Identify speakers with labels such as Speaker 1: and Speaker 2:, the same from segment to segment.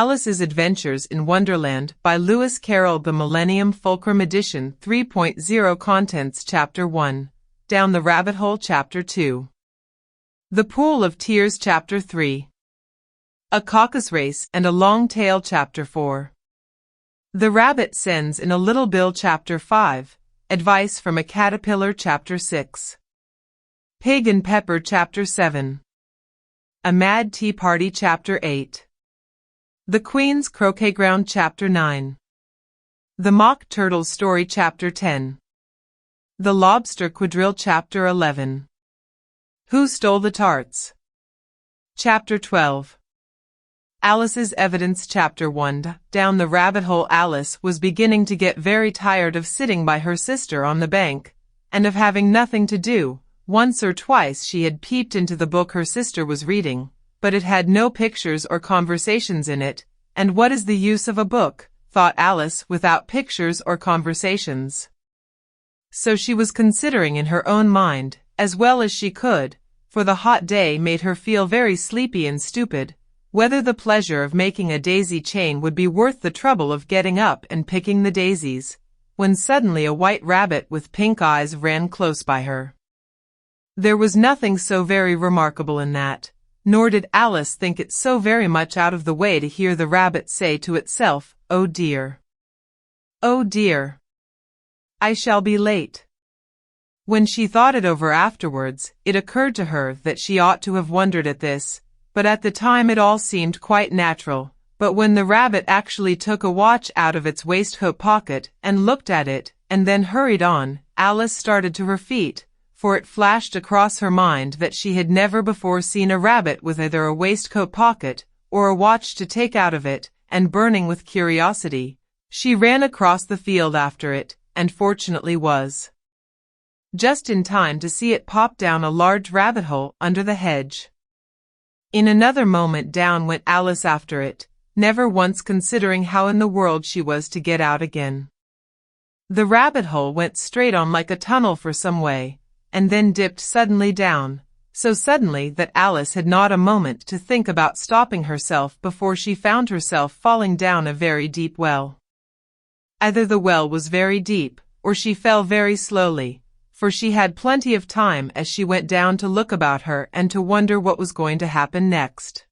Speaker 1: Alice's Adventures in Wonderland by Lewis Carroll. The Millennium Fulcrum Edition 3.0. Contents Chapter 1. Down the Rabbit Hole Chapter 2. The Pool of Tears Chapter 3. A Caucus Race and a Long Tail Chapter 4. The Rabbit Sends in a Little Bill Chapter 5. Advice from a Caterpillar Chapter 6. Pig and Pepper Chapter 7. A Mad Tea Party Chapter 8. The Queen's Croquet Ground Chapter 9. The Mock Turtle's Story Chapter 10. The Lobster Quadrille Chapter 11. Who Stole the Tarts? Chapter 12. Alice's Evidence Chapter 1. Down the rabbit hole. Alice was beginning to get very tired of sitting by her sister on the bank, and of having nothing to do. Once or twice she had peeped into the book her sister was reading, but it had no pictures or conversations in it, and what is the use of a book, thought Alice, without pictures or conversations? So she was considering in her own mind, as well as she could, for the hot day made her feel very sleepy and stupid, whether the pleasure of making a daisy chain would be worth the trouble of getting up and picking the daisies, when suddenly a white rabbit with pink eyes ran close by her. There was nothing so very remarkable in that, nor did Alice think it so very much out of the way to hear the rabbit say to itself, "Oh dear! Oh dear! I shall be late." When she thought it over afterwards, it occurred to her that she ought to have wondered at this, but at the time it all seemed quite natural. But when the rabbit actually took a watch out of its waistcoat pocket and looked at it, and then hurried on, Alice started to her feet, for it flashed across her mind that she had never before seen a rabbit with either a waistcoat pocket or a watch to take out of it, and burning with curiosity, she ran across the field after it, and fortunately was just in time to see it pop down a large rabbit hole under the hedge. In another moment down went Alice after it, never once considering how in the world she was to get out again. The rabbit hole went straight on like a tunnel for some way, and then dipped suddenly down, so suddenly that Alice had not a moment to think about stopping herself before she found herself falling down a very deep well. Either the well was very deep, or she fell very slowly, for she had plenty of time as she went down to look about her and to wonder what was going to happen next.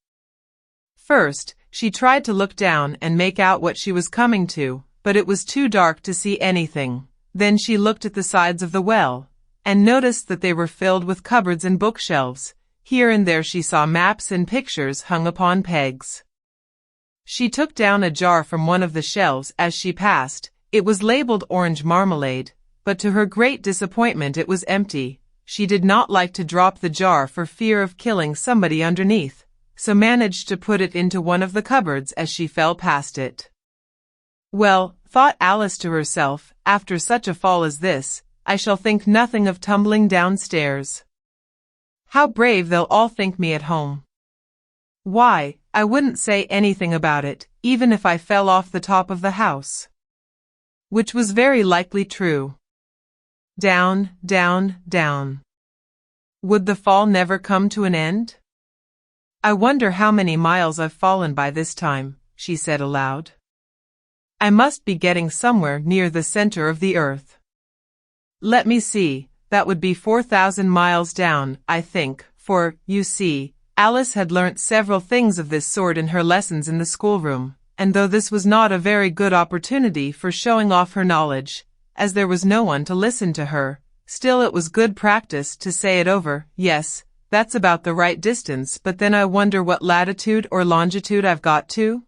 Speaker 1: First, she tried to look down and make out what she was coming to, but it was too dark to see anything. Then she looked at the sides of the well, and noticed that they were filled with cupboards and bookshelves. Here and there she saw maps and pictures hung upon pegs. She took down a jar from one of the shelves as she passed. It was labeled orange marmalade, but to her great disappointment it was empty. She did not like to drop the jar for fear of killing somebody underneath, so managed to put it into one of the cupboards as she fell past it. Well, thought Alice to herself, after such a fall as this, I shall think nothing of tumbling downstairs. How brave they'll all think me at home. Why, I wouldn't say anything about it, even if I fell off the top of the house. Which was very likely true. Down, down, down. Would the fall never come to an end? I wonder how many miles I've fallen by this time, she said aloud. I must be getting somewhere near the center of the earth. Let me see, that would be 4,000 miles down, I think, for, you see, Alice had learnt several things of this sort in her lessons in the schoolroom, and though this was not a very good opportunity for showing off her knowledge, as there was no one to listen to her, still it was good practice to say it over. Yes, that's about the right distance, but then I wonder what latitude or longitude I've got to?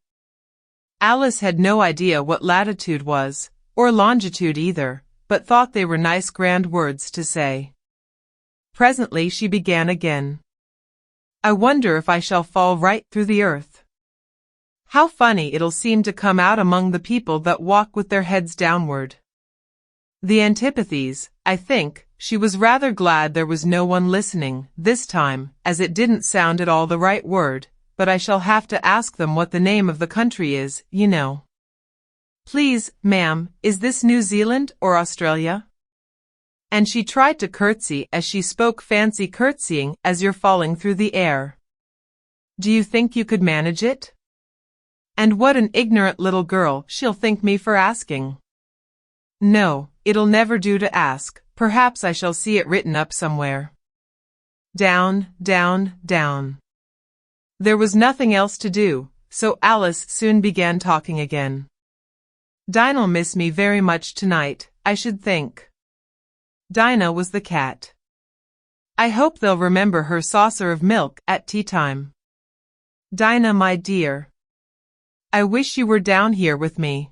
Speaker 1: Alice had no idea what latitude was, or longitude either, but thought they were nice grand words to say. Presently she began again. I wonder if I shall fall right through the earth. How funny it'll seem to come out among the people that walk with their heads downward. The antipathies, I think. She was rather glad there was no one listening this time, as it didn't sound at all the right word, but I shall have to ask them what the name of the country is, you know. Please, ma'am, is this New Zealand or Australia? And she tried to curtsy as she spoke, fancy curtsying as you're falling through the air. Do you think you could manage it? And what an ignorant little girl she'll think me for asking. No, it'll never do to ask. Perhaps I shall see it written up somewhere. Down, down, down. There was nothing else to do, so Alice soon began talking again. Dinah'll miss me very much tonight, I should think. Dinah was the cat. I hope they'll remember her saucer of milk at tea time. Dinah, my dear. I wish you were down here with me.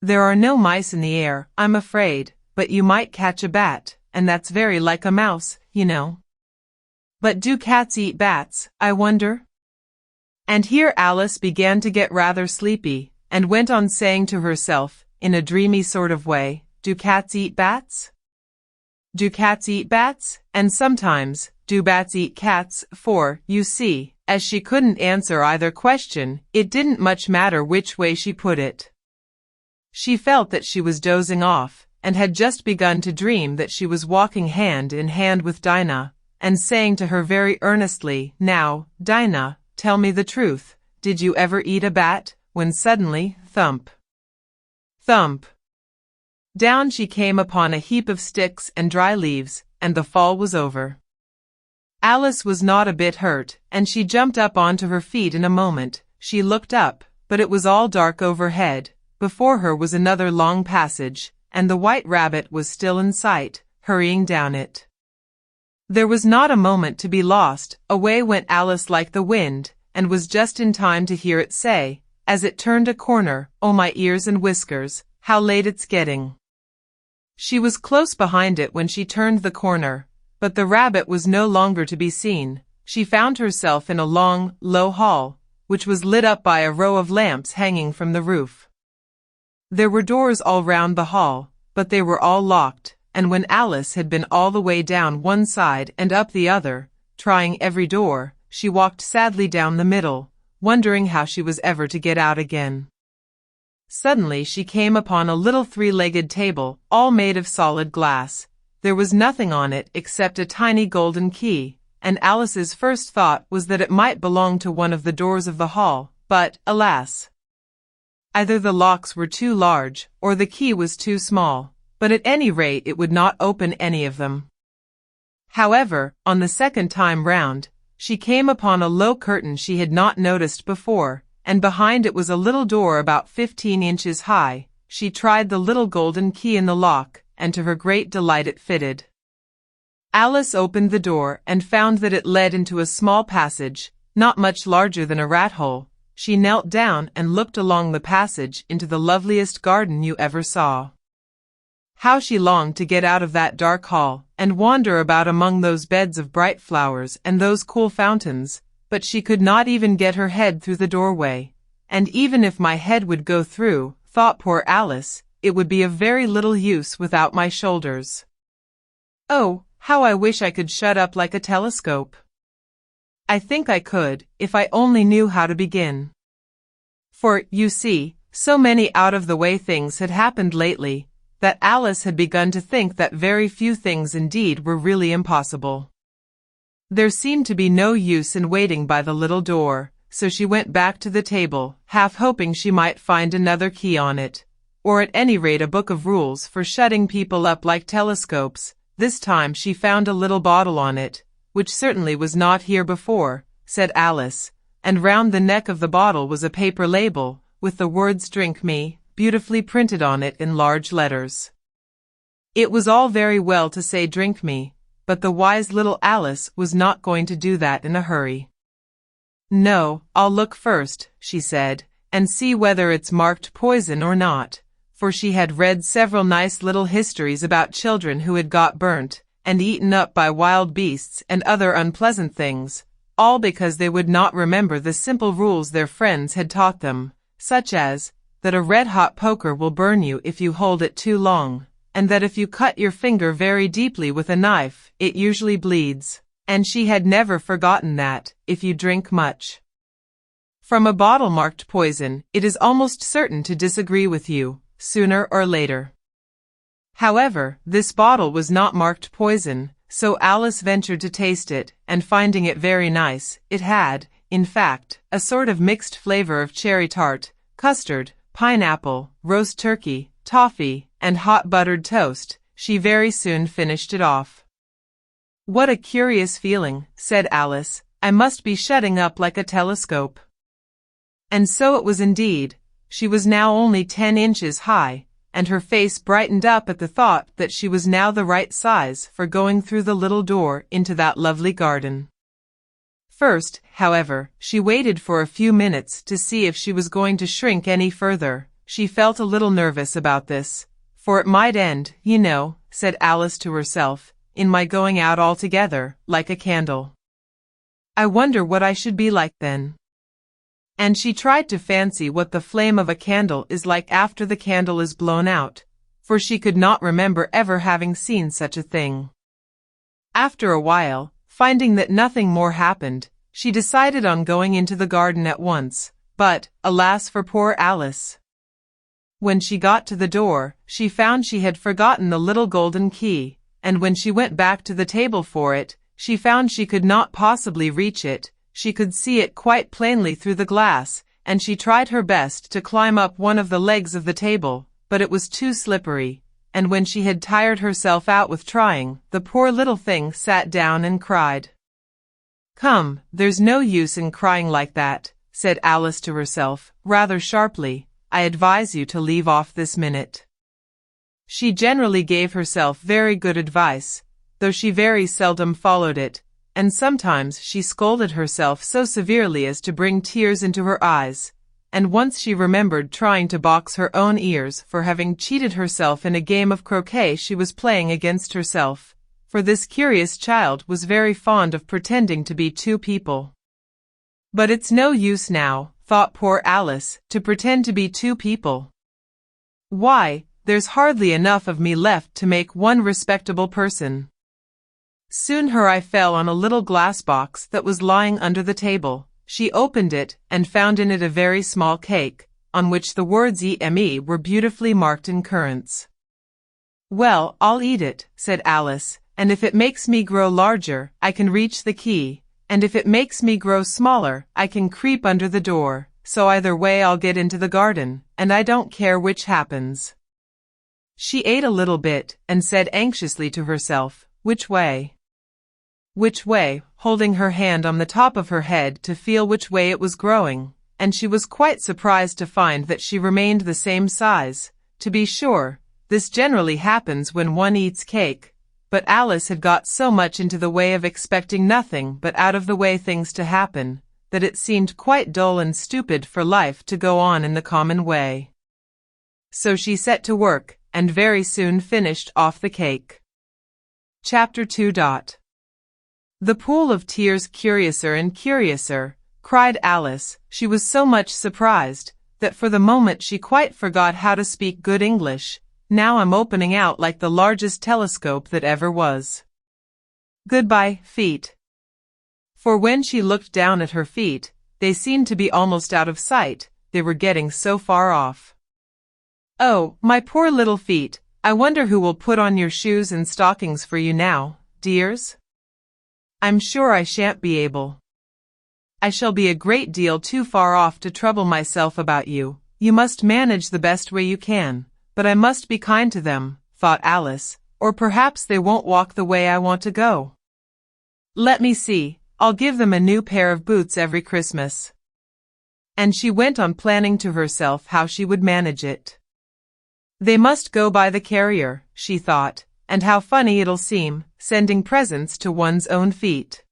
Speaker 1: There are no mice in the air, I'm afraid, but you might catch a bat, and that's very like a mouse, you know. But do cats eat bats, I wonder? And here Alice began to get rather sleepy, and went on saying to herself, in a dreamy sort of way, do cats eat bats? Do cats eat bats? And sometimes, do bats eat cats? For, you see, as she couldn't answer either question, it didn't much matter which way she put it. She felt that she was dozing off, and had just begun to dream that she was walking hand in hand with Dinah, and saying to her very earnestly, now, Dinah, tell me the truth, did you ever eat a bat? When suddenly, thump, thump. Down she came upon a heap of sticks and dry leaves, and the fall was over. Alice was not a bit hurt, and she jumped up onto her feet in a moment. She looked up, but it was all dark overhead. Before her was another long passage, and the white rabbit was still in sight, hurrying down it. There was not a moment to be lost. Away went Alice like the wind, and was just in time to hear it say, as it turned a corner, oh my ears and whiskers, how late it's getting. She was close behind it when she turned the corner, but the rabbit was no longer to be seen. She found herself in a long, low hall, which was lit up by a row of lamps hanging from the roof. There were doors all round the hall, but they were all locked, and when Alice had been all the way down one side and up the other, trying every door, she walked sadly down the middle, wondering how she was ever to get out again. Suddenly she came upon a little three-legged table, all made of solid glass. There was nothing on it except a tiny golden key, and Alice's first thought was that it might belong to one of the doors of the hall, but, alas! Either the locks were too large, or the key was too small, but at any rate it would not open any of them. However, on the second time round, she came upon a low curtain she had not noticed before, and behind it was a little door about 15 inches high. She tried the little golden key in the lock, and to her great delight it fitted. Alice opened the door and found that it led into a small passage, not much larger than a rat hole. She knelt down and looked along the passage into the loveliest garden you ever saw. How she longed to get out of that dark hall, and wander about among those beds of bright flowers and those cool fountains, but she could not even get her head through the doorway. And even if my head would go through, thought poor Alice, it would be of very little use without my shoulders. Oh, how I wish I could shut up like a telescope. I think I could, if I only knew how to begin. For, you see, so many out-of-the-way things had happened lately, that Alice had begun to think that very few things indeed were really impossible. There seemed to be no use in waiting by the little door, so she went back to the table, half hoping she might find another key on it, or at any rate a book of rules for shutting people up like telescopes. This time she found a little bottle on it, which certainly was not here before, said Alice, and round the neck of the bottle was a paper label, with the words "Drink Me," beautifully printed on it in large letters. It was all very well to say "Drink Me," but the wise little Alice was not going to do that in a hurry. No, I'll look first, she said, and see whether it's marked poison or not, for she had read several nice little histories about children who had got burnt and eaten up by wild beasts and other unpleasant things, all because they would not remember the simple rules their friends had taught them, such as, that a red-hot poker will burn you if you hold it too long, and that if you cut your finger very deeply with a knife, it usually bleeds, and she had never forgotten that, if you drink much from a bottle marked poison, it is almost certain to disagree with you, sooner or later. However, this bottle was not marked poison, so Alice ventured to taste it, and finding it very nice, it had, in fact, a sort of mixed flavor of cherry tart, custard, pineapple, roast turkey, toffee, and hot buttered toast. She very soon finished it off. "What a curious feeling," said Alice. "I must be shutting up like a telescope." And so it was indeed. She was now only 10 inches high, and her face brightened up at the thought that she was now the right size for going through the little door into that lovely garden. First, however, she waited for a few minutes to see if she was going to shrink any further. She felt a little nervous about this, for it might end, you know, said Alice to herself, in my going out altogether, like a candle. I wonder what I should be like then. And she tried to fancy what the flame of a candle is like after the candle is blown out, for she could not remember ever having seen such a thing. After a while, finding that nothing more happened, she decided on going into the garden at once, but, alas for poor Alice! When she got to the door, she found she had forgotten the little golden key, and when she went back to the table for it, she found she could not possibly reach it. She could see it quite plainly through the glass, and she tried her best to climb up one of the legs of the table, but it was too slippery, and when she had tired herself out with trying, the poor little thing sat down and cried. "Come, there's no use in crying like that," said Alice to herself, rather sharply. "I advise you to leave off this minute." She generally gave herself very good advice, though she very seldom followed it, and sometimes she scolded herself so severely as to bring tears into her eyes, and once she remembered trying to box her own ears for having cheated herself in a game of croquet she was playing against herself, for this curious child was very fond of pretending to be two people. "But it's no use now," thought poor Alice, "to pretend to be two people. Why, there's hardly enough of me left to make one respectable person." Soon her eye fell on a little glass box that was lying under the table. She opened it and found in it a very small cake, on which the words "E.M.E." were beautifully marked in currants. "Well, I'll eat it," said Alice, "and if it makes me grow larger, I can reach the key, and if it makes me grow smaller, I can creep under the door, so either way I'll get into the garden, and I don't care which happens." She ate a little bit, and said anxiously to herself, "Which way? Which way?" holding her hand on the top of her head to feel which way it was growing, and she was quite surprised to find that she remained the same size. To be sure, this generally happens when one eats cake, but Alice had got so much into the way of expecting nothing but out-of-the-way things to happen, that it seemed quite dull and stupid for life to go on in the common way. So she set to work, and very soon finished off the cake. Chapter 2. "The pool of tears curiouser and curiouser," cried Alice. She was so much surprised, that for the moment she quite forgot how to speak good English. "Now I'm opening out like the largest telescope that ever was. Goodbye, feet." For when she looked down at her feet, they seemed to be almost out of sight, they were getting so far off. "Oh, my poor little feet, I wonder who will put on your shoes and stockings for you now, dears? I'm sure I shan't be able. I shall be a great deal too far off to trouble myself about you. You must manage the best way you can, but I must be kind to them," thought Alice, "or perhaps they won't walk the way I want to go. Let me see, I'll give them a new pair of boots every Christmas." And she went on planning to herself how she would manage it. "They must go by the carrier," she thought, "and how funny it'll seem, sending presents to one's own feet.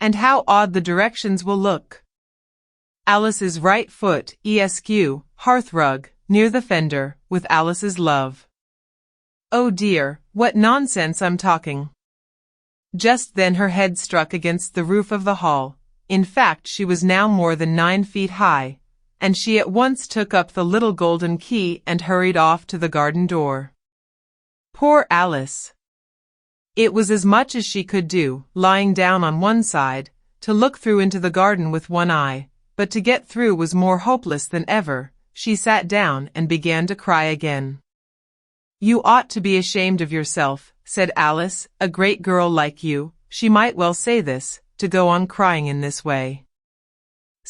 Speaker 1: And how odd the directions will look. Alice's right foot, ESQ, hearthrug, near the fender, with Alice's love. Oh dear, what nonsense I'm talking." Just then her head struck against the roof of the hall. In fact, she was now more than 9 feet high, and she at once took up the little golden key and hurried off to the garden door. Poor Alice! It was as much as she could do, lying down on one side, to look through into the garden with one eye, but to get through was more hopeless than ever. She sat down and began to cry again. "You ought to be ashamed of yourself," said Alice, "a great girl like you," she might well say this, "to go on crying in this way."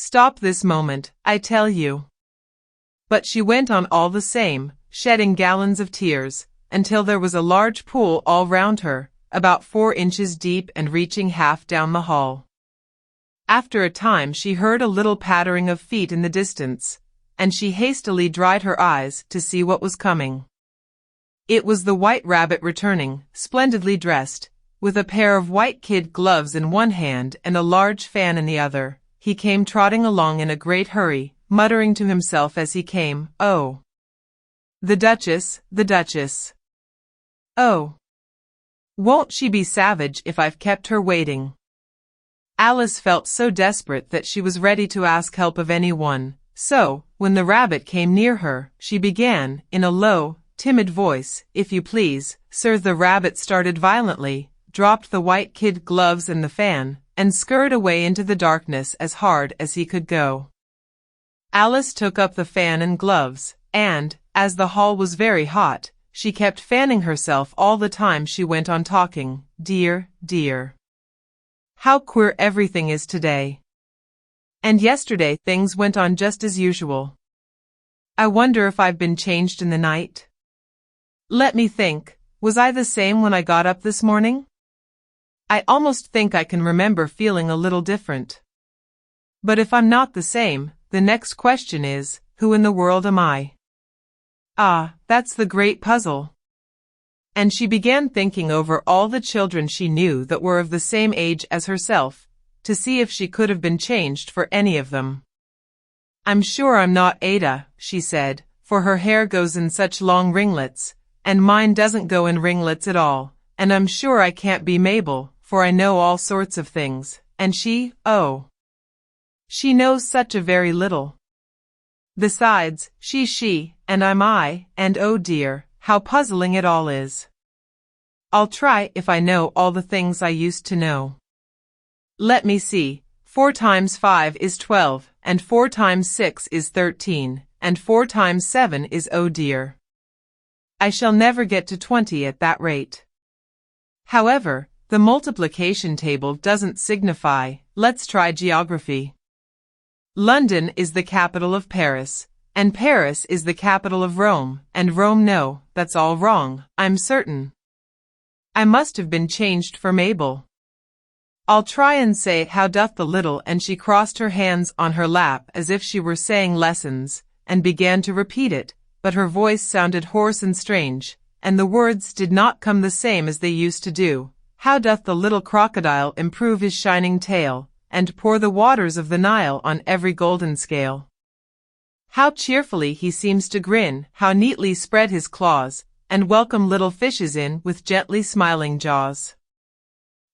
Speaker 1: Stop this moment, I tell you." But she went on all the same, shedding gallons of tears, until there was a large pool all round her, about 4 inches deep and reaching half down the hall. After a time she heard a little pattering of feet in the distance, and she hastily dried her eyes to see what was coming. It was the White Rabbit returning, splendidly dressed, with a pair of white kid gloves in one hand and a large fan in the other. He came trotting along in a great hurry, muttering to himself as he came, "Oh, the Duchess, the Duchess. Oh, won't she be savage if I've kept her waiting?" Alice felt so desperate that she was ready to ask help of anyone, so, when the rabbit came near her, she began, in a low, timid voice, "If you please, sir." The rabbit started violently, dropped the white kid gloves and the fan, and scurried away into the darkness as hard as he could go. Alice took up the fan and gloves, and, as the hall was very hot, she kept fanning herself all the time she went on talking. "Dear, dear. How queer everything is today. And yesterday things went on just as usual. I wonder if I've been changed in the night. Let me think, was I the same when I got up this morning? I almost think I can remember feeling a little different. But if I'm not the same, the next question is, who in the world am I? Ah, that's the great puzzle." And she began thinking over all the children she knew that were of the same age as herself, to see if she could have been changed for any of them. "I'm sure I'm not Ada," she said, "for her hair goes in such long ringlets, and mine doesn't go in ringlets at all, and I'm sure I can't be Mabel, for I know all sorts of things, and she, oh, she knows such a very little. Besides, she's she, and I'm I, and oh dear, how puzzling it all is. I'll try if I know all the things I used to know. Let me see, 4 times 5 is 12, and 4 times 6 is 13, and 4 times 7 is oh dear. I shall never get to 20 at that rate. However, the multiplication table doesn't signify. Let's try geography. London is the capital of Paris, and Paris is the capital of Rome, and Rome, no, that's all wrong, I'm certain. I must have been changed for Mabel. I'll try and say, how doth the little," and she crossed her hands on her lap as if she were saying lessons, and began to repeat it, but her voice sounded hoarse and strange, and the words did not come the same as they used to do. "How doth the little crocodile improve his shining tail, and pour the waters of the Nile on every golden scale? How cheerfully he seems to grin, how neatly spread his claws, and welcome little fishes in with gently smiling jaws."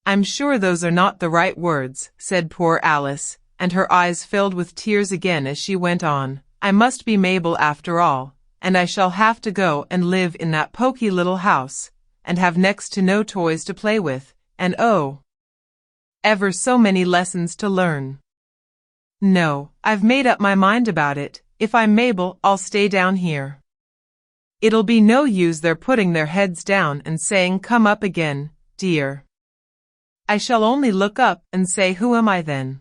Speaker 1: "I'm sure those are not the right words," said poor Alice, and her eyes filled with tears again as she went on. "I must be Mabel after all, and I shall have to go and live in that poky little house, and have next to no toys to play with, and oh, ever so many lessons to learn. No, I've made up my mind about it. If I'm Mabel, I'll stay down here. It'll be no use their putting their heads down and saying, 'Come up again, dear.' I shall only look up and say, 'Who am I then?'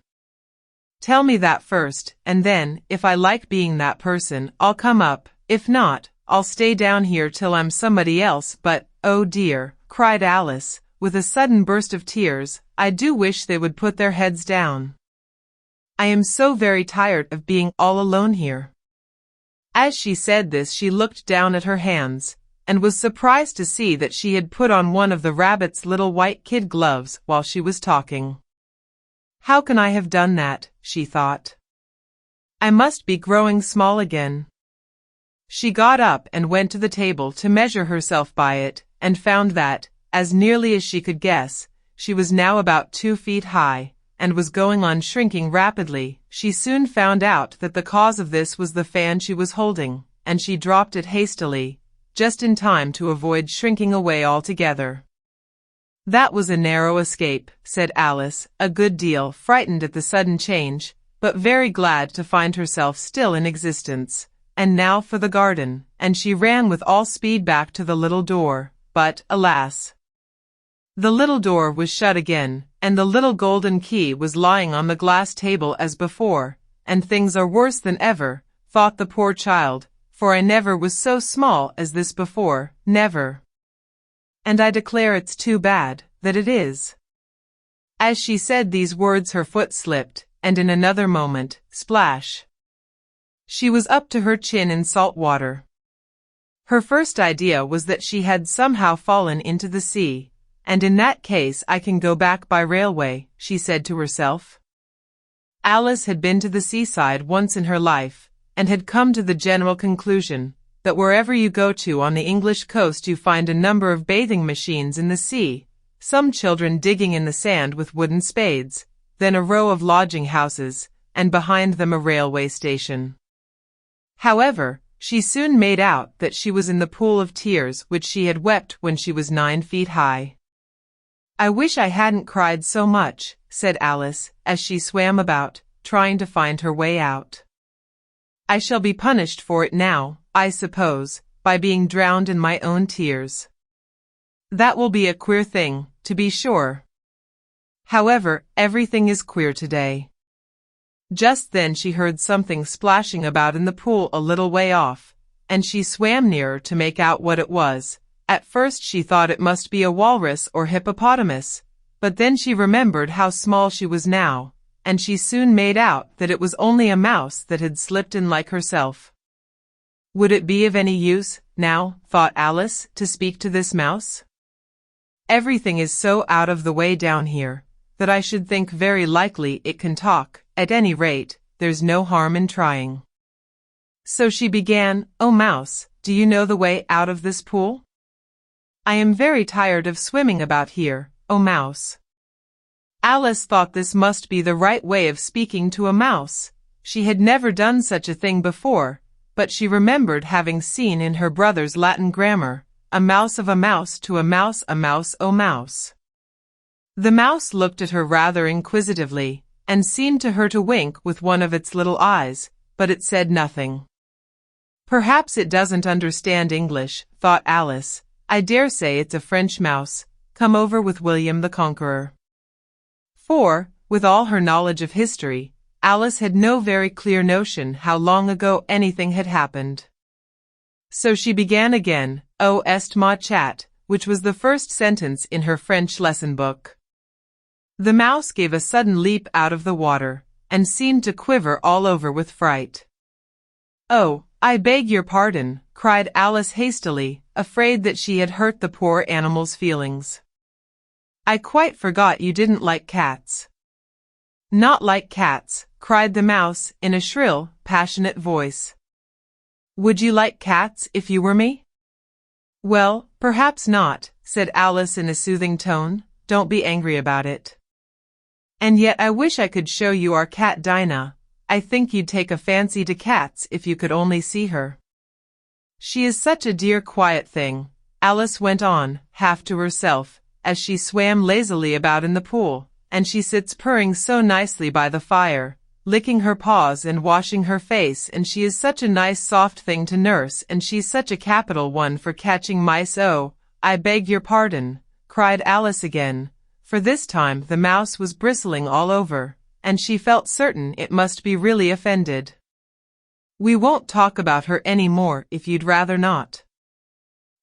Speaker 1: Tell me that first, and then, if I like being that person, I'll come up. If not, I'll stay down here till I'm somebody else. But, oh dear," cried Alice, with a sudden burst of tears, "I do wish they would put their heads down. I am so very tired of being all alone here." As she said this she looked down at her hands, and was surprised to see that she had put on one of the rabbit's little white kid gloves while she was talking. "How can I have done that?" she thought. "I must be growing small again." She got up and went to the table to measure herself by it, and found that, as nearly as she could guess, she was now about 2 feet high, and was going on shrinking rapidly. She soon found out that the cause of this was the fan she was holding, and she dropped it hastily, just in time to avoid shrinking away altogether. "That was a narrow escape," said Alice, a good deal frightened at the sudden change, but very glad to find herself still in existence. "And now for the garden," and she ran with all speed back to the little door, but, alas! The little door was shut again, and the little golden key was lying on the glass table as before, and things are worse than ever, thought the poor child, for I never was so small as this before, never. And I declare it's too bad, that it is. As she said these words her foot slipped, and in another moment, splash! She was up to her chin in salt water. Her first idea was that she had somehow fallen into the sea, and in that case I can go back by railway, she said to herself. Alice had been to the seaside once in her life, and had come to the general conclusion that wherever you go to on the English coast you find a number of bathing machines in the sea, some children digging in the sand with wooden spades, then a row of lodging houses, and behind them a railway station. However, she soon made out that she was in the pool of tears which she had wept when she was 9 feet high. I wish I hadn't cried so much, said Alice, as she swam about, trying to find her way out. I shall be punished for it now, I suppose, by being drowned in my own tears. That will be a queer thing, to be sure. However, everything is queer today. Just then she heard something splashing about in the pool a little way off, and she swam nearer to make out what it was. At first she thought it must be a walrus or hippopotamus, but then she remembered how small she was now, and she soon made out that it was only a mouse that had slipped in like herself. Would it be of any use, now, thought Alice, to speak to this mouse? Everything is so out of the way down here, that I should think very likely it can talk. At any rate, there's no harm in trying. So she began, "Oh mouse, do you know the way out of this pool? I am very tired of swimming about here, oh mouse." Alice thought this must be the right way of speaking to a mouse. She had never done such a thing before, but she remembered having seen in her brother's Latin grammar, a mouse of a mouse to a mouse, oh mouse. The mouse looked at her rather inquisitively, and seemed to her to wink with one of its little eyes, but it said nothing. Perhaps it doesn't understand English, thought Alice. I dare say it's a French mouse, come over with William the Conqueror. For, with all her knowledge of history, Alice had no very clear notion how long ago anything had happened. So she began again, "Oh est ma chat," which was the first sentence in her French lesson book. The mouse gave a sudden leap out of the water, and seemed to quiver all over with fright. "Oh, I beg your pardon," cried Alice hastily, afraid that she had hurt the poor animal's feelings. "I quite forgot you didn't like cats." "Not like cats," cried the mouse in a shrill, passionate voice. "Would you like cats if you were me?" "Well, perhaps not," said Alice in a soothing tone. "Don't be angry about it. And yet I wish I could show you our cat Dinah. I think you'd take a fancy to cats if you could only see her. She is such a dear quiet thing," Alice went on, half to herself, as she swam lazily about in the pool, "and she sits purring so nicely by the fire, licking her paws and washing her face, and she is such a nice soft thing to nurse, and she's such a capital one for catching mice." "Oh, I beg your pardon," cried Alice again, for this time the mouse was bristling all over, and she felt certain it must be really offended. "We won't talk about her any more if you'd rather not."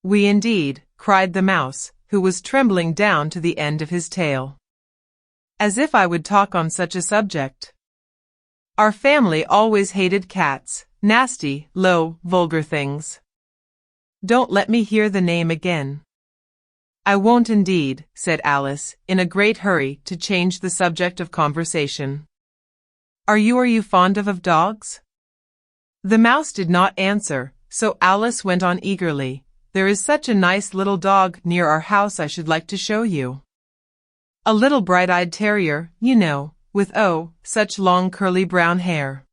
Speaker 1: "We indeed," cried the mouse, who was trembling down to the end of his tail. "As if I would talk on such a subject. Our family always hated cats, nasty, low, vulgar things." "Don't let me hear the name again." "I won't indeed," said Alice, in a great hurry to change the subject of conversation. Are you fond of dogs?" The mouse did not answer, so Alice went on eagerly. "There is such a nice little dog near our house I should like to show you. A little bright-eyed terrier, you know, with such long curly brown hair.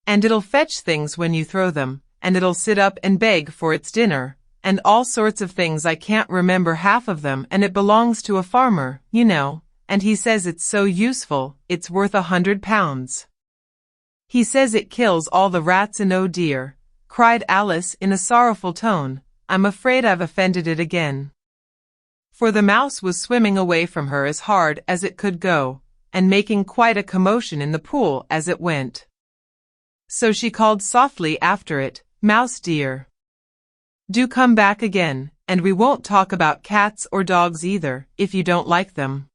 Speaker 1: And it'll fetch things when you throw them, and it'll sit up and beg for its dinner, and all sorts of things I can't remember half of them, and it belongs to a farmer, you know, and he says it's so useful, it's worth £100. He says it kills all the rats and oh dear," cried Alice in a sorrowful tone, "I'm afraid I've offended it again." For the mouse was swimming away from her as hard as it could go, and making quite a commotion in the pool as it went. so she called softly after it, "Mouse dear, do come back again, and we won't talk about cats or dogs either, if you don't like them."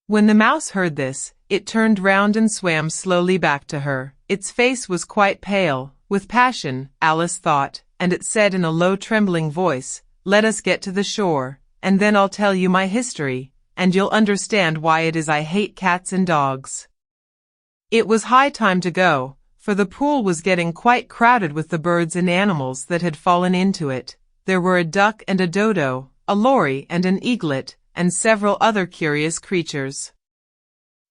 Speaker 1: When the mouse heard this, it turned round and swam slowly back to her. Its face was quite pale, with passion, Alice thought, and it said in a low trembling voice, "Let us get to the shore, and then I'll tell you my history, and you'll understand why it is I hate cats and dogs." It was high time to go, for the pool was getting quite crowded with the birds and animals that had fallen into it. There were a duck and a dodo, a lory and an eaglet, and several other curious creatures.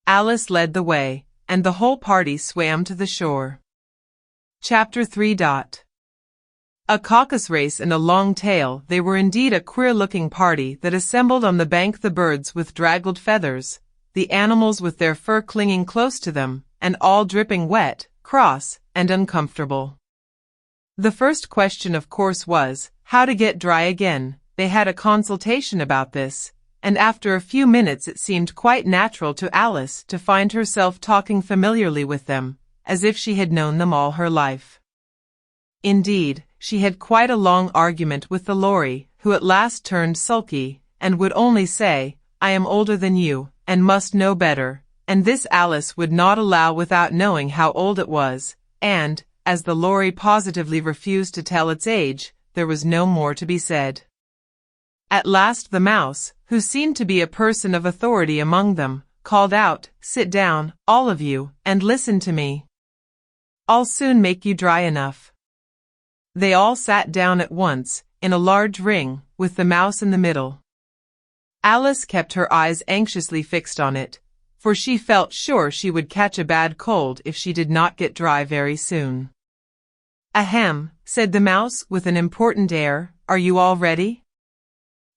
Speaker 1: Alice led the way, and the whole party swam to the shore. Chapter 3. A caucus race and a long tail. They were indeed a queer-looking party that assembled on the bank, the birds with draggled feathers, the animals with their fur clinging close to them, and all dripping wet, cross, and uncomfortable. The first question, of course, was, how to get dry again. They had a consultation about this, and after a few minutes it seemed quite natural to Alice to find herself talking familiarly with them, as if she had known them all her life. Indeed, she had quite a long argument with the lory, who at last turned sulky, and would only say, "I am older than you, and must know better," and this Alice would not allow without knowing how old it was, and, as the lory positively refused to tell its age, there was no more to be said. At last the mouse, who seemed to be a person of authority among them, called out, "Sit down, all of you, and listen to me. I'll soon make you dry enough." They all sat down at once, in a large ring, with the mouse in the middle. Alice kept her eyes anxiously fixed on it, for she felt sure she would catch a bad cold if she did not get dry very soon. "Ahem," said the mouse with an important air, "are you all ready?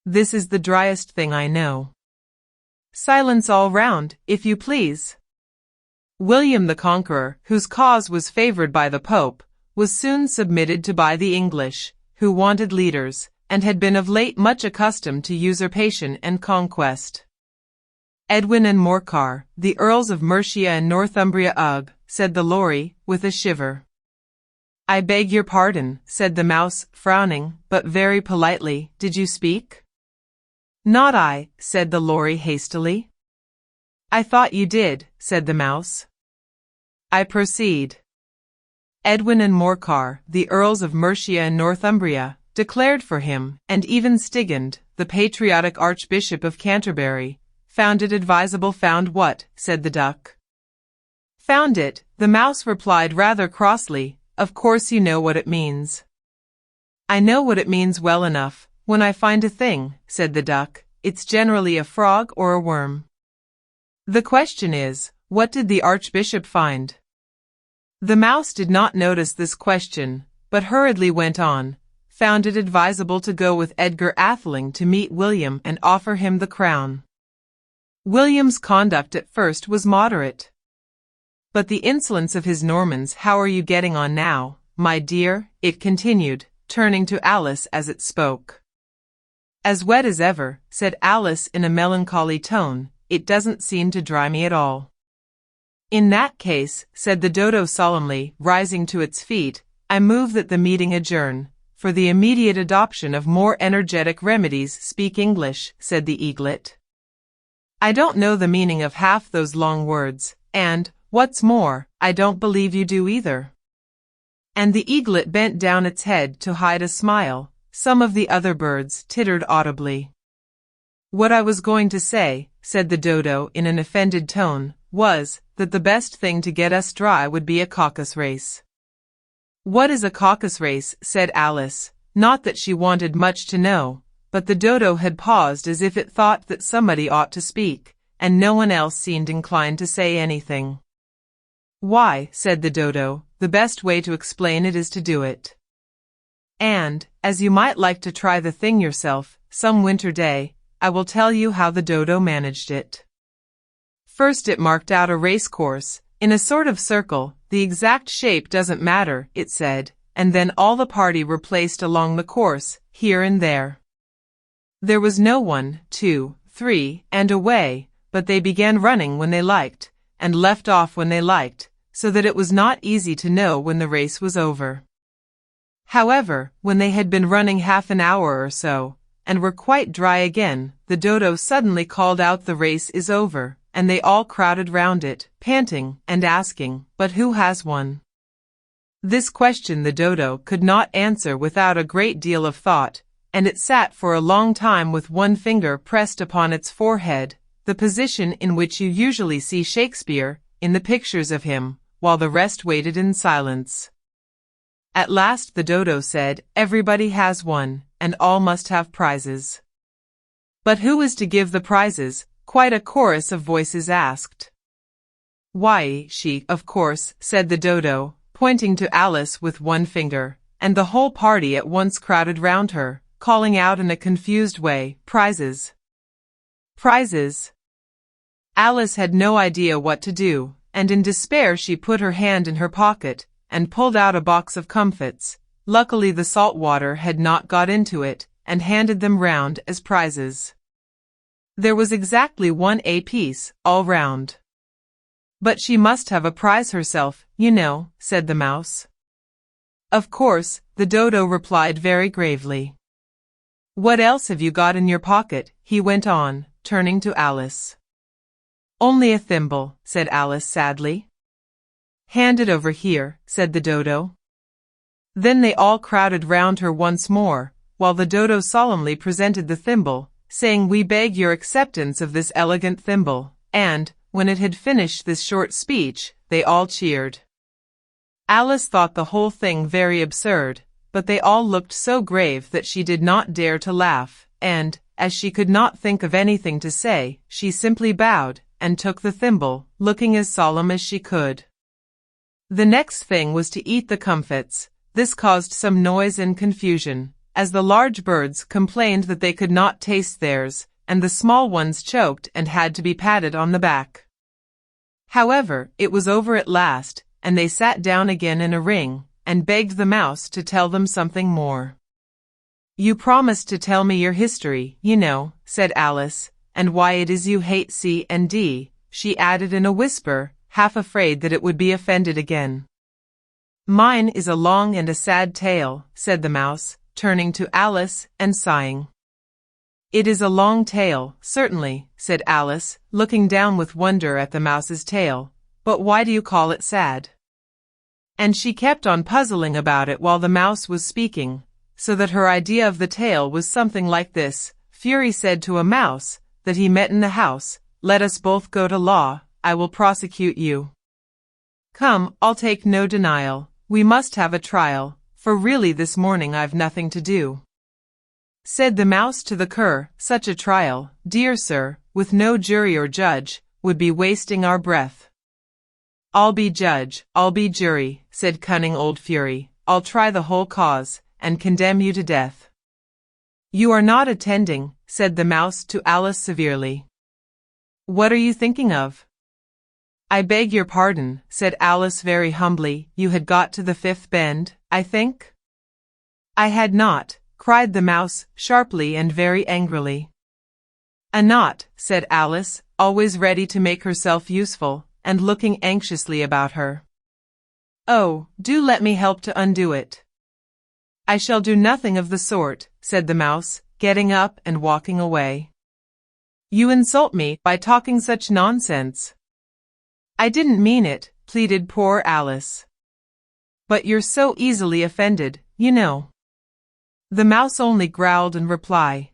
Speaker 1: This is the driest thing I know. Silence all round, if you please." William the Conqueror, whose cause was favored by the Pope, was soon submitted to by the English, who wanted leaders, and had been of late much accustomed to usurpation and conquest. "Edwin and Morcar, the Earls of Mercia and Northumbria." "Ugh," said the lory, with a shiver. "I beg your pardon," said the mouse, frowning, but very politely. "Did you speak?" "Not I," said the lory hastily. "I thought you did," said the mouse. "I proceed. Edwin and Morcar, the Earls of Mercia and Northumbria, declared for him, and even Stigand, the patriotic Archbishop of Canterbury, found it advisable." "Found what?" said the duck. "Found it," the mouse replied rather crossly. "Of course you know what it means." "I know what it means well enough. When I find a thing," said the duck, "it's generally a frog or a worm. The question is, what did the Archbishop find?" The mouse did not notice this question, but hurriedly went on, "Found it advisable to go with Edgar Atheling to meet William and offer him the crown." William's conduct at first was moderate, but the insolence of his Normans. "How are you getting on now, my dear?" it continued, turning to Alice as it spoke. "As wet as ever," said Alice in a melancholy tone. "It doesn't seem to dry me at all." "In that case," said the dodo solemnly, rising to its feet, "I move that the meeting adjourn, for the immediate adoption of more energetic remedies." "Speak English," said the eaglet. "I don't know the meaning of half those long words, and, what's more, I don't believe you do either." And the eaglet bent down its head to hide a smile. Some of the other birds tittered audibly. "What I was going to say," said the dodo in an offended tone, "was, that the best thing to get us dry would be a caucus race." "What is a caucus race?" said Alice, not that she wanted much to know, but the dodo had paused as if it thought that somebody ought to speak, and no one else seemed inclined to say anything. "Why," said the dodo, "the best way to explain it is to do it. And, as you might like to try the thing yourself, some winter day, I will tell you how the dodo managed it. First it marked out a race course, in a sort of circle. The exact shape doesn't matter, it said, and then all the party were placed along the course, here and there. There was no 1, 2, 3, and away, but they began running when they liked, and left off when they liked. so that it was not easy to know when the race was over. However, when they had been running half an hour or so, and were quite dry again, the dodo suddenly called out, "The race is over," and they all crowded round it, panting, and asking, "But who has won?" This question the dodo could not answer without a great deal of thought, and it sat for a long time with one finger pressed upon its forehead, the position in which you usually see Shakespeare in the pictures of him, while the rest waited in silence. At last the dodo said, "Everybody has one, and all must have prizes." "But who is to give the prizes?" quite a chorus of voices asked. "Why, she, of course," said the dodo, pointing to Alice with one finger, and the whole party at once crowded round her, calling out in a confused way, "Prizes! Prizes!" Alice had no idea what to do, and in despair she put her hand in her pocket, and pulled out a box of comfits. Luckily the salt water had not got into it, and handed them round as prizes. There was exactly one apiece, all round. "But she must have a prize herself, you know," said the mouse. "Of course," the dodo replied very gravely. "What else have you got in your pocket?" he went on, turning to Alice. "Only a thimble," said Alice sadly. "Hand it over here," said the dodo. Then they all crowded round her once more, while the dodo solemnly presented the thimble, saying, "We beg your acceptance of this elegant thimble," and, when it had finished this short speech, they all cheered. Alice thought the whole thing very absurd, but they all looked so grave that she did not dare to laugh, and, as she could not think of anything to say, she simply bowed, and took the thimble, looking as solemn as she could. The next thing was to eat the comfits. This caused some noise and confusion, as the large birds complained that they could not taste theirs, and the small ones choked and had to be patted on the back. However, it was over at last, and they sat down again in a ring, and begged the mouse to tell them something more. "You promised to tell me your history, you know," said Alice, "and why it is you hate C and D," she added in a whisper, half afraid that it would be offended again. "Mine is a long and a sad tale," said the mouse, turning to Alice and sighing. "It is a long tale, certainly," said Alice, looking down with wonder at the mouse's tail, "but why do you call it sad?" And she kept on puzzling about it while the mouse was speaking, so that her idea of the tale was something like this: Fury said to a mouse that he met in the house, "Let us both go to law, I will prosecute you. Come, I'll take no denial, we must have a trial, for really this morning I've nothing to do." Said the mouse to the cur, "Such a trial, dear sir, with no jury or judge, would be wasting our breath." "I'll be judge, I'll be jury," said cunning old Fury. "I'll try the whole cause, and condemn you to death." "You are not attending," said the mouse to Alice severely. "What are you thinking of?" "I beg your pardon," said Alice very humbly. "You had got to the fifth bend, I think?" "I had not," cried the mouse, sharply and very angrily. "A knot," said Alice, always ready to make herself useful, and looking anxiously about her. "Oh, do let me help to undo it." "I shall do nothing of the sort," said the mouse, getting up and walking away. "You insult me by talking such nonsense." "I didn't mean it," pleaded poor Alice. "But you're so easily offended, you know." The mouse only growled in reply.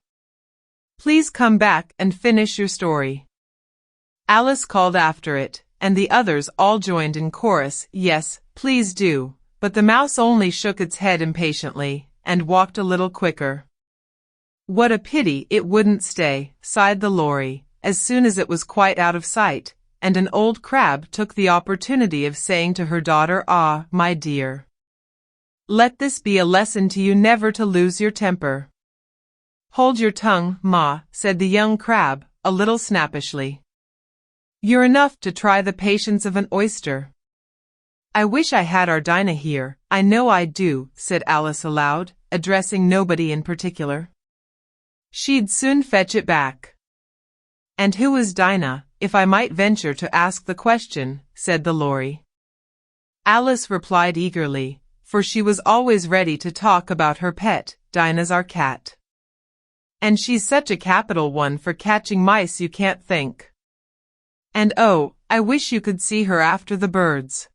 Speaker 1: "Please come back and finish your story." Alice called after it, and the others all joined in chorus, "Yes, please do," but the mouse only shook its head impatiently, and walked a little quicker. "What a pity it wouldn't stay," sighed the lorry, as soon as it was quite out of sight, and an old crab took the opportunity of saying to her daughter, "Ah, my dear, let this be a lesson to you never to lose your temper." "Hold your tongue, ma," said the young crab, a little snappishly. "You're enough to try the patience of an oyster." "I wish I had our Dinah here, I know I do," said Alice aloud, addressing nobody in particular. "She'd soon fetch it back." "And who is Dinah, if I might venture to ask the question?" said the lorry. Alice replied eagerly, for she was always ready to talk about her pet, Dinah's our cat. And she's such a capital one for catching mice you can't think. And oh, I wish you could see her after the birds.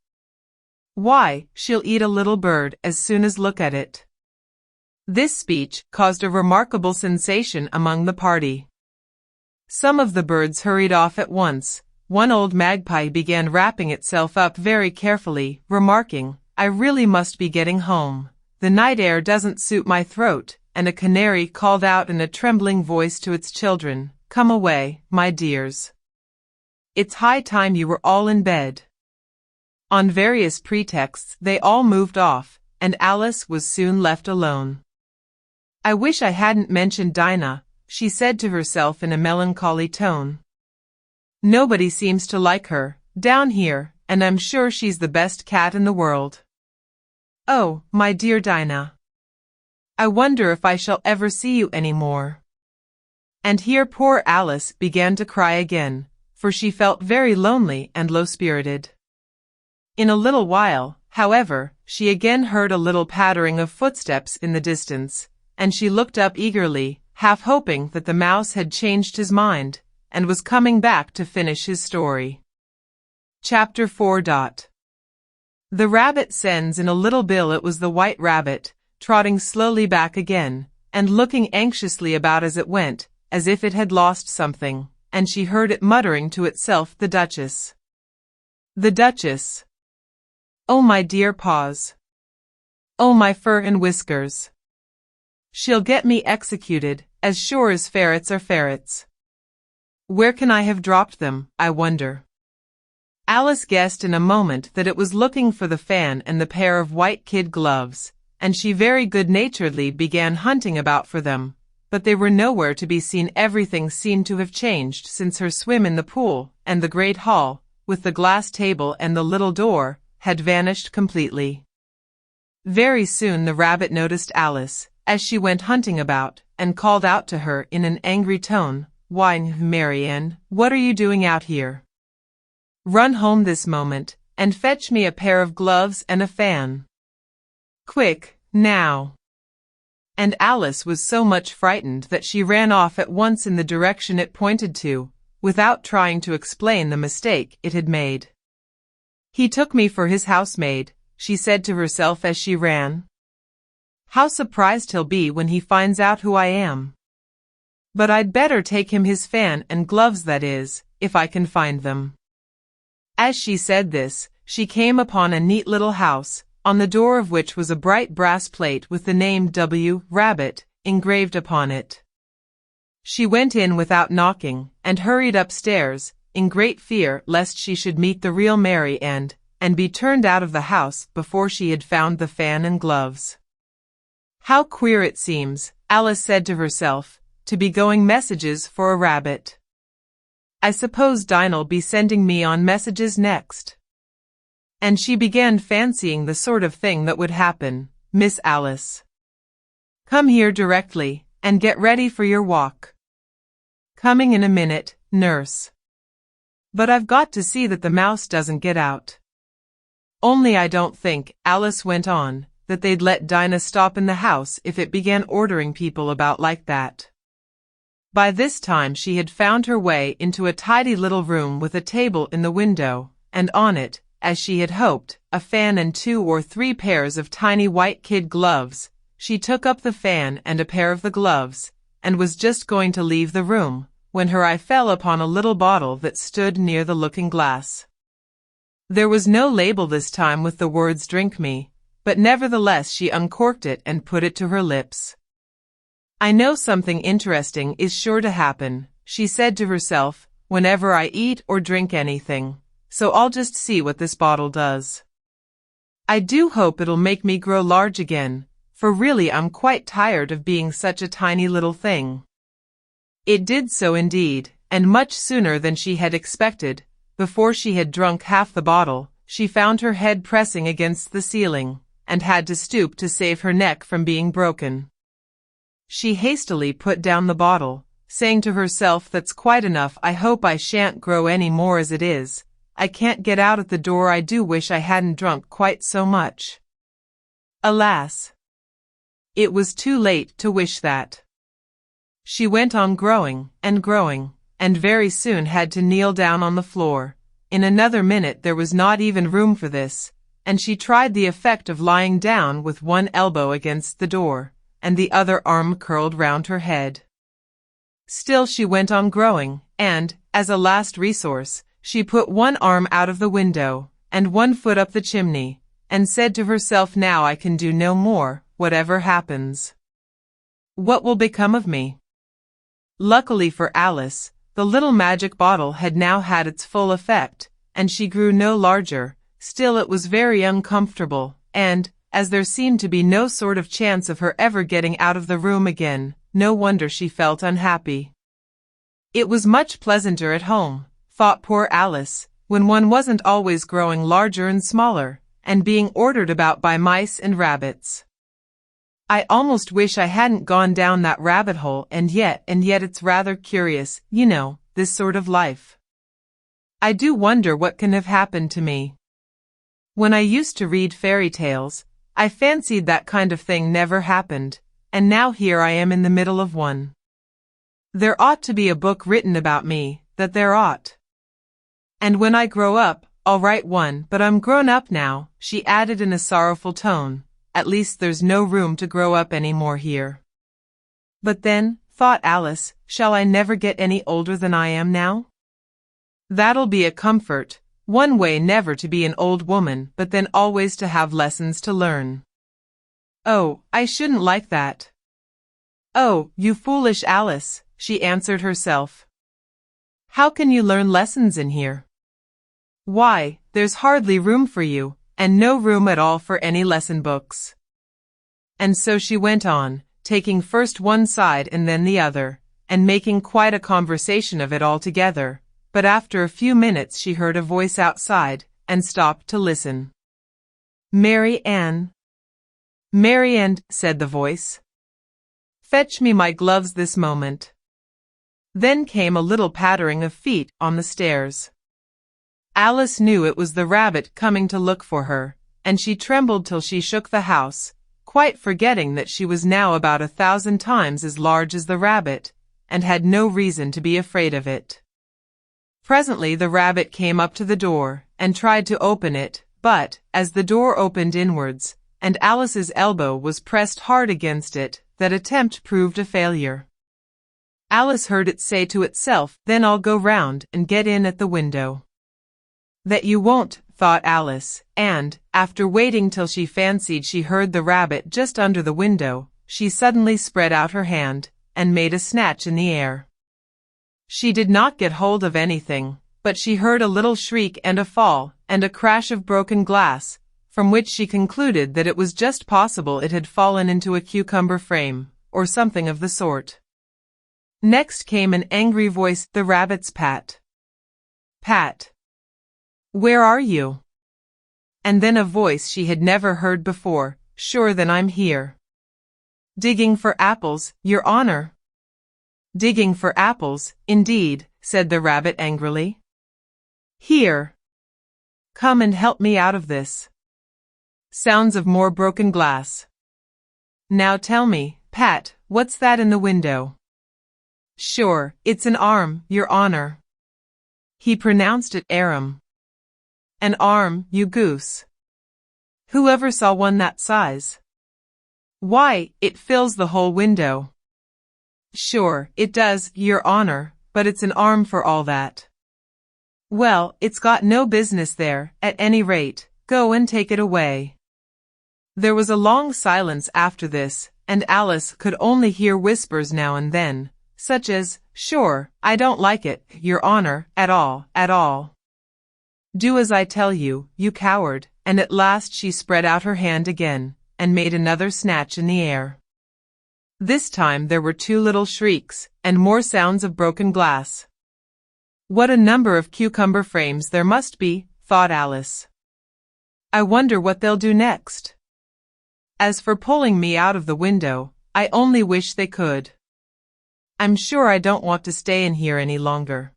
Speaker 1: Why, she'll eat a little bird as soon as look at it. This speech caused a remarkable sensation among the party. Some of the birds hurried off at once. One old magpie began wrapping itself up very carefully, remarking, "I really must be getting home. The night air doesn't suit my throat," and a canary called out in a trembling voice to its children, "Come away, my dears. It's high time you were all in bed." On various pretexts they all moved off, and Alice was soon left alone. "I wish I hadn't mentioned Dinah," she said to herself in a melancholy tone. "Nobody seems to like her, down here, and I'm sure she's the best cat in the world. Oh, my dear Dinah. I wonder if I shall ever see you any more." And here poor Alice began to cry again, for she felt very lonely and low-spirited. In a little while, however, she again heard a little pattering of footsteps in the distance, and she looked up eagerly, half hoping that the mouse had changed his mind, and was coming back to finish his story. Chapter 4. The rabbit sends in a little bill. It was the white rabbit, trotting slowly back again, and looking anxiously about as it went, as if it had lost something, and she heard it muttering to itself, "The Duchess. The Duchess. Oh my dear paws. Oh my fur and whiskers. She'll get me executed, as sure as ferrets are ferrets. Where can I have dropped them, I wonder?" Alice guessed in a moment that it was looking for the fan and the pair of white kid gloves, and she very good-naturedly began hunting about for them, but they were nowhere to be seen. Everything seemed to have changed since her swim in the pool, and the great hall, with the glass table and the little door, had vanished completely. Very soon the rabbit noticed Alice, as she went hunting about, and called out to her in an angry tone, "Why, Marianne, what are you doing out here? Run home this moment, and fetch me a pair of gloves and a fan. Quick, now." And Alice was so much frightened that she ran off at once in the direction it pointed to, without trying to explain the mistake it had made. "He took me for his housemaid," she said to herself as she ran. "How surprised he'll be when he finds out who I am. But I'd better take him his fan and gloves, that is, if I can find them." As she said this, she came upon a neat little house, on the door of which was a bright brass plate with the name W. Rabbit engraved upon it. She went in without knocking, and hurried upstairs, in great fear lest she should meet the real Mary and be turned out of the house before she had found the fan and gloves. "How queer it seems," Alice said to herself, "to be going messages for a rabbit. I suppose Dinah'll be sending me on messages next." And she began fancying the sort of thing that would happen. "Miss Alice. Come here directly, and get ready for your walk. Coming in a minute, nurse. But I've got to see that the mouse doesn't get out. Only I don't think," Alice went on, "that they'd let Dinah stop in the house if it began ordering people about like that." By this time she had found her way into a tidy little room with a table in the window, and on it, as she had hoped, a fan and 2 or 3 pairs of tiny white kid gloves. She took up the fan and a pair of the gloves, and was just going to leave the room, when her eye fell upon a little bottle that stood near the looking-glass. There was no label this time with the words "Drink me," but nevertheless she uncorked it and put it to her lips. "I know something interesting is sure to happen," she said to herself, "whenever I eat or drink anything, so I'll just see what this bottle does. I do hope it'll make me grow large again, for really I'm quite tired of being such a tiny little thing." It did so indeed, and much sooner than she had expected. Before she had drunk half the bottle, she found her head pressing against the ceiling, and had to stoop to save her neck from being broken. She hastily put down the bottle, saying to herself, "That's quite enough. I hope I shan't grow any more as it is," I can't get out at the door. I do wish I hadn't drunk quite so much. Alas! It was too late to wish that. She went on growing, and very soon had to kneel down on the floor. In another minute there was not even room for this, and she tried the effect of lying down with one elbow against the door, and the other arm curled round her head. Still she went on growing, and, as a last resource, she put one arm out of the window, and one foot up the chimney, and said to herself, now I can do no more, whatever happens. What will become of me? Luckily for Alice, the little magic bottle had now had its full effect, and she grew no larger. Still it was very uncomfortable, and, as there seemed to be no sort of chance of her ever getting out of the room again, no wonder she felt unhappy. It was much pleasanter at home, thought poor Alice, when one wasn't always growing larger and smaller, and being ordered about by mice and rabbits. I almost wish I hadn't gone down that rabbit hole, and yet it's rather curious, you know, this sort of life. I do wonder what can have happened to me. When I used to read fairy tales, I fancied that kind of thing never happened, and now here I am in the middle of one. There ought to be a book written about me, that there ought. And when I grow up, I'll write one, but I'm grown up now, she added in a sorrowful tone. At least there's no room to grow up any more here. But then, thought Alice, shall I never get any older than I am now? That'll be a comfort, one way never to be an old woman, but then always to have lessons to learn. Oh, I shouldn't like that. Oh, you foolish Alice, she answered herself. How can you learn lessons in here? Why, there's hardly room for you, and no room at all for any lesson books. And so she went on, taking first one side and then the other, and making quite a conversation of it altogether, but after a few minutes she heard a voice outside, and stopped to listen. Mary Ann, said the voice. Fetch me my gloves this moment. Then came a little pattering of feet on the stairs. Alice knew it was the rabbit coming to look for her, and she trembled till she shook the house, quite forgetting that she was now about 1,000 times as large as the rabbit, and had no reason to be afraid of it. Presently the rabbit came up to the door, and tried to open it, but, as the door opened inwards, and Alice's elbow was pressed hard against it, that attempt proved a failure. Alice heard it say to itself, then I'll go round and get in at the window. That you won't, thought Alice, and, after waiting till she fancied she heard the rabbit just under the window, she suddenly spread out her hand, and made a snatch in the air. She did not get hold of anything, but she heard a little shriek and a fall, and a crash of broken glass, from which she concluded that it was just possible it had fallen into a cucumber frame, or something of the sort. Next came an angry voice, the rabbit's pat. Pat. Where are you? And then a voice she had never heard before, sure then I'm here. Digging for apples, Your Honor. Digging for apples, indeed, said the rabbit angrily. Here. Come and help me out of this. Sounds of more broken glass. Now tell me, Pat, what's that in the window? Sure, it's an arm, Your Honor. He pronounced it arum. An arm, you goose. Whoever saw one that size? Why, it fills the whole window. Sure, it does, Your Honor, but it's an arm for all that. Well, it's got no business there, at any rate, go and take it away. There was a long silence after this, and Alice could only hear whispers now and then, such as, sure, I don't like it, Your Honor, at all. Do as I tell you, you coward, and at last she spread out her hand again, and made another snatch in the air. This time there were two little shrieks, and more sounds of broken glass. What a number of cucumber frames there must be, thought Alice. I wonder what they'll do next. As for pulling me out of the window, I only wish they could. I'm sure I don't want to stay in here any longer.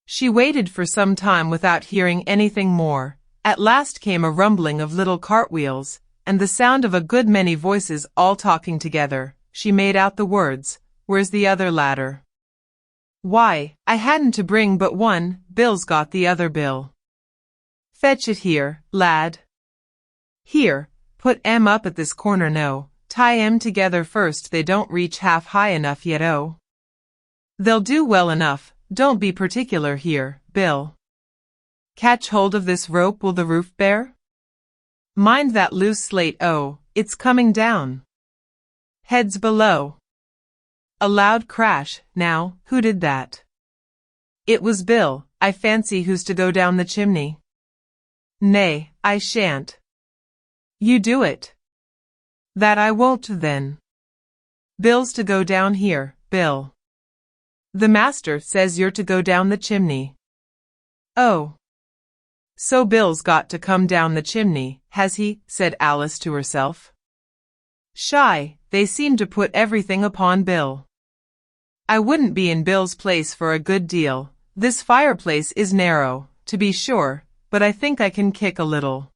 Speaker 1: She waited for some time without hearing anything more. At last came a rumbling of little cartwheels, and the sound of a good many voices all talking together. She made out the words, "Where's the other ladder?" "Why, I hadn't to bring but one, Bill's got the other Bill." "Fetch it here, lad." "Here, put 'em up at this corner no, tie 'em together first they don't reach half high enough yet oh." "They'll do well enough, don't be particular here, Bill." "Catch hold of this rope will the roof bear?" "Mind that loose slate oh, it's coming down." "Heads below." A loud crash. Now, who did that? "It was Bill, I fancy who's to go down the chimney." "Nay, I shan't." "You do it." "That I won't then." "Bill's to go down here, Bill." "The master says you're to go down the chimney." "Oh. So Bill's got to come down the chimney, has he?" said Alice to herself. "Shy, they seem to put everything upon Bill. I wouldn't be in Bill's place for a good deal. This fireplace is narrow, to be sure, but I think I can kick a little."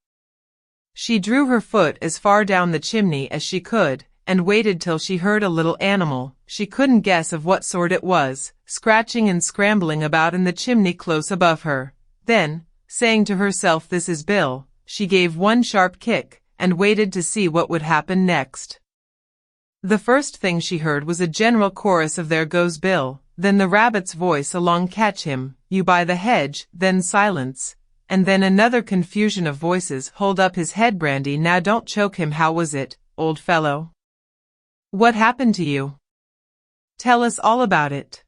Speaker 1: She drew her foot as far down the chimney as she could, and waited till she heard a little animal, she couldn't guess of what sort it was, scratching and scrambling about in the chimney close above her. Then, saying to herself this is Bill, she gave one sharp kick, and waited to see what would happen next. The first thing she heard was a general chorus of "There goes Bill," then the rabbit's voice along "Catch him, you by the hedge," then silence, and then another confusion of voices "Hold up his head Brandy now don't choke him how was it, old fellow? What happened to you? Tell us all about it."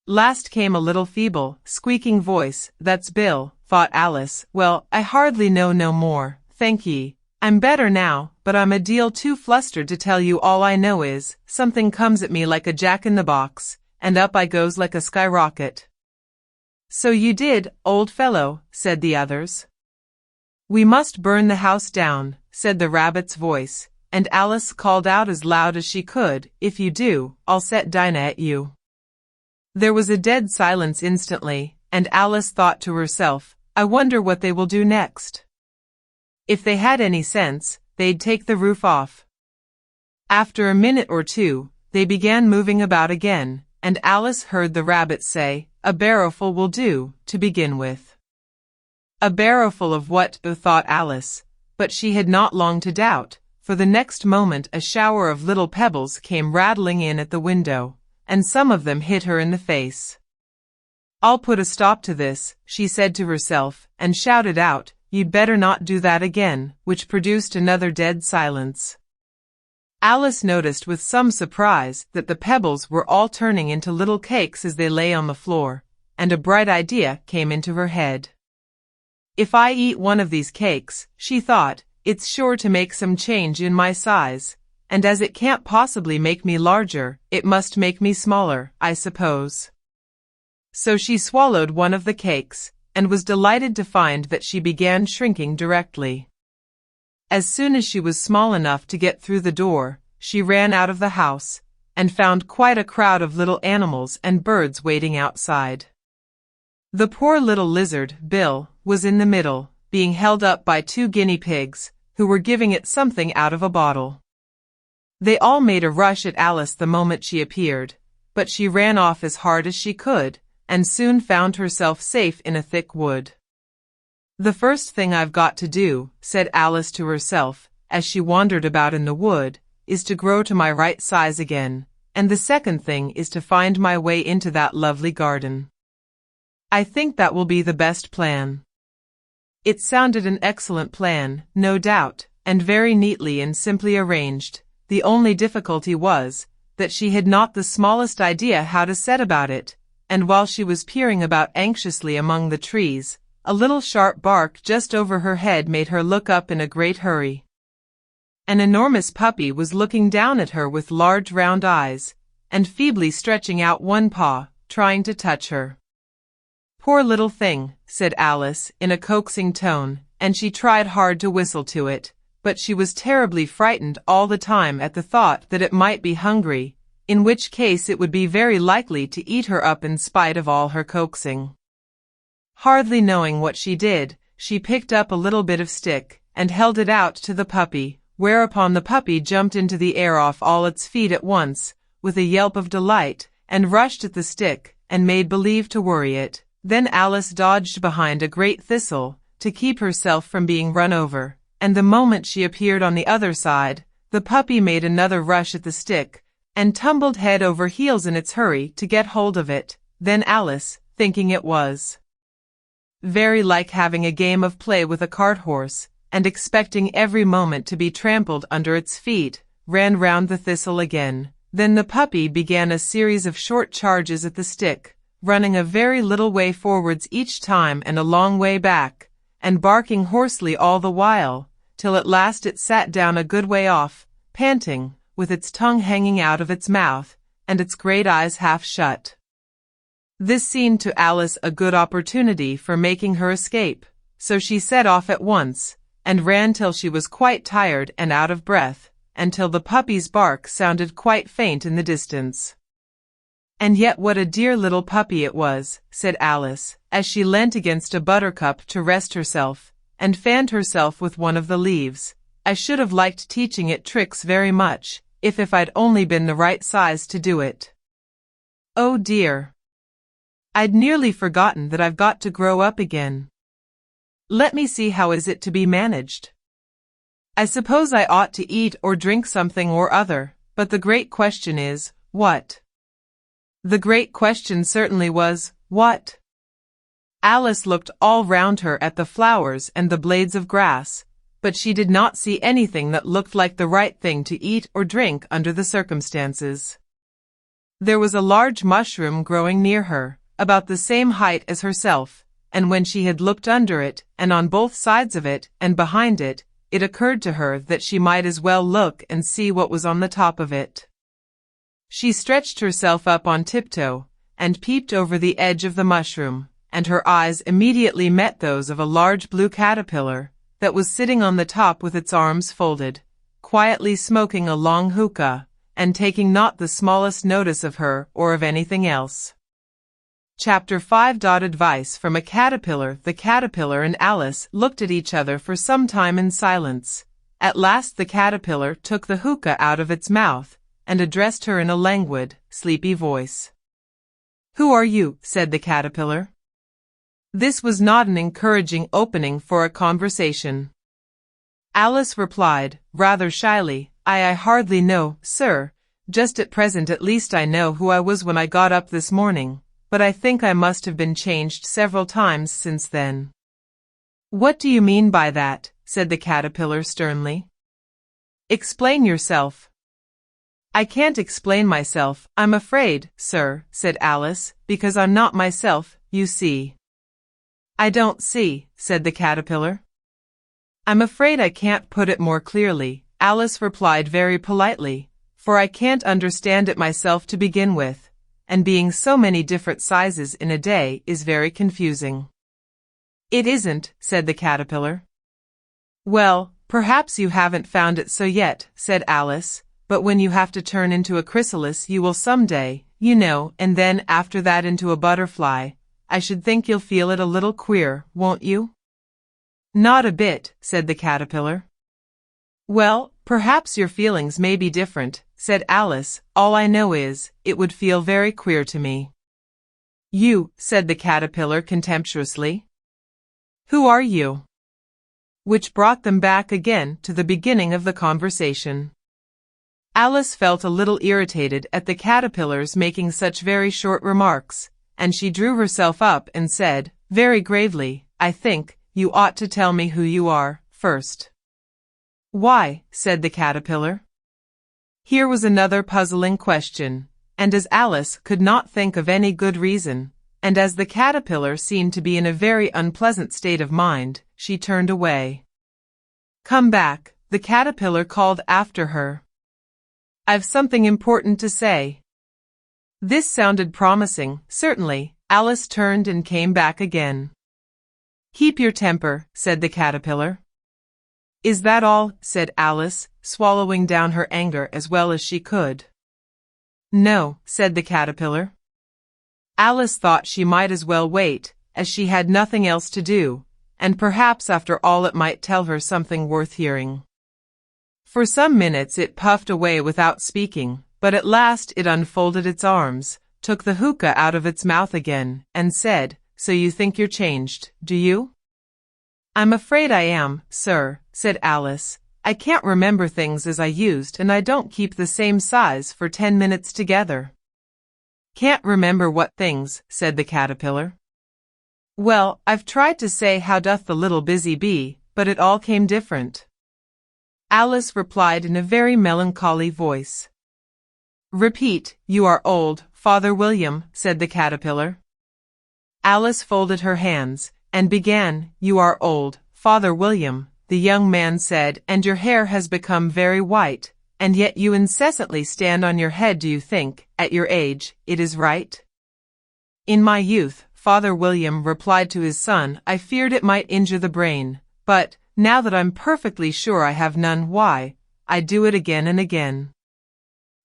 Speaker 1: Last came a little feeble, squeaking voice, "That's Bill," thought Alice. "Well, I hardly know no more, thank ye. I'm better now, but I'm a deal too flustered to tell you all I know is, something comes at me like a jack-in-the-box, and up I goes like a skyrocket." "So you did, old fellow," said the others. "We must burn the house down," said the rabbit's voice, and Alice called out as loud as she could, "If you do, I'll set Dinah at you." There was a dead silence instantly, and Alice thought to herself, "I wonder what they will do next. If they had any sense, they'd take the roof off." After a minute or two, they began moving about again, and Alice heard the rabbit say, "A barrowful will do, to begin with." A barrowful of what, thought Alice, but she had not long to doubt, for the next moment a shower of little pebbles came rattling in at the window, and some of them hit her in the face. "I'll put a stop to this," she said to herself, and shouted out, "You'd better not do that again," which produced another dead silence. Alice noticed with some surprise that the pebbles were all turning into little cakes as they lay on the floor, and a bright idea came into her head. "If I eat one of these cakes," she thought, "it's sure to make some change in my size, and as it can't possibly make me larger, it must make me smaller, I suppose." So she swallowed one of the cakes, and was delighted to find that she began shrinking directly. As soon as she was small enough to get through the door, she ran out of the house, and found quite a crowd of little animals and birds waiting outside. The poor little lizard, Bill, was in the middle, being held up by 2 guinea pigs, who were giving it something out of a bottle. They all made a rush at Alice the moment she appeared, but she ran off as hard as she could, and soon found herself safe in a thick wood. "The first thing I've got to do," said Alice to herself, as she wandered about in the wood, "is to grow to my right size again, and the second thing is to find my way into that lovely garden. I think that will be the best plan." It sounded an excellent plan, no doubt, and very neatly and simply arranged. The only difficulty was, that she had not the smallest idea how to set about it, and while she was peering about anxiously among the trees, a little sharp bark just over her head made her look up in a great hurry. An enormous puppy was looking down at her with large round eyes, and feebly stretching out one paw, trying to touch her. "Poor little thing," said Alice, in a coaxing tone, and she tried hard to whistle to it, but she was terribly frightened all the time at the thought that it might be hungry, in which case it would be very likely to eat her up in spite of all her coaxing. Hardly knowing what she did, she picked up a little bit of stick, and held it out to the puppy, whereupon the puppy jumped into the air off all its feet at once, with a yelp of delight, and rushed at the stick, and made believe to worry it. Then Alice dodged behind a great thistle, to keep herself from being run over, and the moment she appeared on the other side, the puppy made another rush at the stick, and tumbled head over heels in its hurry to get hold of it. Then Alice, thinking it was very like having a game of play with a cart horse, and expecting every moment to be trampled under its feet, ran round the thistle again. Then the puppy began a series of short charges at the stick, running a very little way forwards each time and a long way back, and barking hoarsely all the while, till at last it sat down a good way off, panting, with its tongue hanging out of its mouth, and its great eyes half shut. This seemed to Alice a good opportunity for making her escape, so she set off at once, and ran till she was quite tired and out of breath, and till the puppy's bark sounded quite faint in the distance. "And yet what a dear little puppy it was," said Alice, as she leant against a buttercup to rest herself, and fanned herself with one of the leaves. "I should have liked teaching it tricks very much, if I'd only been the right size to do it. Oh dear! I'd nearly forgotten that I've got to grow up again. Let me see, how is it to be managed? I suppose I ought to eat or drink something or other, but the great question is, what?" The great question certainly was, what? Alice looked all round her at the flowers and the blades of grass, but she did not see anything that looked like the right thing to eat or drink under the circumstances. There was a large mushroom growing near her, about the same height as herself, and when she had looked under it, and on both sides of it, and behind it, it occurred to her that she might as well look and see what was on the top of it. She stretched herself up on tiptoe, and peeped over the edge of the mushroom, and her eyes immediately met those of a large blue caterpillar, that was sitting on the top with its arms folded, quietly smoking a long hookah, and taking not the smallest notice of her or of anything else. Chapter 5. Advice from a caterpillar. The caterpillar and Alice looked at each other for some time in silence. At last the caterpillar took the hookah out of its mouth, and addressed her in a languid, sleepy voice. "Who are you?" said the caterpillar. This was not an encouraging opening for a conversation. Alice replied, rather shyly, I hardly know, sir. Just at present at least I know who I was when I got up this morning, but I think I must have been changed several times since then." "What do you mean by that?" said the caterpillar sternly. "Explain yourself." "I can't explain myself, I'm afraid, sir," said Alice, "because I'm not myself, you see." "I don't see," said the caterpillar. "I'm afraid I can't put it more clearly," Alice replied very politely, "for I can't understand it myself to begin with, and being so many different sizes in a day is very confusing." "It isn't," said the caterpillar. "Well, perhaps you haven't found it so yet," said Alice, "but when you have to turn into a chrysalis you will some day, you know, and then after that into a butterfly, I should think you'll feel it a little queer, won't you?" "Not a bit," said the caterpillar. "Well, perhaps your feelings may be different," said Alice. "All I know is, it would feel very queer to me." "You," said the caterpillar contemptuously. "Who are you?" Which brought them back again to the beginning of the conversation. Alice felt a little irritated at the caterpillar's making such very short remarks, and she drew herself up and said, very gravely, "I think you ought to tell me who you are, first." "Why?" said the caterpillar. Here was another puzzling question, and as Alice could not think of any good reason, and as the caterpillar seemed to be in a very unpleasant state of mind, she turned away. "Come back," the caterpillar called after her. "I've something important to say." This sounded promising, certainly. Alice turned and came back again. "Keep your temper," said the caterpillar. "Is that all?" said Alice, swallowing down her anger as well as she could. "No," said the caterpillar. Alice thought she might as well wait, as she had nothing else to do, and perhaps after all it might tell her something worth hearing. For some minutes it puffed away without speaking, but at last it unfolded its arms, took the hookah out of its mouth again, and said, "So you think you're changed, do you?" "I'm afraid I am, sir," said Alice. "I can't remember things as I used, and I don't keep the same size for 10 minutes together." "Can't remember what things," said the caterpillar. "Well, I've tried to say how doth the little busy bee, but it all came different." Alice replied in a very melancholy voice. "Repeat, you are old, Father William," said the caterpillar. Alice folded her hands, and began, "You are old, Father William," the young man said, "and your hair has become very white, and yet you incessantly stand on your head. Do you think, at your age, it is right?" "In my youth," Father William replied to his son, "I feared it might injure the brain, but, now that I'm perfectly sure I have none, why, I do it again and again."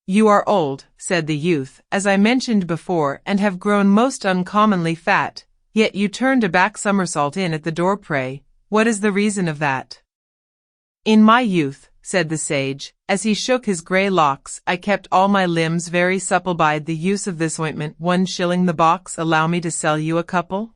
Speaker 1: "You are old," said the youth, "as I mentioned before, and have grown most uncommonly fat, yet you turned a back somersault in at the door. Pray, what is the reason of that?" "In my youth," said the sage, as he shook his grey locks, "I kept all my limbs very supple. By the use of this ointment, 1 shilling the box. Allow me to sell you a couple."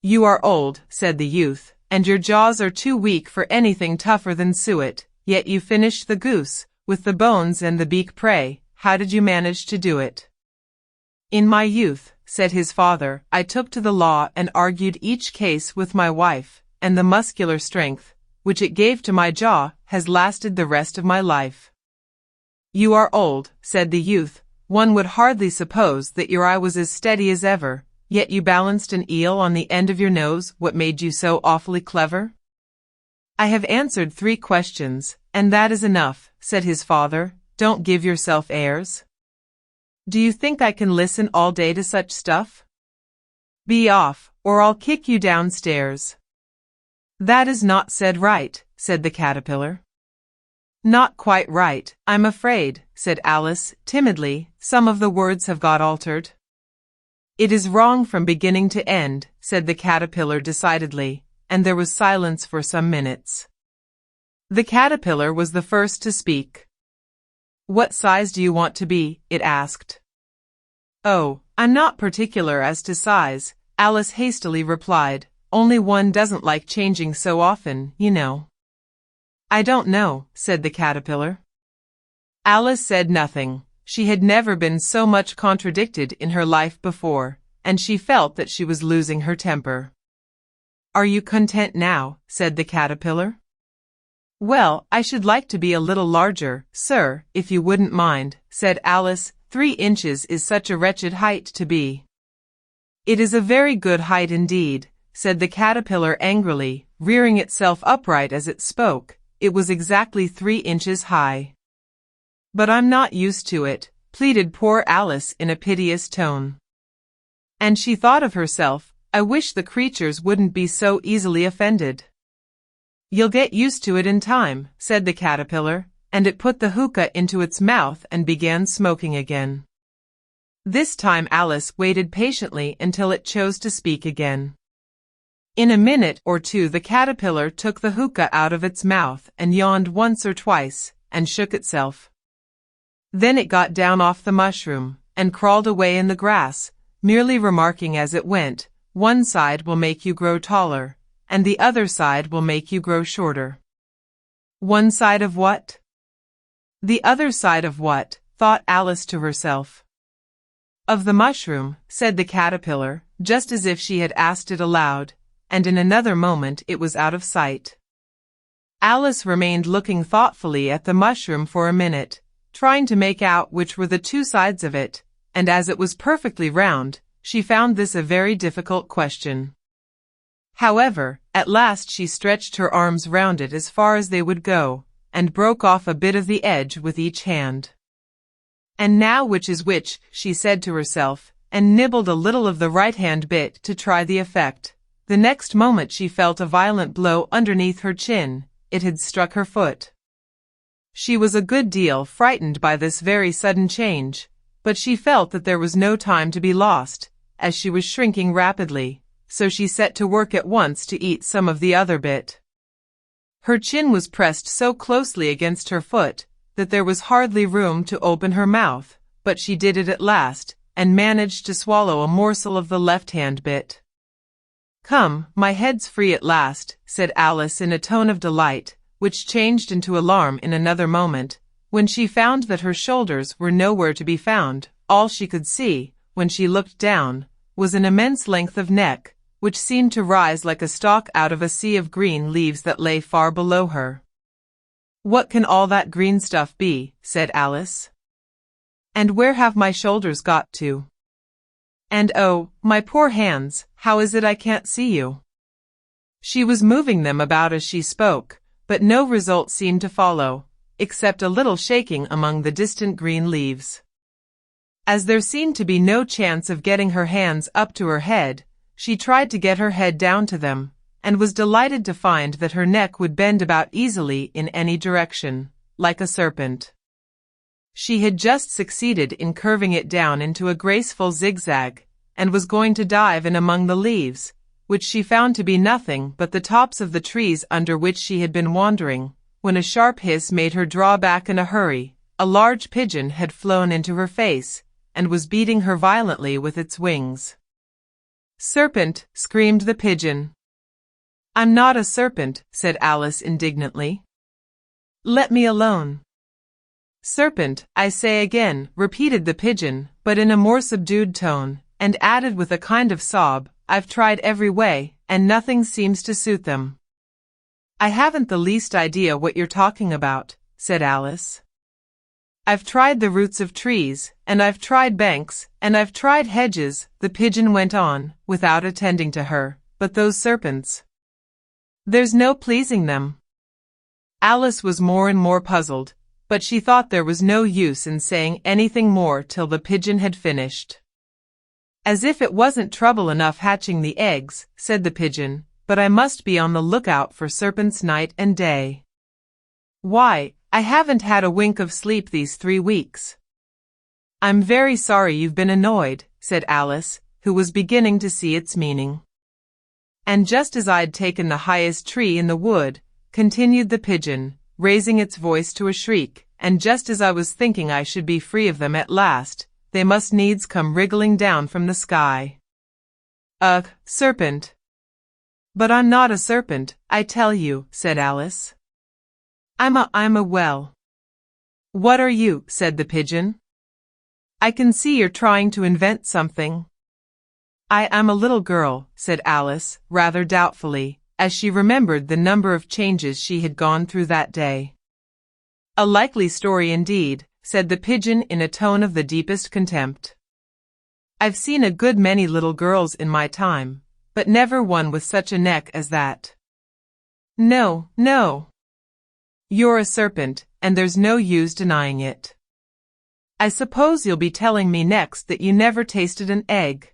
Speaker 1: "You are old," said the youth, "and your jaws are too weak for anything tougher than suet, yet you finished the goose, with the bones and the beak. Pray, how did you manage to do it?" "In my youth," said his father, "I took to the law and argued each case with my wife, and the muscular strength, which it gave to my jaw, has lasted the rest of my life." "You are old," said the youth, "one would hardly suppose that your eye was as steady as ever, yet you balanced an eel on the end of your nose. What made you so awfully clever?" "I have answered 3 questions, and that is enough," said his father. "Don't give yourself airs. Do you think I can listen all day to such stuff? Be off, or I'll kick you downstairs." "That is not said right," said the caterpillar. "Not quite right, I'm afraid," said Alice, timidly. "Some of the words have got altered." "It is wrong from beginning to end," said the caterpillar decidedly, and there was silence for some minutes. The caterpillar was the first to speak. "What size do you want to be?" it asked. "Oh, I'm not particular as to size," Alice hastily replied. "Only one doesn't like changing so often, you know." "I don't know," said the caterpillar. Alice said nothing. She had never been so much contradicted in her life before, and she felt that she was losing her temper. "Are you content now?" said the caterpillar. "Well, I should like to be a little larger, sir, if you wouldn't mind," said Alice. 3 inches is such a wretched height to be." "It is a very good height indeed," said the caterpillar angrily, rearing itself upright as it spoke. It was exactly 3 inches high. "But I'm not used to it," pleaded poor Alice in a piteous tone. And she thought of herself, "I wish the creatures wouldn't be so easily offended." "You'll get used to it in time," said the caterpillar, and it put the hookah into its mouth and began smoking again. This time Alice waited patiently until it chose to speak again. In a minute or two the caterpillar took the hookah out of its mouth and yawned once or twice, and shook itself. Then it got down off the mushroom, and crawled away in the grass, merely remarking as it went, "One side will make you grow taller, and the other side will make you grow shorter." "One side of what?" "The other side of what?" thought Alice to herself. "Of the mushroom," said the caterpillar, just as if she had asked it aloud, and in another moment it was out of sight. Alice remained looking thoughtfully at the mushroom for a minute, trying to make out which were the 2 sides of it, and as it was perfectly round, she found this a very difficult question. However, at last she stretched her arms round it as far as they would go, and broke off a bit of the edge with each hand. "And now which is which?" she said to herself, and nibbled a little of the right-hand bit to try the effect. The next moment she felt a violent blow underneath her chin. It had struck her foot. She was a good deal frightened by this very sudden change, but she felt that there was no time to be lost, as she was shrinking rapidly, so she set to work at once to eat some of the other bit. Her chin was pressed so closely against her foot that there was hardly room to open her mouth, but she did it at last, and managed to swallow a morsel of the left-hand bit. "Come, my head's free at last," said Alice in a tone of delight, which changed into alarm in another moment, when she found that her shoulders were nowhere to be found. All she could see, when she looked down, was an immense length of neck, which seemed to rise like a stalk out of a sea of green leaves that lay far below her. "What can all that green stuff be?" said Alice. "And where have my shoulders got to? And oh, my poor hands, how is it I can't see you?" She was moving them about as she spoke, but no result seemed to follow, except a little shaking among the distant green leaves. As there seemed to be no chance of getting her hands up to her head, she tried to get her head down to them, and was delighted to find that her neck would bend about easily in any direction, like a serpent. She had just succeeded in curving it down into a graceful zigzag, and was going to dive in among the leaves, which she found to be nothing but the tops of the trees under which she had been wandering, when a sharp hiss made her draw back in a hurry. A large pigeon had flown into her face, and was beating her violently with its wings. "Serpent!" screamed the pigeon. "I'm not a serpent," said Alice indignantly. "Let me alone." "Serpent, I say again," repeated the pigeon, but in a more subdued tone, and added with a kind of sob, "I've tried every way, and nothing seems to suit them." "I haven't the least idea what you're talking about," said Alice. "I've tried the roots of trees, and I've tried banks, and I've tried hedges," the pigeon went on, without attending to her, "but those serpents, there's no pleasing them." Alice was more and more puzzled, but she thought there was no use in saying anything more till the pigeon had finished. "As if it wasn't trouble enough hatching the eggs," said the pigeon, "but I must be on the lookout for serpents night and day. Why, I haven't had a wink of sleep these 3 weeks." "I'm very sorry you've been annoyed," said Alice, who was beginning to see its meaning. "And just as I'd taken the highest tree in the wood," continued the pigeon, raising its voice to a shriek, "and just as I was thinking I should be free of them at last, they must needs come wriggling down from the sky. Ugh, serpent!" "But I'm not a serpent, I tell you," said Alice. I'm a well." "What are you?" said the pigeon. "I can see you're trying to invent something." I'm a little girl," said Alice, rather doubtfully, as she remembered the number of changes she had gone through that day. "A likely story indeed," said the pigeon in a tone of the deepest contempt. "I've seen a good many little girls in my time, but never one with such a neck as that. No, no. You're a serpent, and there's no use denying it. I suppose you'll be telling me next that you never tasted an egg."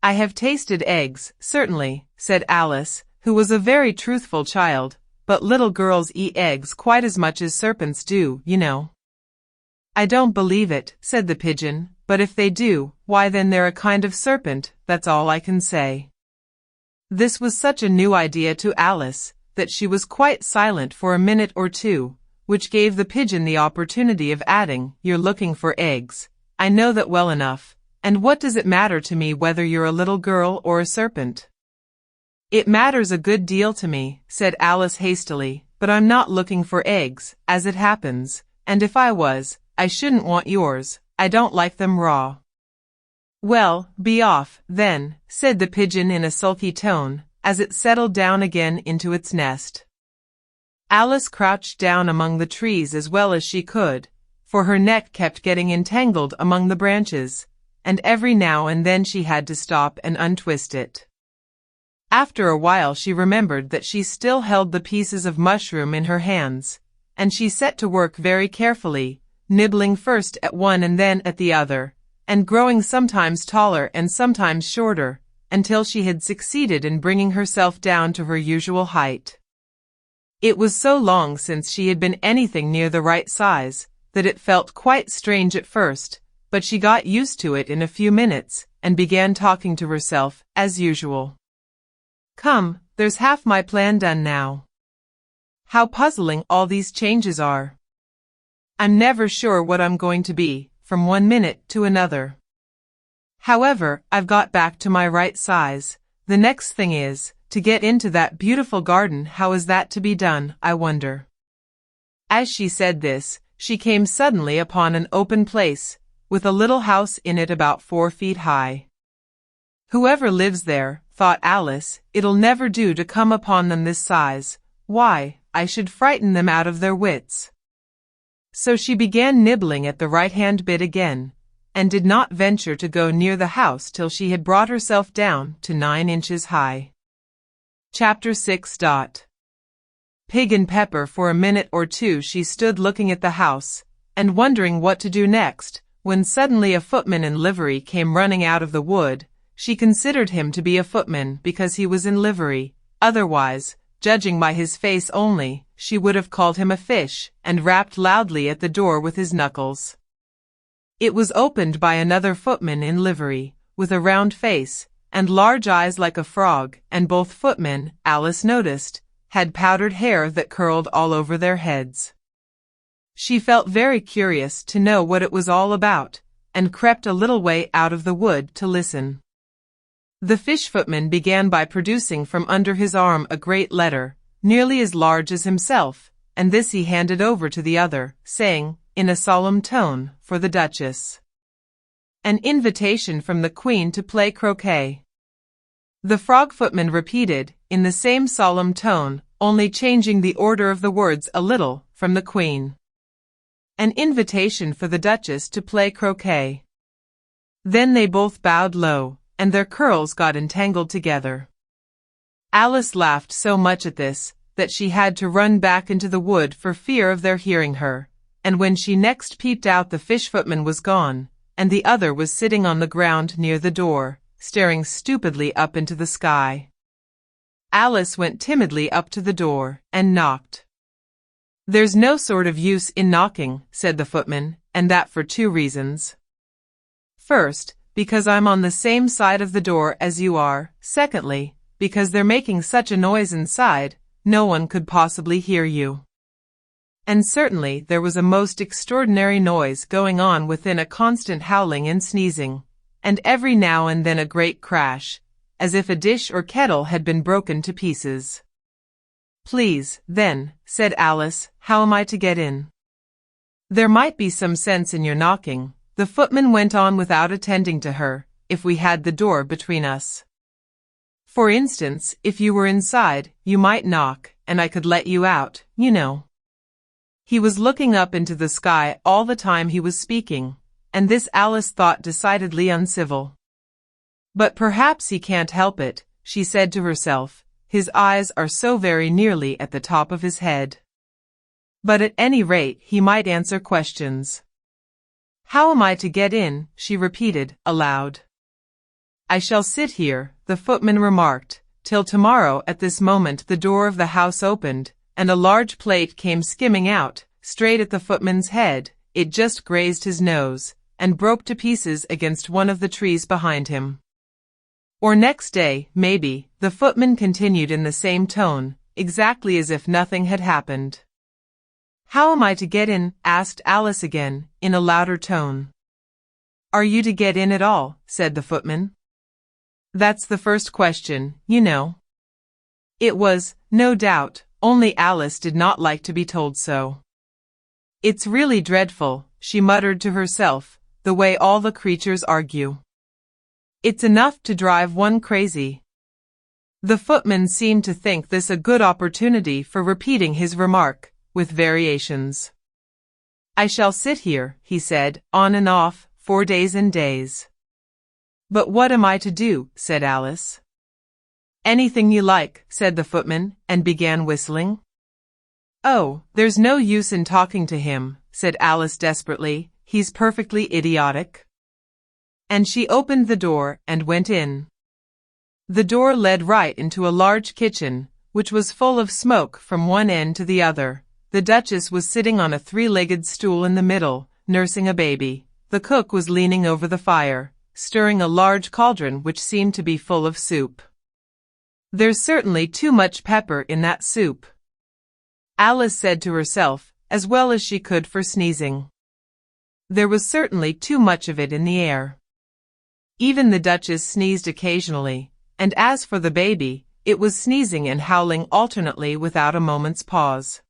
Speaker 1: "I have tasted eggs, certainly," said Alice, who was a very truthful child, "but little girls eat eggs quite as much as serpents do, you know." "I don't believe it," said the pigeon, "but if they do, why then they're a kind of serpent, that's all I can say." This was such a new idea to Alice, that she was quite silent for a minute or two, which gave the pigeon the opportunity of adding, "You're looking for eggs. I know that well enough, and what does it matter to me whether you're a little girl or a serpent?" "It matters a good deal to me," said Alice hastily, "but I'm not looking for eggs, as it happens, and if I was, I shouldn't want yours. I don't like them raw." "Well, be off, then," said the pigeon in a sulky tone, as it settled down again into its nest. Alice crouched down among the trees as well as she could, for her neck kept getting entangled among the branches, and every now and then she had to stop and untwist it. After a while she remembered that she still held the pieces of mushroom in her hands, and she set to work very carefully, nibbling first at one and then at the other, and growing sometimes taller and sometimes shorter, until she had succeeded in bringing herself down to her usual height. It was so long since she had been anything near the right size, that it felt quite strange at first, but she got used to it in a few minutes, and began talking to herself, as usual. Come, there's half my plan done now. How puzzling all these changes are. I'm never sure what I'm going to be, from one minute to another. However, I've got back to my right size. The next thing is, to get into that beautiful garden. How is that to be done, I wonder? As she said this, she came suddenly upon an open place, with a little house in it about 4 feet high. Whoever lives there, thought Alice, it'll never do to come upon them this size. Why, I should frighten them out of their wits. So she began nibbling at the right-hand bit again, and did not venture to go near the house till she had brought herself down to 9 inches high. Chapter 6. Pig and Pepper. For a minute or two she stood looking at the house, and wondering what to do next, when suddenly a footman in livery came running out of the wood. She considered him to be a footman because he was in livery. Otherwise, judging by his face only, she would have called him a fish, and rapped loudly at the door with his knuckles. It was opened by another footman in livery, with a round face, and large eyes like a frog, and both footmen, Alice noticed, had powdered hair that curled all over their heads. She felt very curious to know what it was all about, and crept a little way out of the wood to listen. The fish footman began by producing from under his arm a great letter, nearly as large as himself, and this he handed over to the other, saying, in a solemn tone, for the Duchess. An invitation from the Queen to play croquet. The frog footman repeated, in the same solemn tone, only changing the order of the words a little, from the Queen. An invitation for the Duchess to play croquet. Then they both bowed low, and their curls got entangled together. Alice laughed so much at this, that she had to run back into the wood for fear of their hearing her, and when she next peeped out the fish footman was gone, and the other was sitting on the ground near the door, staring stupidly up into the sky. Alice went timidly up to the door, and knocked. There's no sort of use in knocking, said the footman, and that for 2 reasons. First, because I'm on the same side of the door as you are. Secondly, because they're making such a noise inside, no one could possibly hear you. And certainly there was a most extraordinary noise going on within, a constant howling and sneezing, and every now and then a great crash, as if a dish or kettle had been broken to pieces. Please, then, said Alice, how am I to get in? There might be some sense in your knocking, the footman went on without attending to her, if we had the door between us. For instance, if you were inside, you might knock, and I could let you out, you know. He was looking up into the sky all the time he was speaking, and this Alice thought decidedly uncivil. But perhaps he can't help it, she said to herself, his eyes are so very nearly at the top of his head. But at any rate he might answer questions. How am I to get in? She repeated, aloud. I shall sit here, the footman remarked, till tomorrow. At this moment the door of the house opened, and a large plate came skimming out, straight at the footman's head. It just grazed his nose, and broke to pieces against one of the trees behind him. Or next day, maybe, the footman continued in the same tone, exactly as if nothing had happened. How am I to get in? Asked Alice again, in a louder tone. Are you to get in at all? Said the footman. That's the first question, you know. It was, no doubt, only Alice did not like to be told so. It's really dreadful, she muttered to herself, the way all the creatures argue. It's enough to drive one crazy. The footman seemed to think this a good opportunity for repeating his remark, with variations. I shall sit here, he said, on and off, 4 days and days. But what am I to do? Said Alice. Anything you like, said the footman, and began whistling. Oh, there's no use in talking to him, said Alice desperately, he's perfectly idiotic. And she opened the door and went in. The door led right into a large kitchen, which was full of smoke from one end to the other. The Duchess was sitting on a 3-legged stool in the middle, nursing a baby. the cook was leaning over the fire, stirring a large cauldron which seemed to be full of soup. "There's certainly too much pepper in that soup," Alice said to herself, as well as she could for sneezing. There was certainly too much of it in the air. Even the Duchess sneezed occasionally, and as for the baby, it was sneezing and howling alternately without a moment's pause.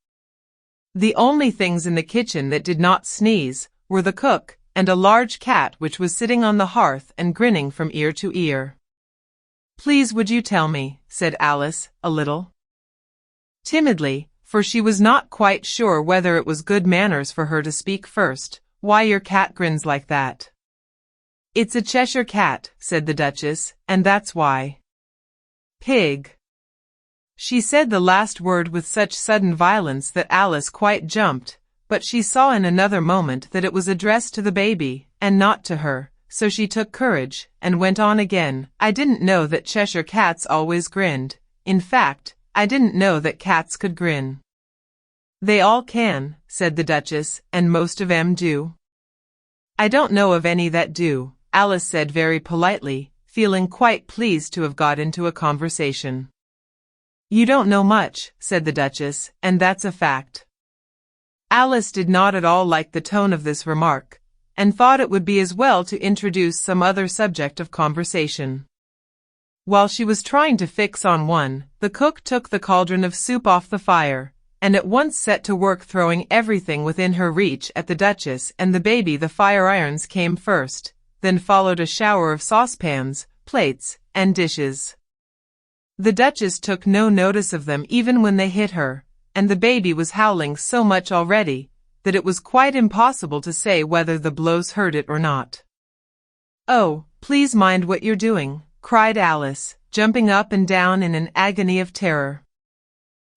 Speaker 1: The only things in the kitchen that did not sneeze were the cook and a large cat which was sitting on the hearth and grinning from ear to ear. "Please would you tell me," said Alice, a little timidly, for she was not quite sure whether it was good manners for her to speak first, "why your cat grins like that?" "It's a Cheshire cat," said the Duchess, "and that's why." "Pig." She said the last word with such sudden violence that Alice quite jumped, but she saw in another moment that it was addressed to the baby, and not to her, so she took courage, and went on again, "I didn't know that Cheshire cats always grinned. In fact, I didn't know that cats could grin." "They all can," said the Duchess, "and most of 'em do." "I don't know of any that do," Alice said very politely, feeling quite pleased to have got into a conversation. "You don't know much," said the Duchess, "and that's a fact." Alice did not at all like the tone of this remark, and thought it would be as well to introduce some other subject of conversation. While she was trying to fix on one, the cook took the cauldron of soup off the fire, and at once set to work throwing everything within her reach at the Duchess and the baby. The fire irons came first, then followed a shower of saucepans, plates, and dishes. The Duchess took no notice of them even when they hit her, and the baby was howling so much already that it was quite impossible to say whether the blows hurt it or not. "Oh, please mind what you're doing," cried Alice, jumping up and down in an agony of terror.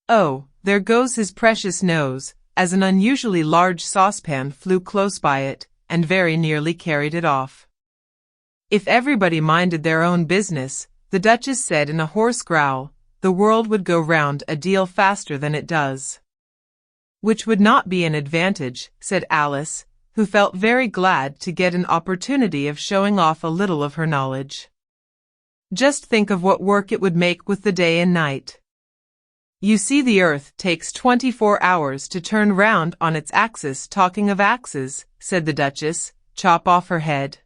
Speaker 1: "Oh, there goes his precious nose," as an unusually large saucepan flew close by it, and very nearly carried it off. "If everybody minded their own business," the Duchess said in a hoarse growl, "the world would go round a deal faster than it does." "Which would not be an advantage," said Alice, who felt very glad to get an opportunity of showing off a little of her knowledge. "Just think of what work it would make with the day and night. You see, the Earth takes 24 hours to turn round on its axis." "Talking of axes," said the Duchess, "chop off her head."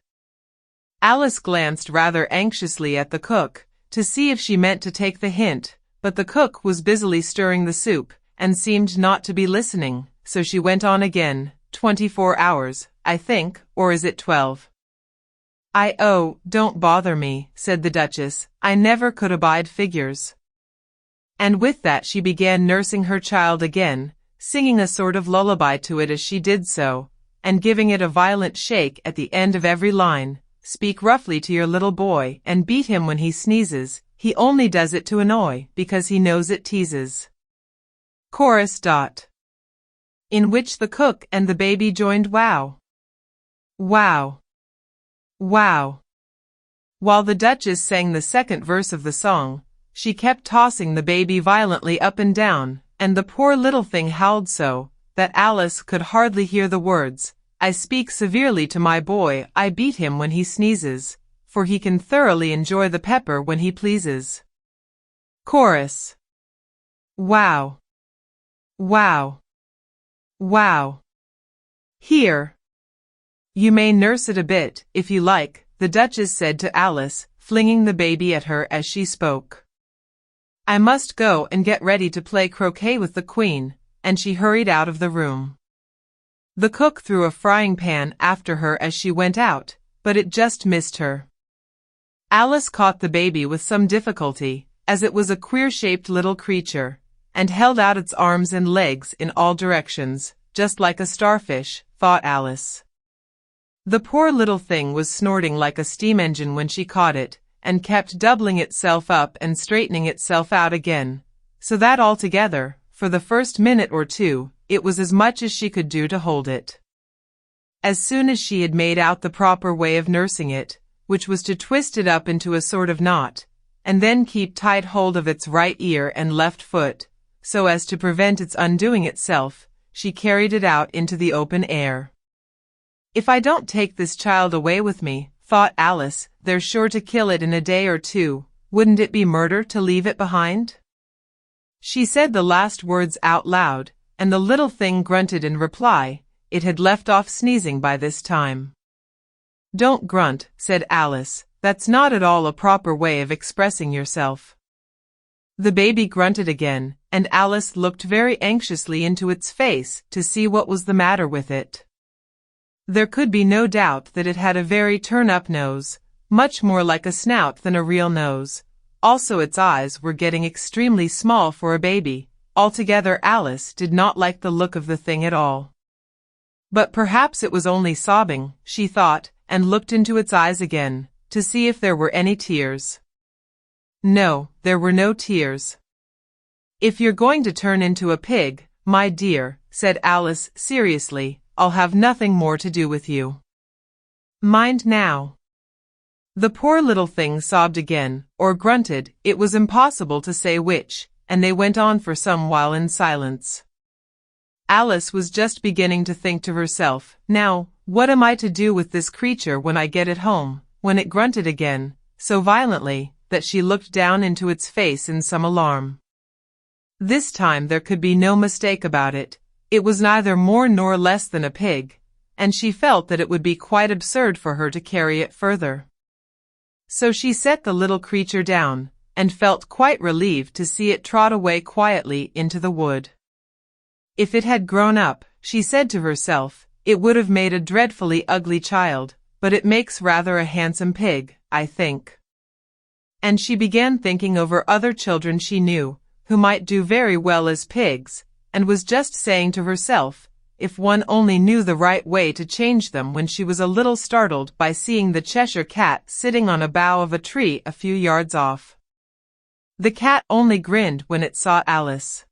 Speaker 1: Alice glanced rather anxiously at the cook, to see if she meant to take the hint, but the cook was busily stirring the soup, and seemed not to be listening, so she went on again, 24 hours, I think, or is it 12? "Oh, don't bother me," said the Duchess, "I never could abide figures." And with that she began nursing her child again, singing a sort of lullaby to it as she did so, and giving it a violent shake at the end of every line. "Speak roughly to your little boy, and beat him when he sneezes. He only does it to annoy, because he knows it teases." Chorus. In which the cook and the baby joined "wow, wow, wow." While the Duchess sang the second verse of the song, she kept tossing the baby violently up and down, and the poor little thing howled so that Alice could hardly hear the words, "I speak severely to my boy, I beat him when he sneezes, for he can thoroughly enjoy the pepper when he pleases." Chorus. Wow, wow, wow. "Here. You may nurse it a bit, if you like," the Duchess said to Alice, flinging the baby at her as she spoke. "I must go and get ready to play croquet with the Queen," and she hurried out of the room. The cook threw a frying pan after her as she went out, but it just missed her. Alice caught the baby with some difficulty, as it was a queer-shaped little creature, and held out its arms and legs in all directions, just like a starfish, thought Alice. The poor little thing was snorting like a steam engine when she caught it, and kept doubling itself up and straightening itself out again, so that altogether, for the first minute or two, it was as much as she could do to hold it. As soon as she had made out the proper way of nursing it, which was to twist it up into a sort of knot, and then keep tight hold of its right ear and left foot, so as to prevent its undoing itself, she carried it out into the open air. If I don't take this child away with me, thought Alice, they're sure to kill it in a day or two. Wouldn't it be murder to leave it behind? She said the last words out loud, and the little thing grunted in reply. It had left off sneezing by this time. Don't grunt, said Alice. That's not at all a proper way of expressing yourself. The baby grunted again, and Alice looked very anxiously into its face to see what was the matter with it. There could be no doubt that it had a very turn-up nose, much more like a snout than a real nose. Also its eyes were getting extremely small for a baby. Altogether Alice did not like the look of the thing at all. But perhaps it was only sobbing, she thought, and looked into its eyes again, to see if there were any tears. No, there were no tears. If you're going to turn into a pig, my dear, said Alice seriously, I'll have nothing more to do with you. Mind now. The poor little thing sobbed again, or grunted, it was impossible to say which, and they went on for some while in silence. Alice was just beginning to think to herself, now, what am I to do with this creature when I get it home, when it grunted again, so violently, that she looked down into its face in some alarm. This time there could be no mistake about it. It was neither more nor less than a pig, and she felt that it would be quite absurd for her to carry it further. So she set the little creature down, and felt quite relieved to see it trot away quietly into the wood. If it had grown up, she said to herself, it would have made a dreadfully ugly child, but it makes rather a handsome pig, I think. And she began thinking over other children she knew, who might do very well as pigs, and was just saying to herself, if one only knew the right way to change them, when she was a little startled by seeing the Cheshire Cat sitting on a bough of a tree a few yards off. The cat only grinned when it saw Alice.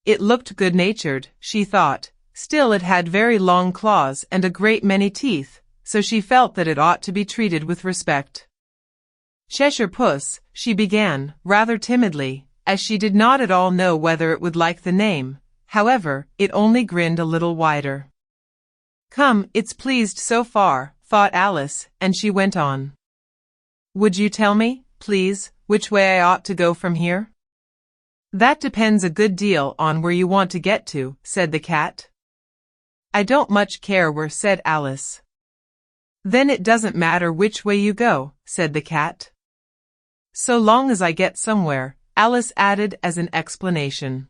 Speaker 1: It looked good-natured, she thought, still it had very long claws and a great many teeth, so she felt that it ought to be treated with respect. Cheshire Puss, she began, rather timidly, as she did not at all know whether it would like the name. However, it only grinned a little wider. Come, it's pleased so far, thought Alice, and she went on. Would you tell me, please, which way I ought to go from here? That depends a good deal on where you want to get to, said the cat. I don't much care where, said Alice. Then it doesn't matter which way you go, said the cat. So long as I get somewhere, Alice added as an explanation.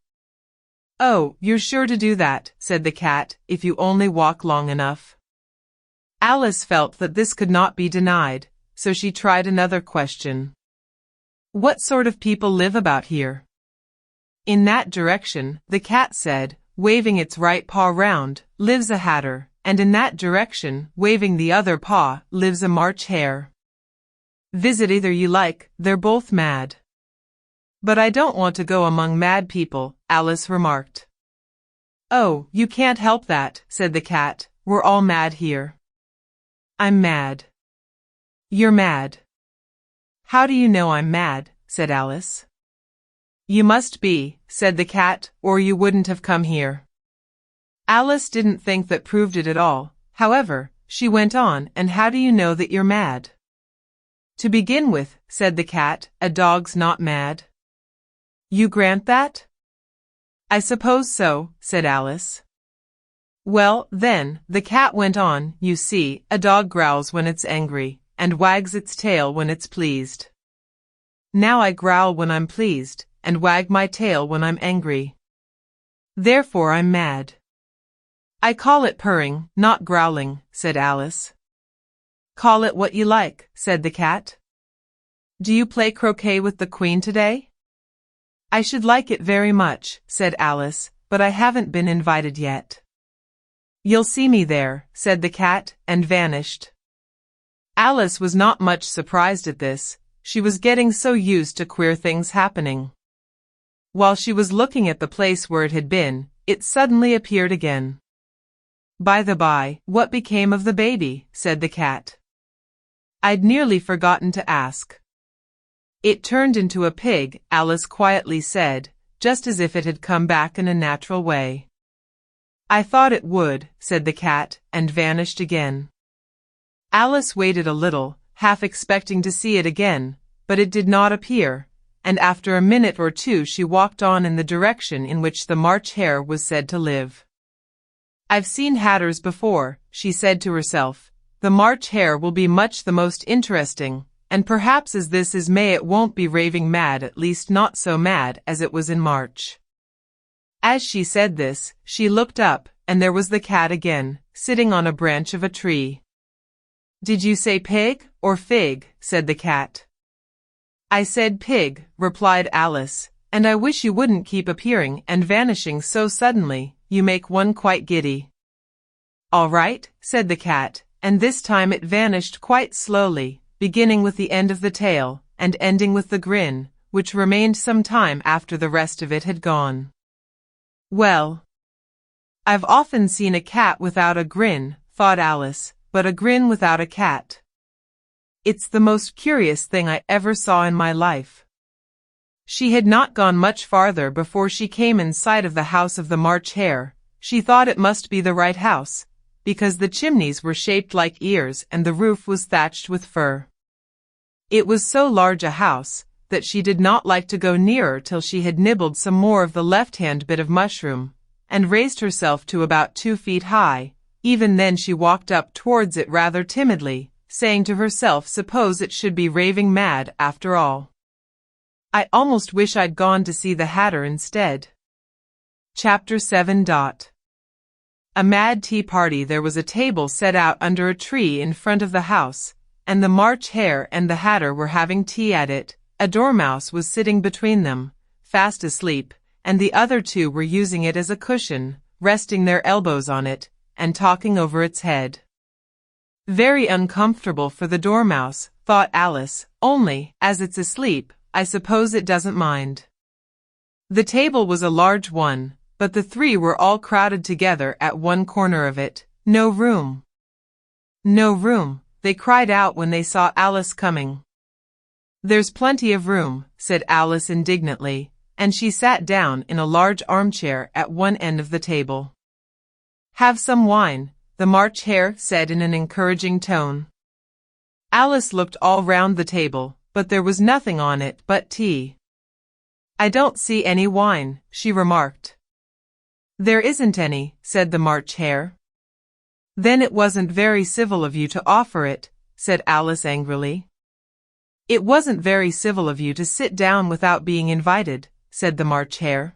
Speaker 1: Oh, you're sure to do that, said the cat, if you only walk long enough. Alice felt that this could not be denied, so she tried another question. What sort of people live about here? In that direction, the cat said, waving its right paw round, lives a hatter, and in that direction, waving the other paw, lives a March hare. Visit either you like, they're both mad. But I don't want to go among mad people, Alice remarked. Oh, you can't help that, said the cat, we're all mad here. I'm mad. You're mad. How do you know I'm mad, said Alice. You must be, said the cat, or you wouldn't have come here. Alice didn't think that proved it at all. However, she went on, and how do you know that you're mad? To begin with, said the cat, a dog's not mad. You grant that? I suppose so, said Alice. Well, then, the cat went on, you see, a dog growls when it's angry, and wags its tail when it's pleased. Now I growl when I'm pleased, and wag my tail when I'm angry. Therefore I'm mad. I call it purring, not growling, said Alice. Call it what you like, said the cat. Do you play croquet with the Queen today? I should like it very much, said Alice, but I haven't been invited yet. You'll see me there, said the cat, and vanished. Alice was not much surprised at this. She was getting so used to queer things happening. While she was looking at the place where it had been, it suddenly appeared again. By the by, what became of the baby? Said the cat. I'd nearly forgotten to ask. It turned into a pig, Alice quietly said, just as if it had come back in a natural way. I thought it would, said the cat, and vanished again. Alice waited a little, half expecting to see it again, but it did not appear, and after a minute or two she walked on in the direction in which the March Hare was said to live. I've seen hatters before, she said to herself. The March Hare will be much the most interesting, and perhaps as this is May it won't be raving mad, at least not so mad as it was in March. As she said this, she looked up, and there was the cat again, sitting on a branch of a tree. Did you say pig, or fig? Said the cat. I said pig, replied Alice, and I wish you wouldn't keep appearing and vanishing so suddenly, you make one quite giddy. All right, said the cat, and this time it vanished quite slowly, beginning with the end of the tail, and ending with the grin, which remained some time after the rest of it had gone. Well, I've often seen a cat without a grin, thought Alice, but a grin without a cat. It's the most curious thing I ever saw in my life. She had not gone much farther before she came in sight of the house of the March Hare. She thought it must be the right house, because the chimneys were shaped like ears and the roof was thatched with fur. It was so large a house that she did not like to go nearer till she had nibbled some more of the left-hand bit of mushroom, and raised herself to about 2 feet high. Even then she walked up towards it rather timidly, saying to herself, suppose it should be raving mad after all. I almost wish I'd gone to see the Hatter instead. Chapter 7. A mad tea party. There was a table set out under a tree in front of the house, and the March Hare and the Hatter were having tea at it. A dormouse was sitting between them, fast asleep, and the other two were using it as a cushion, resting their elbows on it, and talking over its head. Very uncomfortable for the dormouse, thought Alice, only, as it's asleep, I suppose it doesn't mind. The table was a large one, but the three were all crowded together at one corner of it. No room. No room, they cried out when they saw Alice coming. There's plenty of room, said Alice indignantly, and she sat down in a large armchair at one end of the table. Have some wine, the March Hare said in an encouraging tone. Alice looked all round the table, but there was nothing on it but tea. I don't see any wine, she remarked. There isn't any, said the March Hare. Then it wasn't very civil of you to offer it, said Alice angrily. It wasn't very civil of you to sit down without being invited, said the March Hare.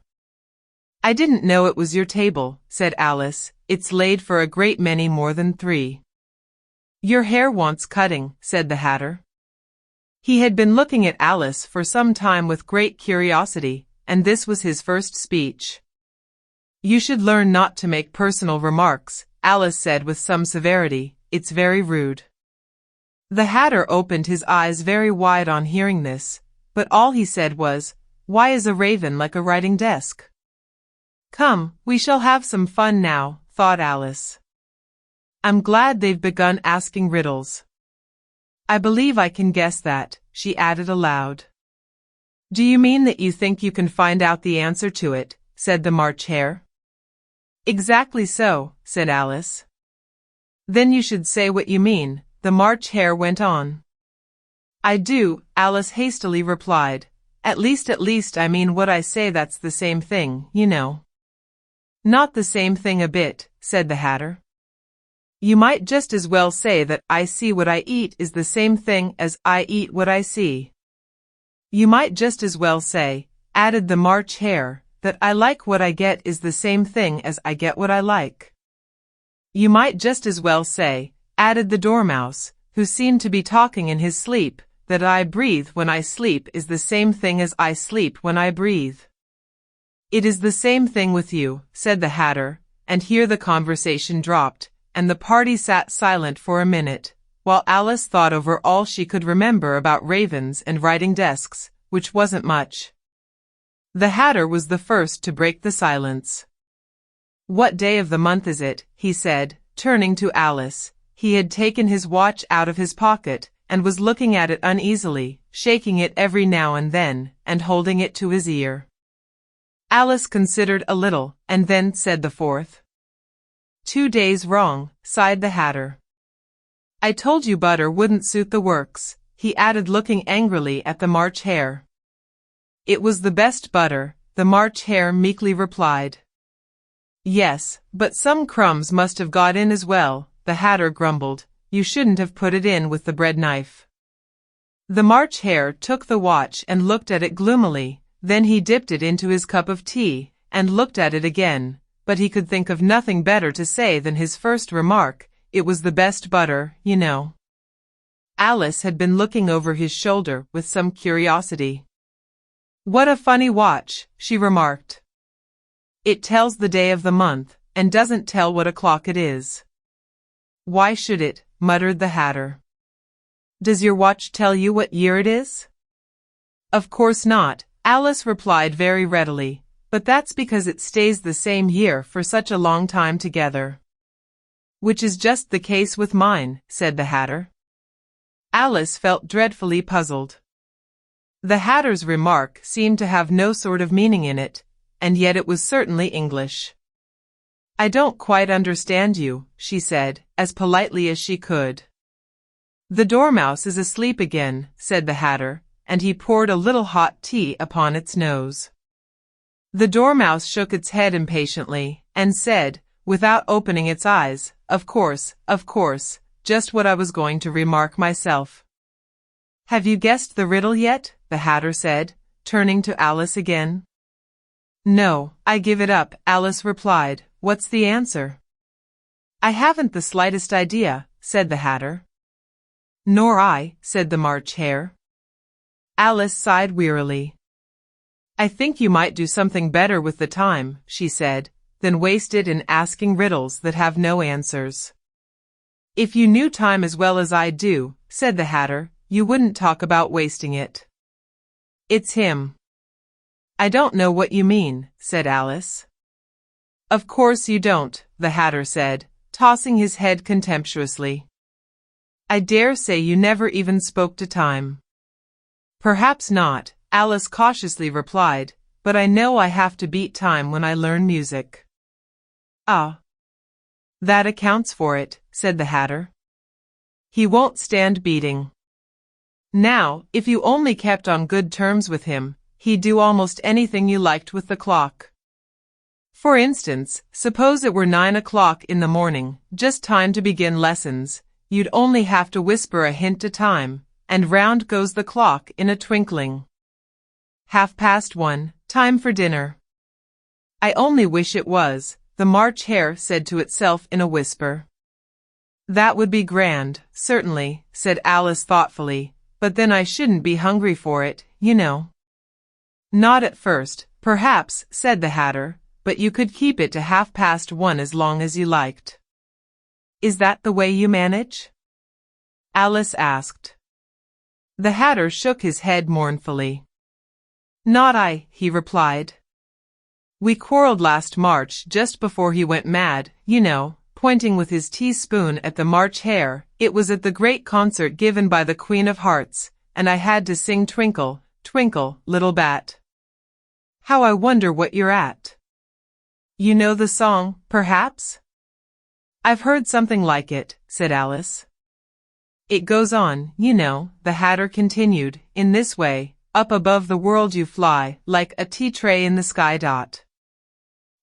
Speaker 1: I didn't know it was your table, said Alice. It's laid for a great many more than 3. Your hair wants cutting, said the Hatter. He had been looking at Alice for some time with great curiosity, and this was his first speech. You should learn not to make personal remarks, Alice said with some severity. It's very rude. The Hatter opened his eyes very wide on hearing this, but all he said was, Why is a raven like a writing desk? Come, we shall have some fun now, thought Alice. I'm glad they've begun asking riddles. I believe I can guess that, she added aloud. Do you mean that you think you can find out the answer to it? Said the March Hare. Exactly so, said Alice. Then you should say what you mean, the March Hare went on. I do, Alice hastily replied. At least I mean what I say, that's the same thing, you know. Not the same thing a bit, said the Hatter. You might just as well say that I see what I eat is the same thing as I eat what I see. You might just as well say, added the March Hare, that I like what I get is the same thing as I get what I like. You might just as well say, added the Dormouse, who seemed to be talking in his sleep, that I breathe when I sleep is the same thing as I sleep when I breathe. It is the same thing with you, said the Hatter, and here the conversation dropped, and the party sat silent for a minute, while Alice thought over all she could remember about ravens and writing desks, which wasn't much. The Hatter was the first to break the silence. What day of the month is it? He said, turning to Alice. He had taken his watch out of his pocket, and was looking at it uneasily, shaking it every now and then, and holding it to his ear. Alice considered a little, and then said the 4th. 2 days wrong, sighed the Hatter. I told you butter wouldn't suit the works, he added, looking angrily at the March Hare. It was the best butter, the March Hare meekly replied. Yes, but some crumbs must have got in as well, the Hatter grumbled. You shouldn't have put it in with the bread knife. The March Hare took the watch and looked at it gloomily, then he dipped it into his cup of tea, and looked at it again, but he could think of nothing better to say than his first remark. It was the best butter, you know. Alice had been looking over his shoulder with some curiosity. What a funny watch, she remarked. It tells the day of the month, and doesn't tell what o'clock it is. Why should it? Muttered the Hatter. Does your watch tell you what year it is? Of course not, Alice replied very readily, but that's because it stays the same year for such a long time together. Which is just the case with mine, said the Hatter. Alice felt dreadfully puzzled. The Hatter's remark seemed to have no sort of meaning in it, and yet it was certainly English. I don't quite understand you, she said, as politely as she could. The Dormouse is asleep again, said the Hatter, and he poured a little hot tea upon its nose. The Dormouse shook its head impatiently, and said, without opening its eyes, of course, just what I was going to remark myself. Have you guessed the riddle yet? The Hatter said, turning to Alice again. No, I give it up, Alice replied. What's the answer? I haven't the slightest idea, said the Hatter. Nor I, said the March Hare. Alice sighed wearily. I think you might do something better with the time, she said, than waste it in asking riddles that have no answers. If you knew time as well as I do, said the Hatter, you wouldn't talk about wasting it. It's him. I don't know what you mean, said Alice. Of course you don't, the Hatter said, tossing his head contemptuously. I dare say you never even spoke to time. Perhaps not, Alice cautiously replied, but I know I have to beat time when I learn music. Ah. That accounts for it, said the Hatter. He won't stand beating. Now, if you only kept on good terms with him, he'd do almost anything you liked with the clock. For instance, suppose it were 9 o'clock in the morning, just time to begin lessons, you'd only have to whisper a hint to time, and round goes the clock in a twinkling. 1:30, time for dinner. I only wish it was, the March Hare said to itself in a whisper. That would be grand, certainly, said Alice thoughtfully, but then I shouldn't be hungry for it, you know. Not at first, perhaps, said the Hatter, but you could keep it to 1:30 as long as you liked. Is that the way you manage? Alice asked. The Hatter shook his head mournfully. Not I, he replied. We quarreled last March just before he went mad, you know, pointing with his teaspoon at the March Hare. It was at the great concert given by the Queen of Hearts, and I had to sing Twinkle, Twinkle, Little Bat. How I wonder what you're at. You know the song, perhaps? I've heard something like it, said Alice. It goes on, you know, the Hatter continued, in this way, up above the world you fly, like a tea tray in the sky.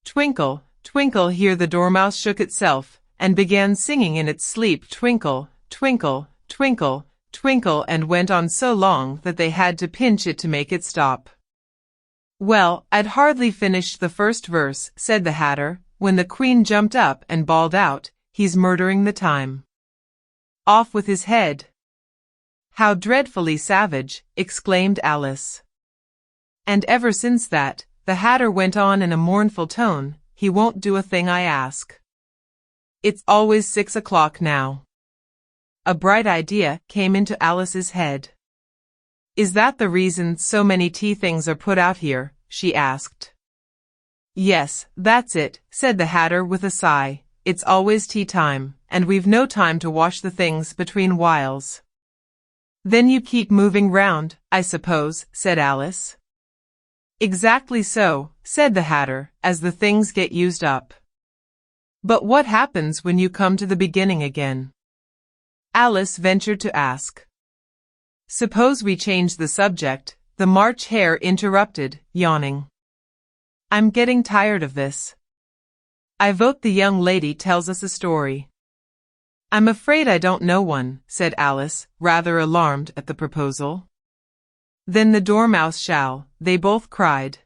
Speaker 1: Twinkle, twinkle, here the Dormouse shook itself, and began singing in its sleep Twinkle, Twinkle, Twinkle, Twinkle, and went on so long that they had to pinch it to make it stop. Well, I'd hardly finished the first verse, said the Hatter, when the Queen jumped up and bawled out, He's murdering the time. Off with his head. How dreadfully savage, exclaimed Alice. And ever since that, the Hatter went on in a mournful tone, he won't do a thing I ask. It's always 6 o'clock now. A bright idea came into Alice's head. Is that the reason so many tea things are put out here? She asked. Yes, that's it, said the Hatter with a sigh. It's always tea time, and we've no time to wash the things between whiles. Then you keep moving round, I suppose, said Alice. Exactly so, said the Hatter, as the things get used up. But what happens when you come to the beginning again? Alice ventured to ask. Suppose we change the subject, the March Hare interrupted, yawning. I'm getting tired of this. I vote the young lady tells us a story. I'm afraid I don't know one, said Alice, rather alarmed at the proposal. Then the Dormouse shall, they both cried.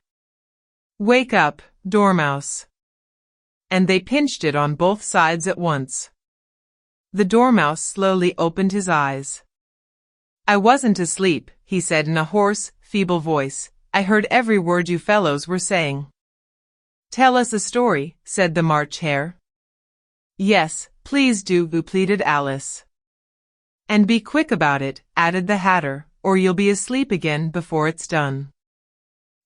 Speaker 1: Wake up, Dormouse. And they pinched it on both sides at once. The Dormouse slowly opened his eyes. I wasn't asleep, he said in a hoarse, feeble voice. I heard every word you fellows were saying. Tell us a story, said the March Hare. Yes, please do, pleaded Alice. And be quick about it, added the Hatter, or you'll be asleep again before it's done.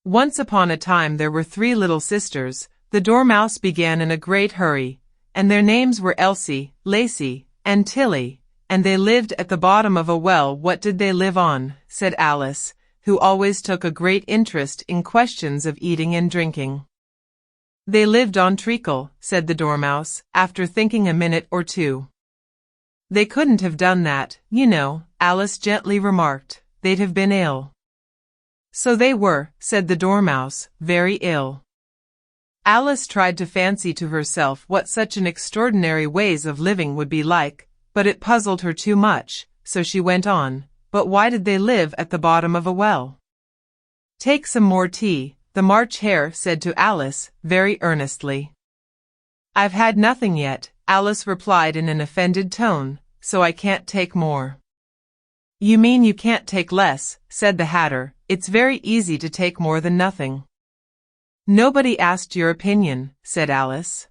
Speaker 1: Once upon a time there were 3 little sisters. The Dormouse began in a great hurry, and their names were Elsie, Lacey, and Tilly, and they lived at the bottom of a well. What did they live on? Said Alice, who always took a great interest in questions of eating and drinking. They lived on treacle, said the Dormouse, after thinking a minute or two. They couldn't have done that, you know, Alice gently remarked. They'd have been ill. So they were, said the Dormouse, very ill. Alice tried to fancy to herself what such an extraordinary ways of living would be like, but it puzzled her too much, so she went on. But why did they live at the bottom of a well? Take some more tea, the March Hare said to Alice, very earnestly. I've had nothing yet, Alice replied in an offended tone, so I can't take more. You mean you can't take less, said the Hatter. It's very easy to take more than nothing. Nobody asked your opinion, said Alice.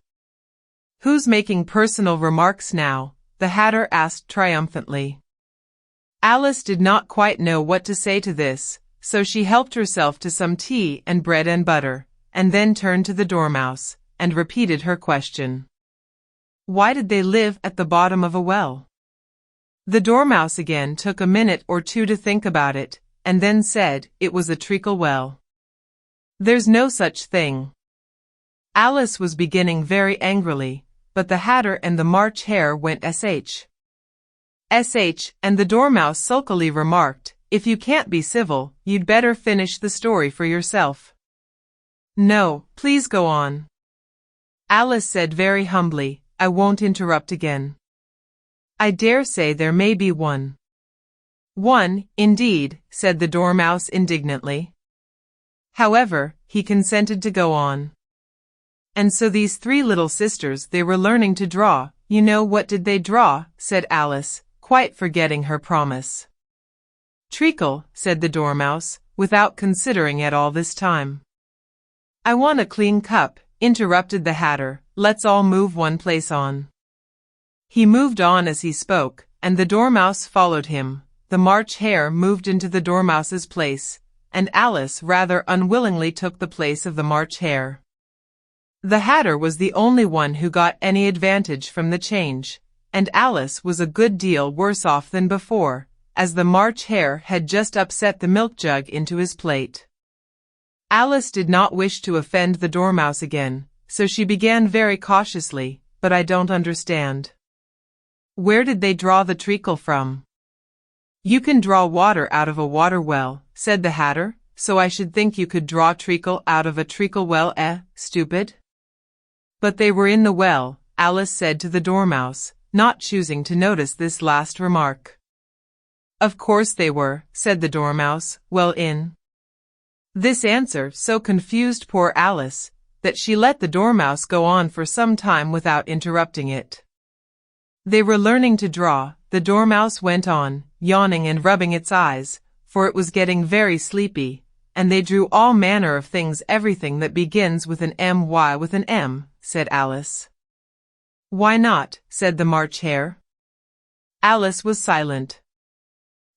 Speaker 1: Who's making personal remarks now? The Hatter asked triumphantly. Alice did not quite know what to say to this, so she helped herself to some tea and bread and butter, and then turned to the Dormouse, and repeated her question. Why did they live at the bottom of a well? The Dormouse again took a minute or two to think about it, and then said it was a treacle well. There's no such thing. Alice was beginning very angrily, but the Hatter and the March Hare went sh. And the Dormouse sulkily remarked, if you can't be civil, you'd better finish the story for yourself. No, please go on. Alice said very humbly, I won't interrupt again. I dare say there may be one. One, indeed, said the Dormouse indignantly. However, he consented to go on. And so these 3 little sisters, they were learning to draw. You know, what did they draw? Said Alice, quite forgetting her promise. Treacle, said the Dormouse, without considering at all this time. I want a clean cup, interrupted the Hatter. Let's all move one place on. He moved on as he spoke, and the Dormouse followed him. The March Hare moved into the Dormouse's place, and Alice rather unwillingly took the place of the March Hare. The Hatter was the only one who got any advantage from the change, and Alice was a good deal worse off than before, as the March Hare had just upset the milk jug into his plate. Alice did not wish to offend the Dormouse again, so she began very cautiously, but I don't understand. Where did they draw the treacle from? You can draw water out of a water well, said the Hatter, so I should think you could draw treacle out of a treacle well, stupid? But they were in the well, Alice said to the Dormouse, not choosing to notice this last remark. Of course they were, said the Dormouse, well in. This answer so confused poor Alice, that she let the Dormouse go on for some time without interrupting it. They were learning to draw, the Dormouse went on, yawning and rubbing its eyes, for it was getting very sleepy, and they drew all manner of things. Everything that begins with an M. Why with an M? Said Alice. Why not? Said the March Hare. Alice was silent.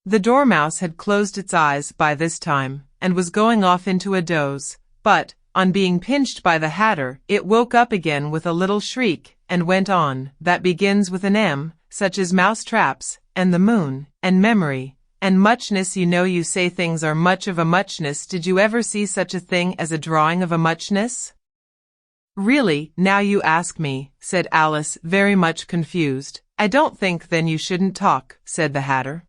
Speaker 1: The Dormouse had closed its eyes by this time, and was going off into a doze, but, on being pinched by the Hatter, it woke up again with a little shriek, and went on, that begins with an M, such as mouse traps, and the moon, and memory, and muchness. You know, you say things are much of a muchness. Did you ever see such a thing as a drawing of a muchness? Really, now you ask me, said Alice, very much confused. I don't think then you shouldn't talk, said the Hatter.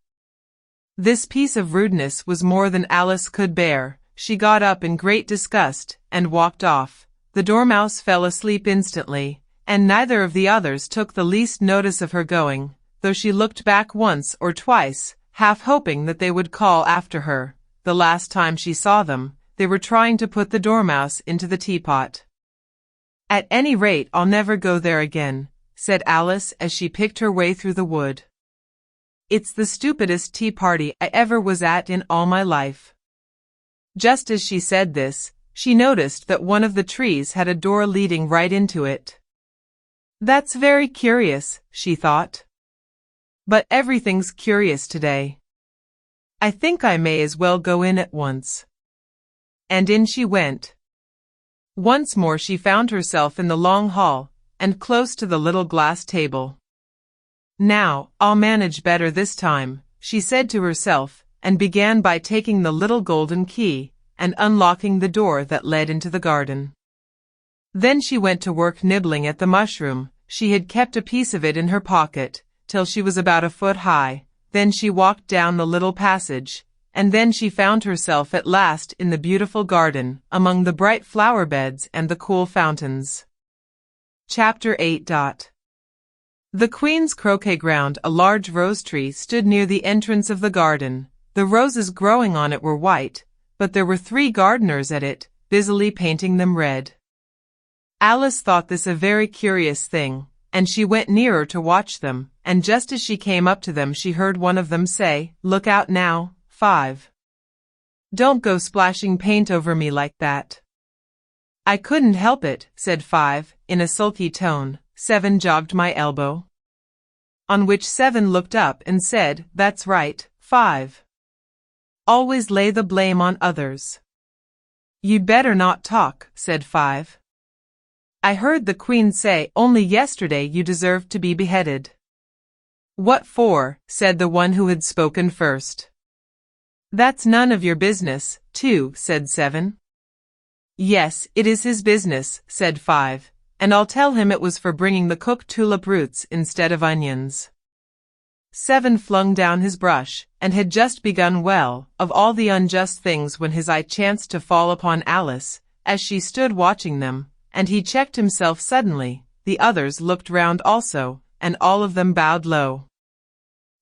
Speaker 1: This piece of rudeness was more than Alice could bear. She got up in great disgust, and walked off. The Dormouse fell asleep instantly, and neither of the others took the least notice of her going, though she looked back once or twice, half hoping that they would call after her. The last time she saw them, they were trying to put the Dormouse into the teapot. At any rate, I'll never go there again, said Alice as she picked her way through the wood. It's the stupidest tea party I ever was at in all my life. Just as she said this, she noticed that one of the trees had a door leading right into it. That's very curious, she thought. But everything's curious today. I think I may as well go in at once. And in she went. Once more she found herself in the long hall, and close to the little glass table. Now, I'll manage better this time, she said to herself, and began by taking the little golden key, and unlocking the door that led into the garden. Then she went to work nibbling at the mushroom. She had kept a piece of it in her pocket, till she was about a foot high. Then she walked down the little passage, and then she found herself at last in the beautiful garden, among the bright flower beds and the cool fountains. Chapter 8. The Queen's croquet ground, a large rose tree, stood near the entrance of the garden. The roses growing on it were white, but there were 3 gardeners at it, busily painting them red. Alice thought this a very curious thing, and she went nearer to watch them, and just as she came up to them she heard one of them say, "Look out now, 5. Don't go splashing paint over me like that." "I couldn't help it," said 5, in a sulky tone. 7 jogged my elbow. On which 7 looked up and said, "That's right, 5. Always lay the blame on others." "You'd better not talk," said 5. "I heard the Queen say only yesterday you deserved to be beheaded." "What for?" said the one who had spoken first. "That's none of your business, too," said 7. "Yes, it is his business," said 5, "and I'll tell him it was for bringing the cooked tulip roots instead of onions." 7 flung down his brush, and had just begun well, of all the unjust things, when his eye chanced to fall upon Alice, as she stood watching them, and he checked himself suddenly. The others looked round also, and all of them bowed low.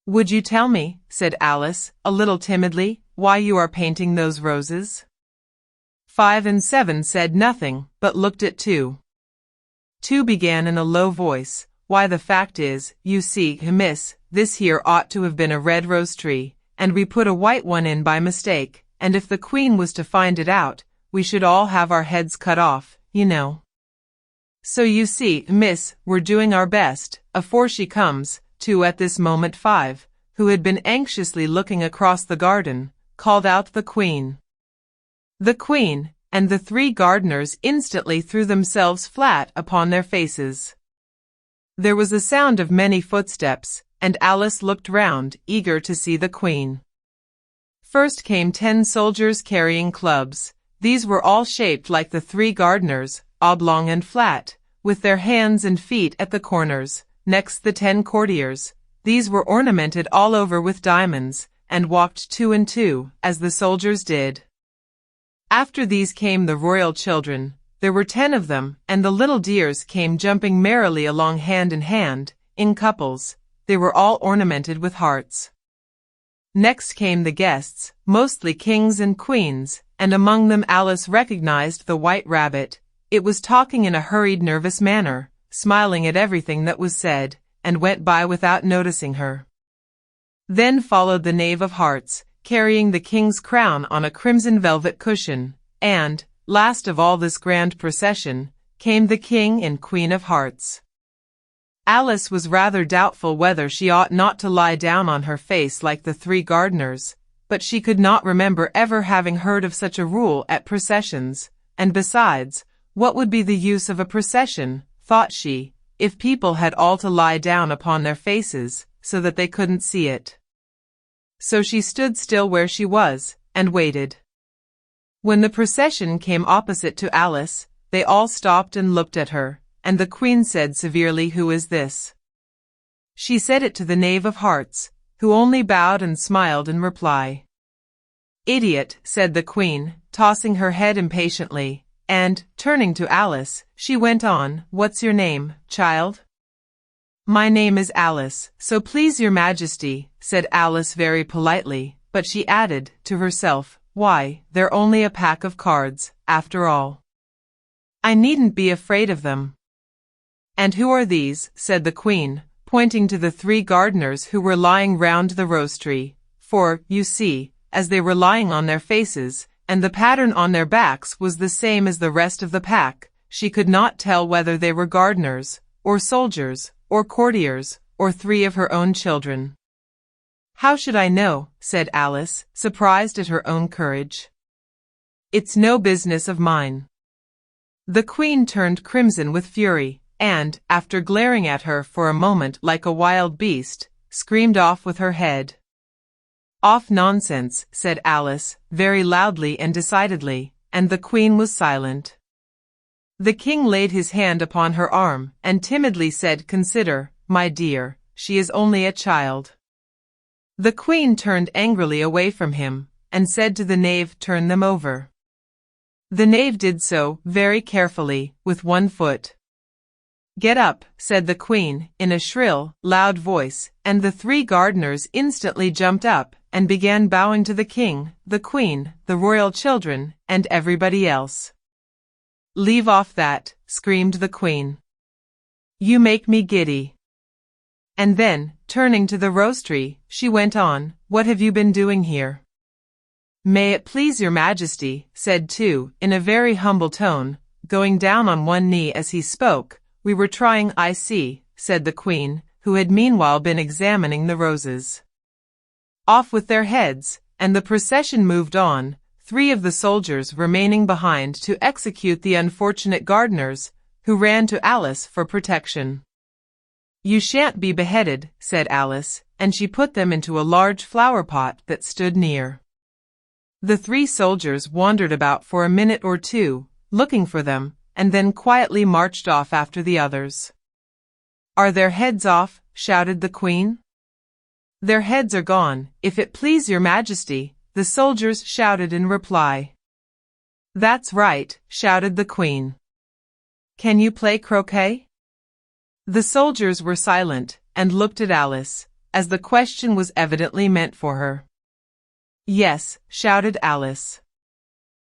Speaker 1: "Would you tell me," said Alice, a little timidly, "why you are painting those roses?" 5 and 7 said nothing, but looked at 2. 2 began in a low voice, "Why, the fact is, you see, miss, this here ought to have been a red rose tree, and we put a white one in by mistake, and if the Queen was to find it out, we should all have our heads cut off, you know. So you see, miss, we're doing our best, afore she comes." 2 at this moment 5, who had been anxiously looking across the garden, called out, "The Queen! The Queen!" and the 3 gardeners instantly threw themselves flat upon their faces. There was a sound of many footsteps, and Alice looked round, eager to see the Queen. First came 10 soldiers carrying clubs. These were all shaped like the 3 gardeners, oblong and flat, with their hands and feet at the corners. Next the 10 courtiers. These were ornamented all over with diamonds, and walked 2 and 2, as the soldiers did. After these came the royal children. There were 10 of them, and the little dears came jumping merrily along hand in hand, in couples. They were all ornamented with hearts. Next came the guests, mostly kings and queens, and among them Alice recognized the White Rabbit. It was talking in a hurried, nervous manner, smiling at everything that was said, and went by without noticing her. Then followed the Knave of Hearts, carrying the king's crown on a crimson velvet cushion, and, last of all this grand procession, came the King and Queen of Hearts. Alice was rather doubtful whether she ought not to lie down on her face like the 3 gardeners, but she could not remember ever having heard of such a rule at processions, and besides, what would be the use of a procession, thought she, if people had all to lie down upon their faces, so that they couldn't see it. So she stood still where she was, and waited. When the procession came opposite to Alice, they all stopped and looked at her, and the queen said severely, "Who is this?" She said it to the Knave of Hearts, who only bowed and smiled in reply. "Idiot," said the queen, tossing her head impatiently, and, turning to Alice, she went on, "What's your name, child?" "My name is Alice, so please your majesty," said Alice very politely, but she added, to herself, "Why, they're only a pack of cards, after all. I needn't be afraid of them." "And who are these?" said the queen, pointing to the 3 gardeners who were lying round the rose tree, for, you see, as they were lying on their faces, and the pattern on their backs was the same as the rest of the pack, she could not tell whether they were gardeners, or soldiers, or courtiers, or 3 of her own children. "How should I know?" said Alice, surprised at her own courage. "It's no business of mine." The queen turned crimson with fury, and, after glaring at her for a moment like a wild beast, screamed off with her head. "Off nonsense," said Alice, very loudly and decidedly, and the queen was silent. The king laid his hand upon her arm, and timidly said, "Consider, my dear, she is only a child." The queen turned angrily away from him, and said to the knave, "Turn them over." The knave did so, very carefully, with one foot. "Get up," said the queen, in a shrill, loud voice, and the 3 gardeners instantly jumped up, and began bowing to the king, the queen, the royal children, and everybody else. "Leave off that," screamed the queen. "You make me giddy." And then, turning to the rose tree, she went on, "What have you been doing here?" "May it please your majesty," said 2, in a very humble tone, going down on one knee as he spoke, "we were trying." "I see," said the queen, who had meanwhile been examining the roses. Off with their heads, and the procession moved on, 3 of the soldiers remaining behind to execute the unfortunate gardeners, who ran to Alice for protection. "You shan't be beheaded," said Alice, and she put them into a large flower pot that stood near. The 3 soldiers wandered about for a minute or 2, looking for them, and then quietly marched off after the others. "Are their heads off?" shouted the queen. "Their heads are gone, if it please your majesty," the soldiers shouted in reply. "That's right," shouted the queen. "Can you play croquet?" The soldiers were silent, and looked at Alice, as the question was evidently meant for her. "Yes," shouted Alice.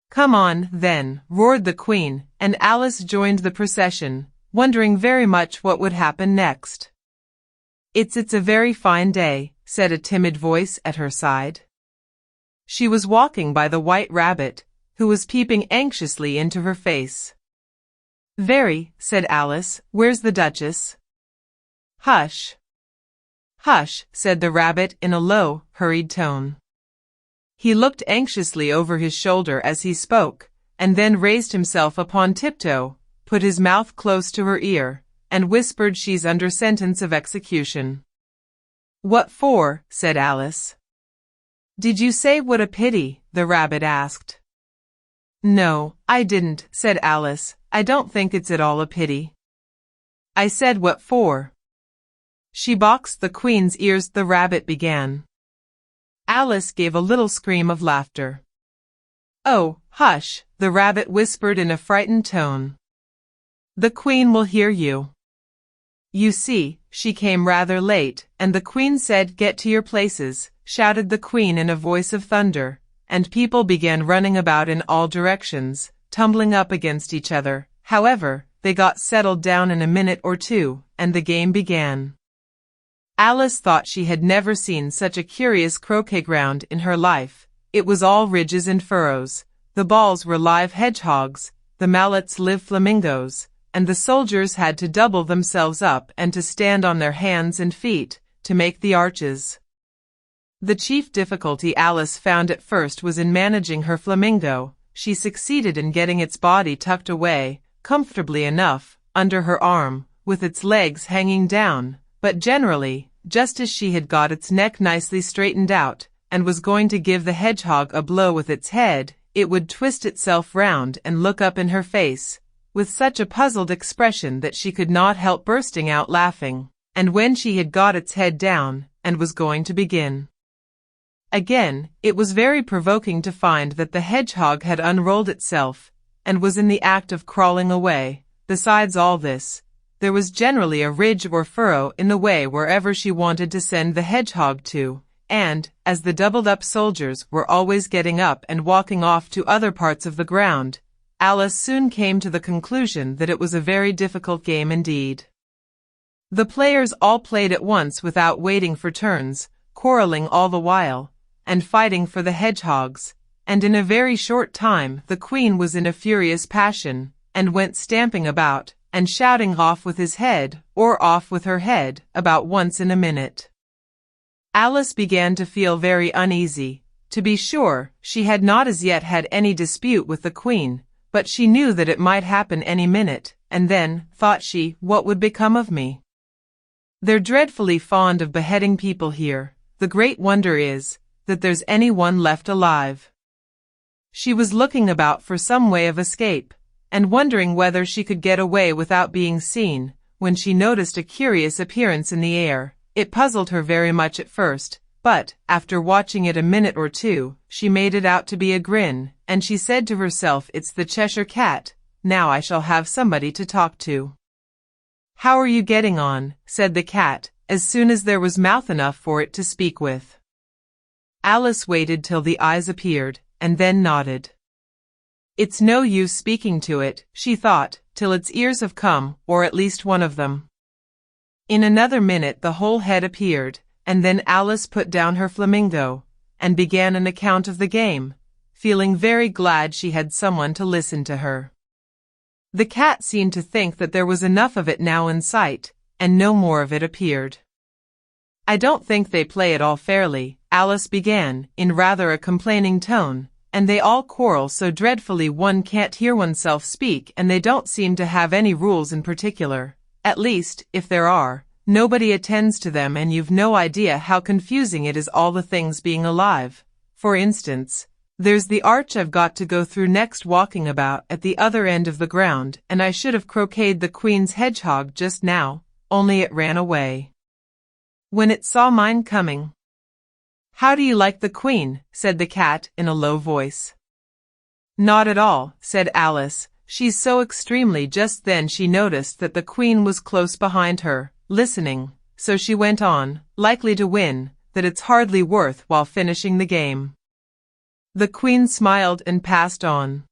Speaker 1: "Come on, then," roared the queen, and Alice joined the procession, wondering very much what would happen next. It's a very fine day," said a timid voice at her side. She was walking by the white rabbit, who was peeping anxiously into her face. "Very," said Alice. "Where's the Duchess?" "Hush." "Hush," said the rabbit in a low, hurried tone. He looked anxiously over his shoulder as he spoke, and then raised himself upon tiptoe, put his mouth close to her ear, and whispered, "She's under sentence of execution." "What for?" said Alice. "Did you say what a pity?" the rabbit asked. "No, I didn't," said Alice. "I don't think it's at all a pity. I said what for." "She boxed the queen's ears," the rabbit began. Alice gave a little scream of laughter. "Oh, hush," the rabbit whispered in a frightened tone. "The queen will hear you. You see, she came rather late, and the queen said, 'Get to your places,'" shouted the queen in a voice of thunder, and people began running about in all directions, tumbling up against each other. However, they got settled down in a minute or 2, and the game began. Alice thought she had never seen such a curious croquet ground in her life. It was all ridges and furrows. The balls were live hedgehogs, the mallets live flamingos, and the soldiers had to double themselves up and to stand on their hands and feet to make the arches. The chief difficulty Alice found at first was in managing her flamingo. She succeeded in getting its body tucked away, comfortably enough, under her arm, with its legs hanging down, but generally, just as she had got its neck nicely straightened out, and was going to give the hedgehog a blow with its head, it would twist itself round and look up in her face, with such a puzzled expression that she could not help bursting out laughing, and when she had got its head down, and was going to begin again, it was very provoking to find that the hedgehog had unrolled itself, and was in the act of crawling away. Besides all this, there was generally a ridge or furrow in the way wherever she wanted to send the hedgehog to, and, as the doubled-up soldiers were always getting up and walking off to other parts of the ground, Alice soon came to the conclusion that it was a very difficult game indeed. The players all played at once without waiting for turns, quarreling all the while, and fighting for the hedgehogs, and in a very short time the queen was in a furious passion, and went stamping about, and shouting off with his head, or off with her head, about once in a minute. Alice began to feel very uneasy. To be sure, she had not as yet had any dispute with the queen, but she knew that it might happen any minute, and then, thought she, what would become of me? They're dreadfully fond of beheading people here. The great wonder is, that there's any one left alive. She was looking about for some way of escape, and wondering whether she could get away without being seen, when she noticed a curious appearance in the air. It puzzled her very much at first, but, after watching it a minute or two, she made it out to be a grin, and she said to herself, "It's the Cheshire Cat, now I shall have somebody to talk to." "How are you getting on?" said the cat, as soon as there was mouth enough for it to speak with. Alice waited till the eyes appeared, and then nodded. "It's no use speaking to it," she thought, "till its ears have come, or at least one of them." In another minute the whole head appeared, and then Alice put down her flamingo, and began an account of the game, feeling very glad she had someone to listen to her. The cat seemed to think that there was enough of it now in sight, and no more of it appeared. "I don't think they play it all fairly," Alice began, in rather a complaining tone, "and they all quarrel so dreadfully one can't hear oneself speak, and they don't seem to have any rules in particular. At least, if there are, nobody attends to them, and you've no idea how confusing it is, all the things being alive. For instance, there's the arch I've got to go through next, walking about at the other end of the ground, and I should have croqueted the queen's hedgehog just now, only it ran away when it saw mine coming." "How do you like the queen?" said the cat in a low voice. "Not at all," said Alice. "She's so extremely—" Just then she noticed that the queen was close behind her, listening, so she went on, "likely to win, that it's hardly worth while finishing the game." The queen smiled and passed on.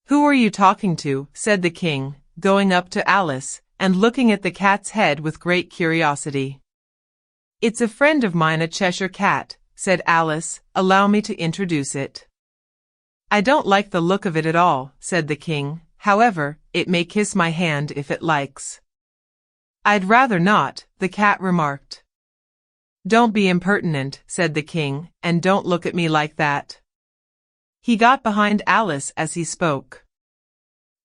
Speaker 1: "Who are you talking to?" said the king, going up to Alice, and looking at the cat's head with great curiosity. "It's a friend of mine, a Cheshire Cat," said Alice. "Allow me to introduce it." "I don't like the look of it at all," said the king. "However, it may kiss my hand if it likes." "I'd rather not," the cat remarked. "Don't be impertinent," said the king, "and don't look at me like that." He got behind Alice as he spoke.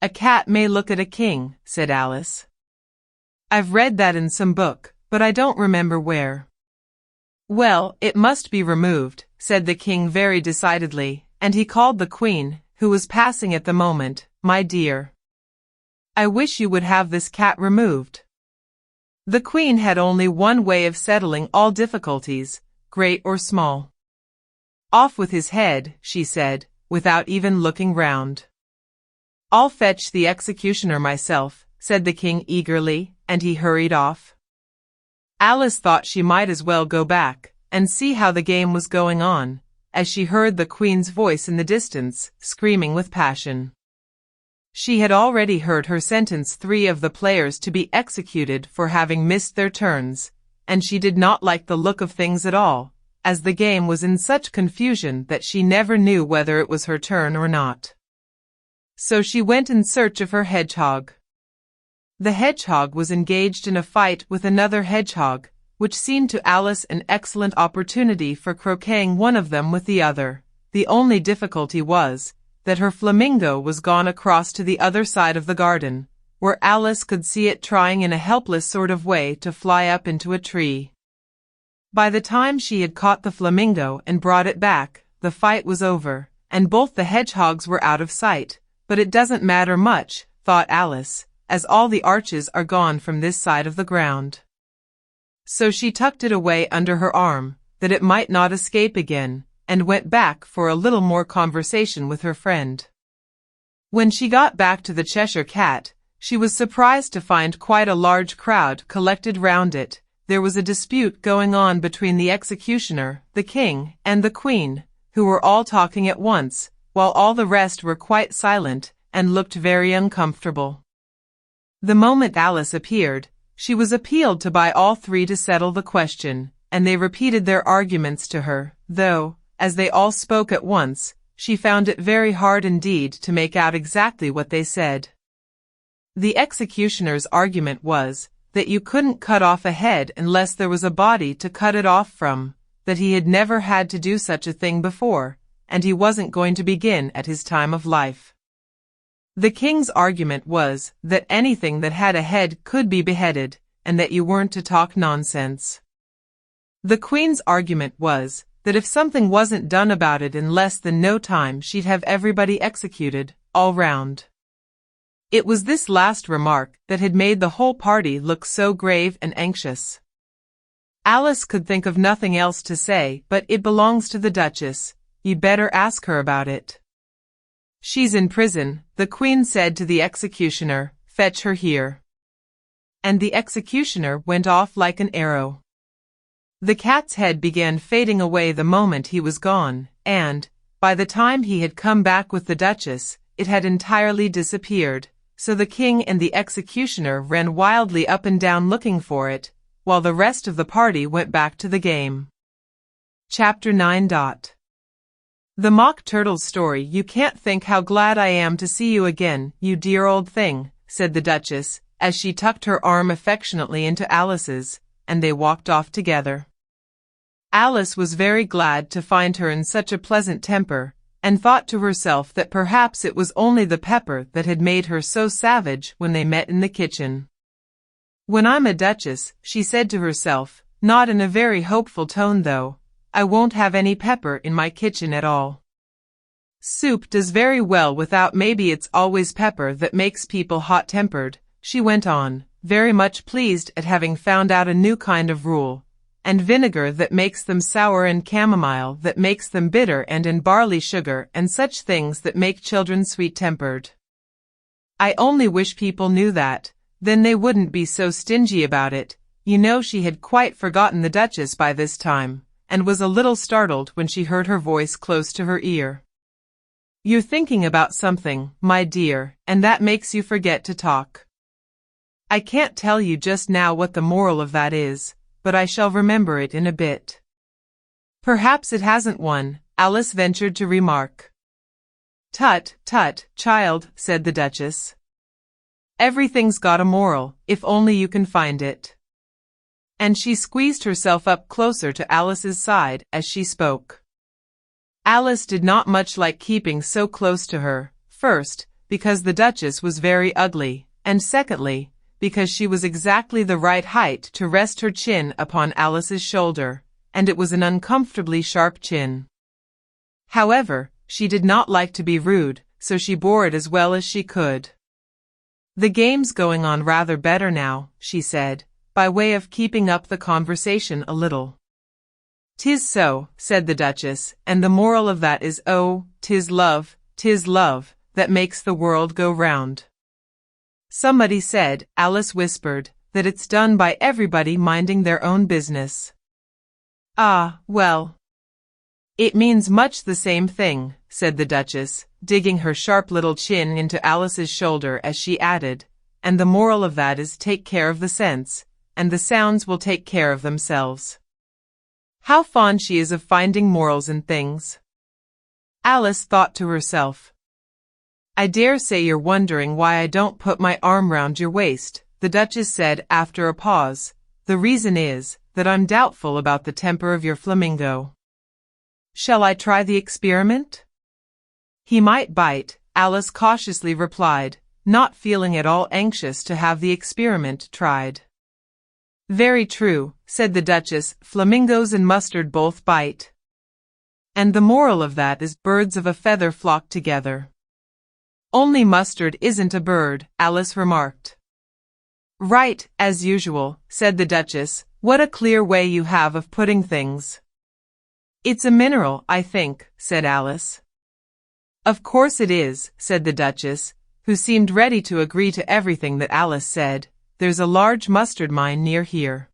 Speaker 1: "A cat may look at a king," said Alice. "I've read that in some book, but I don't remember where." "Well, it must be removed," said the king very decidedly, and he called the queen, who was passing at the moment, "My dear, I wish you would have this cat removed." The queen had only one way of settling all difficulties, great or small. "Off with his head," she said, without even looking round. "I'll fetch the executioner myself," said the king eagerly, and he hurried off. Alice thought she might as well go back, and see how the game was going on, as she heard the queen's voice in the distance, screaming with passion. She had already heard her sentence 3 of the players to be executed for having missed their turns, and she did not like the look of things at all, as the game was in such confusion that she never knew whether it was her turn or not. So she went in search of her hedgehog. The hedgehog was engaged in a fight with another hedgehog, which seemed to Alice an excellent opportunity for croqueting one of them with the other. The only difficulty was, that her flamingo was gone across to the other side of the garden, where Alice could see it trying in a helpless sort of way to fly up into a tree. By the time she had caught the flamingo and brought it back, the fight was over, and both the hedgehogs were out of sight. "But it doesn't matter much," thought Alice, as all the arches are gone from this side of the ground. So she tucked it away under her arm, that it might not escape again, and went back for a little more conversation with her friend. When she got back to the Cheshire Cat, she was surprised to find quite a large crowd collected round it. There was a dispute going on between the executioner, the king, and the queen, who were all talking at once, while all the rest were quite silent, and looked very uncomfortable. The moment Alice appeared, she was appealed to by all three to settle the question, and they repeated their arguments to her, though, as they all spoke at once, she found it very hard indeed to make out exactly what they said. The executioner's argument was, that you couldn't cut off a head unless there was a body to cut it off from, that he had never had to do such a thing before, and he wasn't going to begin at his time of life. The king's argument was, that anything that had a head could be beheaded, and that you weren't to talk nonsense. The queen's argument was, that if something wasn't done about it in less than no time she'd have everybody executed, all round. It was this last remark that had made the whole party look so grave and anxious. Alice could think of nothing else to say but it belongs to the Duchess, you'd better ask her about it. She's in prison, the Queen said to the executioner, fetch her here. And the executioner went off like an arrow. The cat's head began fading away the moment he was gone, and, by the time he had come back with the Duchess, it had entirely disappeared, so the king and the executioner ran wildly up and down looking for it, while the rest of the party went back to the game. Chapter 9. The Mock Turtle's story. You can't think how glad I am to see you again, you dear old thing, said the Duchess, as she tucked her arm affectionately into Alice's, and they walked off together. Alice was very glad to find her in such a pleasant temper, and thought to herself that perhaps it was only the pepper that had made her so savage when they met in the kitchen. When I'm a duchess, she said to herself, not in a very hopeful tone though, I won't have any pepper in my kitchen at all. Soup does very well without, maybe it's always pepper that makes people hot-tempered, she went on, very much pleased at having found out a new kind of rule, and vinegar that makes them sour, and chamomile that makes them bitter, and in barley sugar and such things that make children sweet-tempered. I only wish people knew that, then they wouldn't be so stingy about it. You know, she had quite forgotten the Duchess by this time, and was a little startled when she heard her voice close to her ear. You're thinking about something, my dear, and that makes you forget to talk. I can't tell you just now what the moral of that is, but I shall remember it in a bit. Perhaps it hasn't one, Alice ventured to remark. Tut, tut, child, said the Duchess. Everything's got a moral, if only you can find it. And she squeezed herself up closer to Alice's side as she spoke. Alice did not much like keeping so close to her, first, because the Duchess was very ugly, and secondly, because she was exactly the right height to rest her chin upon Alice's shoulder, and it was an uncomfortably sharp chin. However, she did not like to be rude, so she bore it as well as she could. The game's going on rather better now, she said, by way of keeping up the conversation a little. 'Tis so, said the Duchess, and the moral of that is, oh, 'tis love, that makes the world go round. Somebody said, Alice whispered, that it's done by everybody minding their own business. Ah, well. It means much the same thing, said the Duchess, digging her sharp little chin into Alice's shoulder as she added, and the moral of that is take care of the sense, and the sounds will take care of themselves. How fond she is of finding morals in things. Alice thought to herself. I dare say you're wondering why I don't put my arm round your waist, the Duchess said after a pause. The reason is, that I'm doubtful about the temper of your flamingo. Shall I try the experiment? He might bite, Alice cautiously replied, not feeling at all anxious to have the experiment tried. Very true, said the Duchess, flamingos and mustard both bite. And the moral of that is birds of a feather flock together. Only mustard isn't a bird, Alice remarked. Right, as usual, said the Duchess. What a clear way you have of putting things. It's a mineral, I think, said Alice. Of course it is, said the Duchess, who seemed ready to agree to everything that Alice said. There's a large mustard mine near here.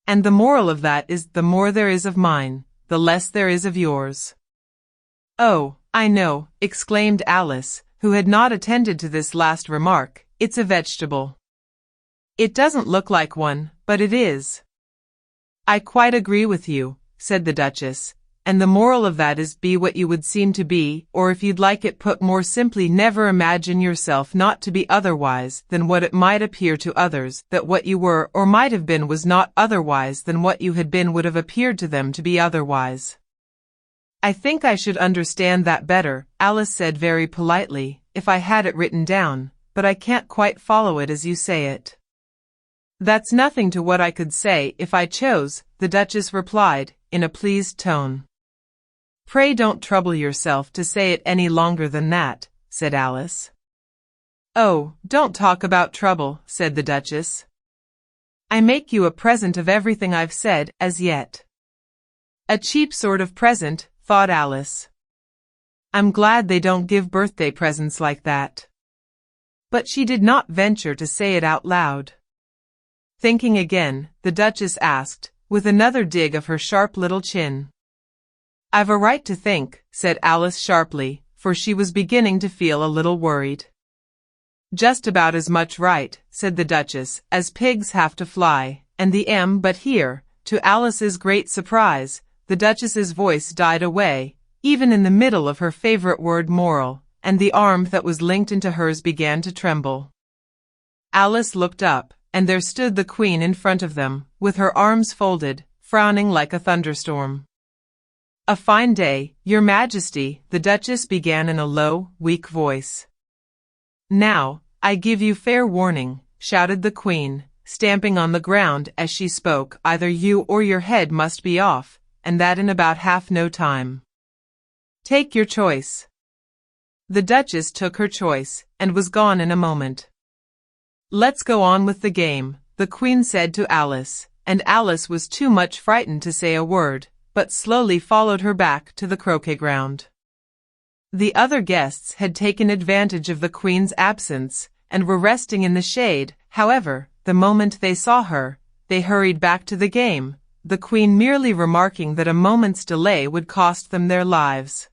Speaker 1: And the moral of that is, the more there is of mine, the less there is of yours. Oh, I know, exclaimed Alice, who had not attended to this last remark. It's a vegetable. It doesn't look like one, but it is. I quite agree with you, said the Duchess, and the moral of that is, be what you would seem to be, or if you'd like it put more simply, never imagine yourself not to be otherwise than what it might appear to others that what you were or might have been was not otherwise than what you had been would have appeared to them to be otherwise. I think I should understand that better, Alice said very politely, if I had it written down, but I can't quite follow it as you say it. That's nothing to what I could say if I chose, the Duchess replied, in a pleased tone. Pray don't trouble yourself to say it any longer than that, said Alice. Oh, don't talk about trouble, said the Duchess. I make you a present of everything I've said as yet. A cheap sort of present, thought Alice. I'm glad they don't give birthday presents like that. But she did not venture to say it out loud. Thinking again, the Duchess asked, with another dig of her sharp little chin. I've a right to think, said Alice sharply, for she was beginning to feel a little worried. Just about as much right, said the Duchess, as pigs have to fly, and the but here, to Alice's great surprise, the Duchess's voice died away, even in the middle of her favorite word moral, and the arm that was linked into hers began to tremble. Alice looked up, and there stood the Queen in front of them, with her arms folded, frowning like a thunderstorm. A fine day, Your Majesty, the Duchess began in a low, weak voice. Now, I give you fair warning, shouted the Queen, stamping on the ground as she spoke, either you or your head must be off, and that in about half no time. Take your choice. The Duchess took her choice, and was gone in a moment. Let's go on with the game, the Queen said to Alice, and Alice was too much frightened to say a word, but slowly followed her back to the croquet ground. The other guests had taken advantage of the Queen's absence, and were resting in the shade. However, the moment they saw her, they hurried back to the game, the Queen merely remarking that a moment's delay would cost them their lives.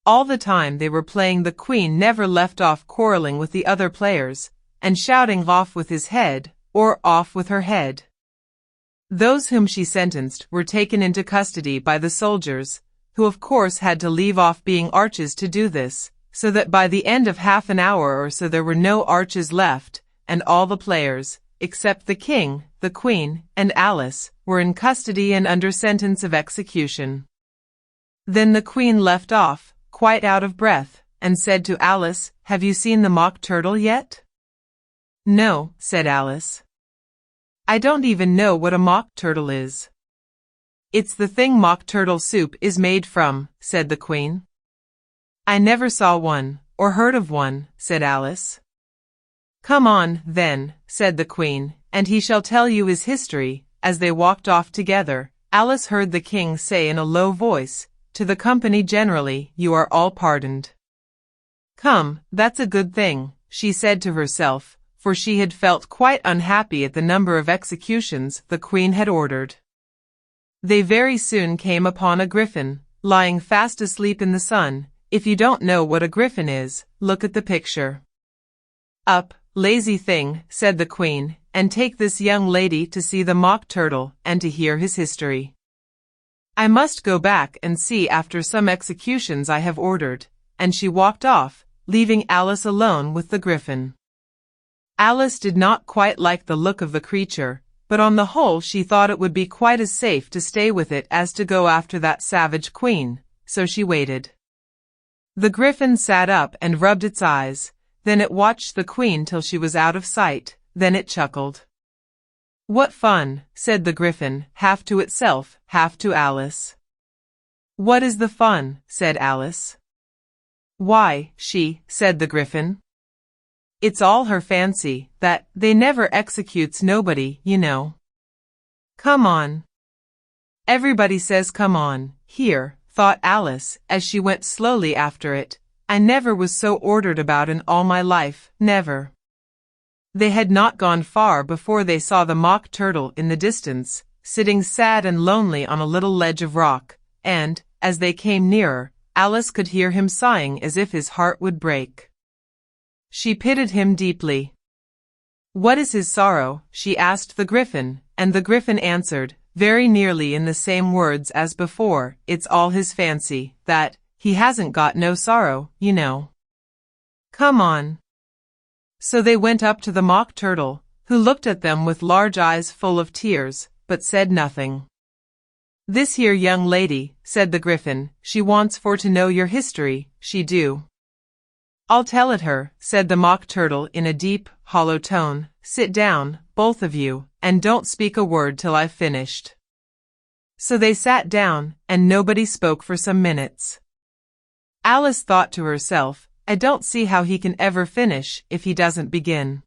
Speaker 1: All the time they were playing, the Queen never left off quarreling with the other players, and shouting off with his head, or off with her head. Those whom she sentenced were taken into custody by the soldiers, who of course had to leave off being arches to do this, so that by the end of half an hour or so there were no arches left, and all the players, except the King, the Queen, and Alice, were in custody and under sentence of execution. Then the Queen left off, quite out of breath, and said to Alice, Have you seen the mock turtle yet? No, said Alice. I don't even know what a mock turtle is. It's the thing mock turtle soup is made from, said the Queen. I never saw one, or heard of one, said Alice. Come on, then, said the Queen, and he shall tell you his history. As they walked off together, Alice heard the King say in a low voice, to the company generally, You are all pardoned. Come, that's a good thing, she said to herself, for she had felt quite unhappy at the number of executions the Queen had ordered. They very soon came upon a griffin, lying fast asleep in the sun. If you don't know what a griffin is, look at the picture. Up, lazy thing, said the Queen, and take this young lady to see the mock turtle and to hear his history. I must go back and see after some executions I have ordered, and she walked off, leaving Alice alone with the griffin. Alice did not quite like the look of the creature, but on the whole she thought it would be quite as safe to stay with it as to go after that savage Queen, so she waited. The griffin sat up and rubbed its eyes, then it watched the Queen till she was out of sight, then it chuckled. What fun, said the griffin, half to itself, half to Alice. What is the fun, said Alice. Why, said the Gryphon. It's all her fancy, that they never executes nobody, you know. Come on. Everybody says come on, here, thought Alice, as she went slowly after it. I never was so ordered about in all my life, never. They had not gone far before they saw the Mock Turtle in the distance, sitting sad and lonely on a little ledge of rock, and, as they came nearer, Alice could hear him sighing as if his heart would break. She pitied him deeply. What is his sorrow? She asked the Gryphon, and the Gryphon answered, very nearly in the same words as before, it's all his fancy, that he hasn't got no sorrow, you know. Come on. So they went up to the Mock Turtle, who looked at them with large eyes full of tears, but said nothing. This here young lady, said the Gryphon, she wants for to know your history, she do. I'll tell it her, said the Mock Turtle in a deep, hollow tone. Sit down, both of you, and don't speak a word till I've finished. So they sat down, and nobody spoke for some minutes. Alice thought to herself, I don't see how he can ever finish if he doesn't begin.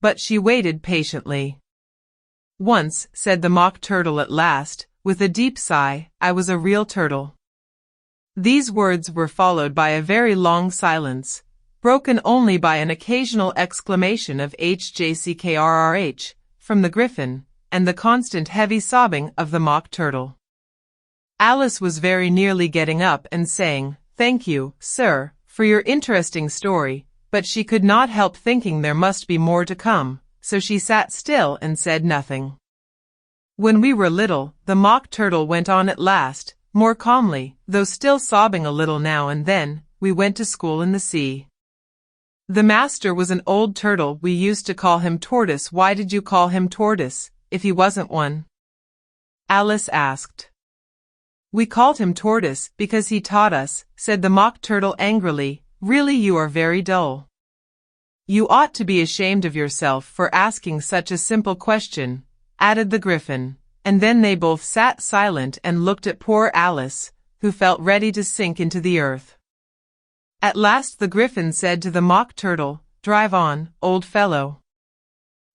Speaker 1: But she waited patiently. Once, said the Mock Turtle at last, with a deep sigh, I was a real turtle. These words were followed by a very long silence, broken only by an occasional exclamation of HJCKRRH from the Gryphon, and the constant heavy sobbing of the Mock Turtle. Alice was very nearly getting up and saying, Thank you, sir, for your interesting story, but she could not help thinking there must be more to come, so she sat still and said nothing. When we were little, the Mock Turtle went on at last, more calmly, though still sobbing a little now and then, we went to school in the sea. The master was an old turtle. We used to call him Tortoise. Why did you call him Tortoise, if he wasn't one? Alice asked. We called him Tortoise because he taught us, said the Mock Turtle angrily. Really, you are very dull. You ought to be ashamed of yourself for asking such a simple question, added the Gryphon, and then they both sat silent and looked at poor Alice, who felt ready to sink into the earth. At last the Gryphon said to the Mock Turtle, Drive on, old fellow.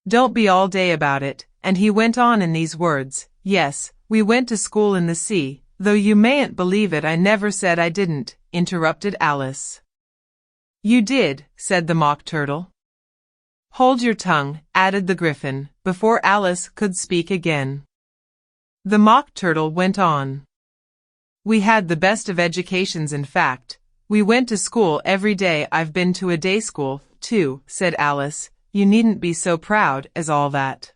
Speaker 1: Don't be all day about it, and he went on in these words, Yes, we went to school in the sea, though you mayn't believe it. I never said I didn't, interrupted Alice. You did, said the Mock Turtle. Hold your tongue, added the Gryphon, before Alice could speak again. The Mock Turtle went on. We had the best of educations. In fact, we went to school every day. I've been to a day school, too, said Alice. You needn't be so proud as all that.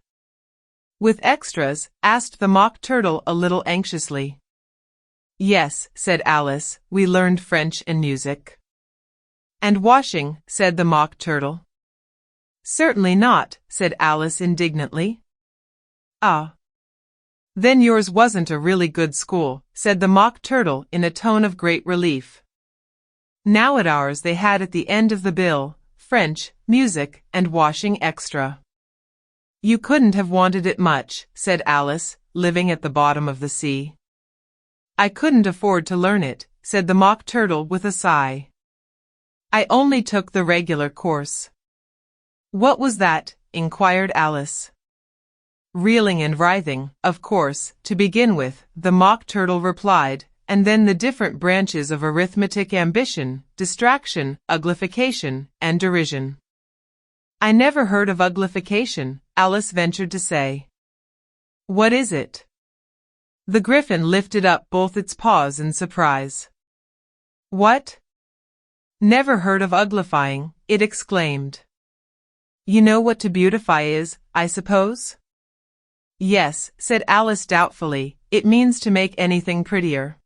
Speaker 1: With extras? Asked the Mock Turtle a little anxiously. Yes, said Alice, we learned French and music. And washing, said the Mock Turtle. Certainly not, said Alice indignantly. Ah. Then yours wasn't a really good school, said the Mock Turtle in a tone of great relief. Now at ours they had at the end of the bill, French, music, and washing extra. You couldn't have wanted it much, said Alice, living at the bottom of the sea. I couldn't afford to learn it, said the Mock Turtle with a sigh. I only took the regular course. What was that? Inquired Alice. Reeling and writhing, of course, to begin with, the Mock Turtle replied, and then the different branches of arithmetic: ambition, distraction, uglification, and derision. I never heard of uglification, Alice ventured to say. What is it? The Gryphon lifted up both its paws in surprise. What? Never heard of uglifying, it exclaimed. You know what to beautify is, I suppose? Yes, said Alice doubtfully, it means to make anything prettier.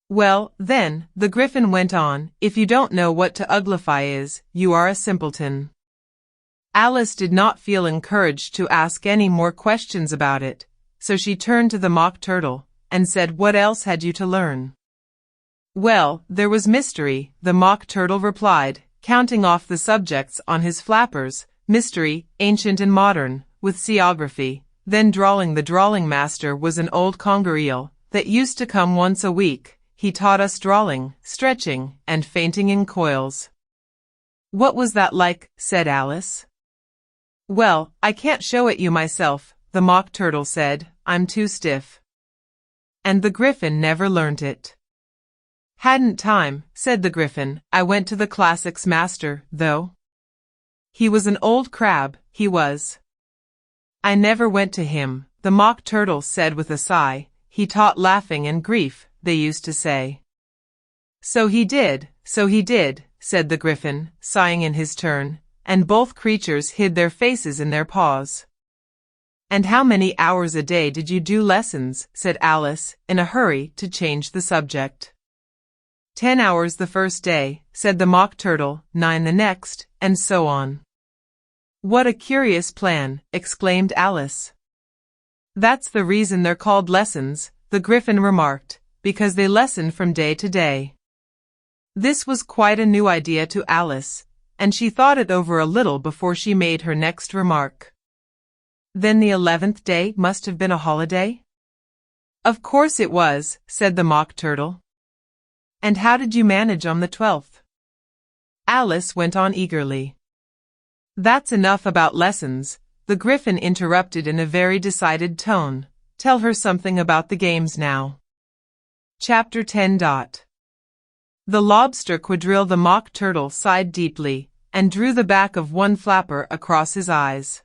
Speaker 1: Well, then, the Gryphon went on, if you don't know what to uglify is, you are a simpleton. Alice did not feel encouraged to ask any more questions about it, so she turned to the Mock Turtle, and said, What else had you to learn? Well, there was mystery, the Mock Turtle replied, counting off the subjects on his flappers, mystery, ancient and modern, with seaography. Then drawling. The drawing master was an old conger eel that used to come once a week. he taught us drawing, stretching, and fainting in coils. What was that like? Said Alice. Well, I can't show it you myself, the Mock Turtle said, I'm too stiff. And the Gryphon never learnt it. Hadn't time, said the Gryphon, I went to the classics master, though. He was an old crab, he was. I never went to him, the Mock Turtle said with a sigh, he taught laughing and grief, they used to say. So he did, said the Gryphon, sighing in his turn, and both creatures hid their faces in their paws. And how many hours a day did you do lessons? Said Alice, in a hurry to change the subject. 10 hours the first day, said the Mock Turtle, 9 the next, and so on. What a curious plan, exclaimed Alice. That's the reason they're called lessons, the Gryphon remarked, because they lesson from day to day. This was quite a new idea to Alice, and she thought it over a little before she made her next remark. Then the 11th day must have been a holiday? Of course it was, said the Mock Turtle. And how did you manage on the 12th? Alice went on eagerly. That's enough about lessons, the Gryphon interrupted in a very decided tone. Tell her something about the games now. Chapter 10. The lobster quadrille. The Mock Turtle sighed deeply, and drew the back of one flapper across his eyes.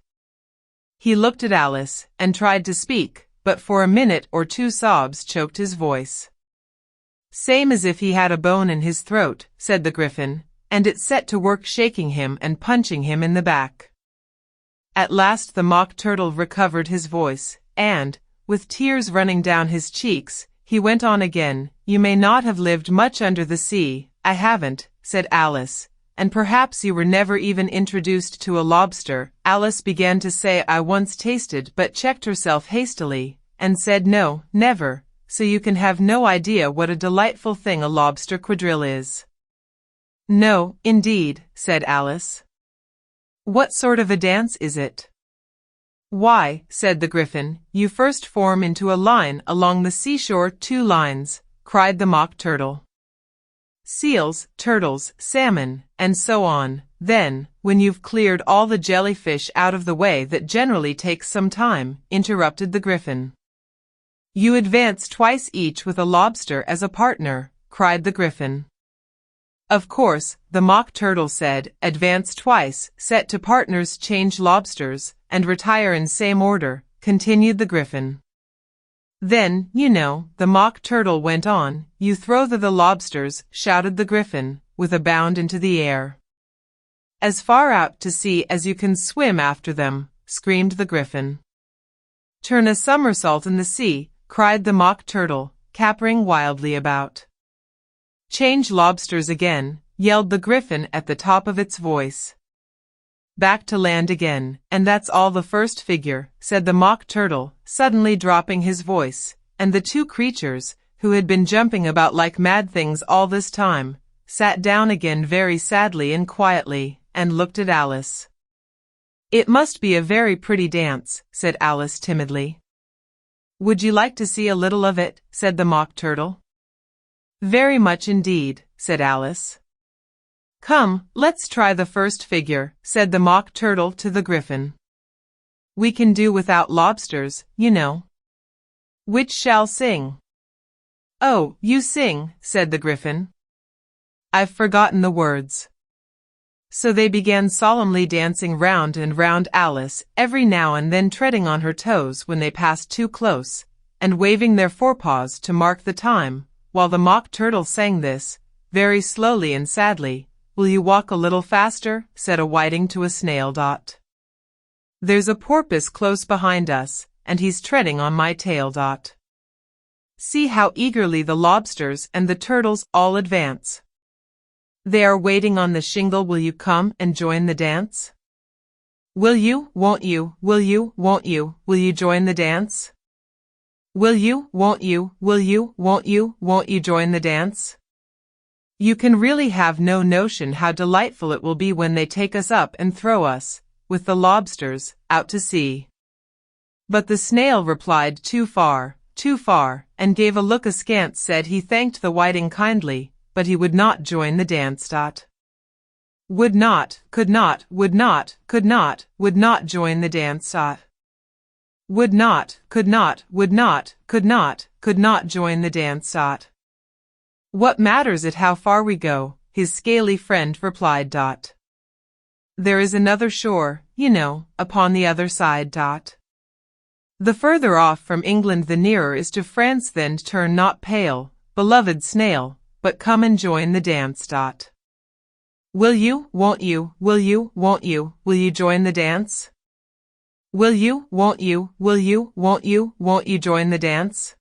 Speaker 1: He looked at Alice, and tried to speak, but for a minute or two sobs choked his voice. Same as if he had a bone in his throat, said the Gryphon, and it set to work shaking him and punching him in the back. At last the Mock Turtle recovered his voice, and, with tears running down his cheeks, he went on again. You may not have lived much under the sea. I haven't, said Alice, and perhaps you were never even introduced to a lobster. Alice began to say I once tasted, but checked herself hastily, and said no, never, so you can have no idea what a delightful thing a lobster quadrille is. No, indeed, said Alice. What sort of a dance is it? Why, said the Gryphon, you first form into a line along the seashore. 2 lines, cried the Mock Turtle. Seals, turtles, salmon, and so on. Then, when you've cleared all the jellyfish out of the way, that generally takes some time, interrupted the Gryphon. You advance twice each with a lobster as a partner, cried the Gryphon. Of course, the Mock Turtle said, advance twice, set to partners, change lobsters, and retire in same order, continued the Gryphon. Then, you know, the Mock Turtle went on, you throw the lobsters, shouted the Gryphon, with a bound into the air. As far out to sea as you can swim after them, screamed the Gryphon. Turn a somersault in the sea, cried the Mock Turtle, capering wildly about. Change lobsters again, yelled the Gryphon at the top of its voice. Back to land again, and that's all the first figure, said the Mock Turtle, suddenly dropping his voice, and the 2 creatures, who had been jumping about like mad things all this time, sat down again very sadly and quietly, and looked at Alice. It must be a very pretty dance, said Alice timidly. Would you like to see a little of it? Said the Mock Turtle. Very much indeed, said Alice. Come, let's try the first figure, said the Mock Turtle to the Gryphon. We can do without lobsters, you know. Which shall sing? Oh, you sing, said the Gryphon. I've forgotten the words. So they began solemnly dancing round and round Alice, every now and then treading on her toes when they passed too close, and waving their forepaws to mark the time, while the Mock Turtle sang this, very slowly and sadly. Will you walk a little faster? Said a whiting to a snail. There's a porpoise close behind us, and he's treading on my tail. See how eagerly the lobsters and the turtles all advance. They are waiting on the shingle. Will you come and join the dance? Will you, won't you, will you, won't you, will you join the dance? Will you, won't you, will you, won't you join the dance? You can really have no notion how delightful it will be when they take us up and throw us, with the lobsters, out to sea. But the snail replied, too far, too far, and gave a look askance. Said he thanked the whiting kindly, but he would not join the dance. Would not, could not, would not, could not, would not join the dance. Would not, could not, would not, could not join the dance. What matters it how far we go? His scaly friend replied. There is another shore, you know, upon the other side. The further off from England the nearer is to France. Then turn not pale, beloved snail, but come and join the dance. Will you, won't you, will you, won't you, will you join the dance? Will you, won't you, will you, won't you join the dance?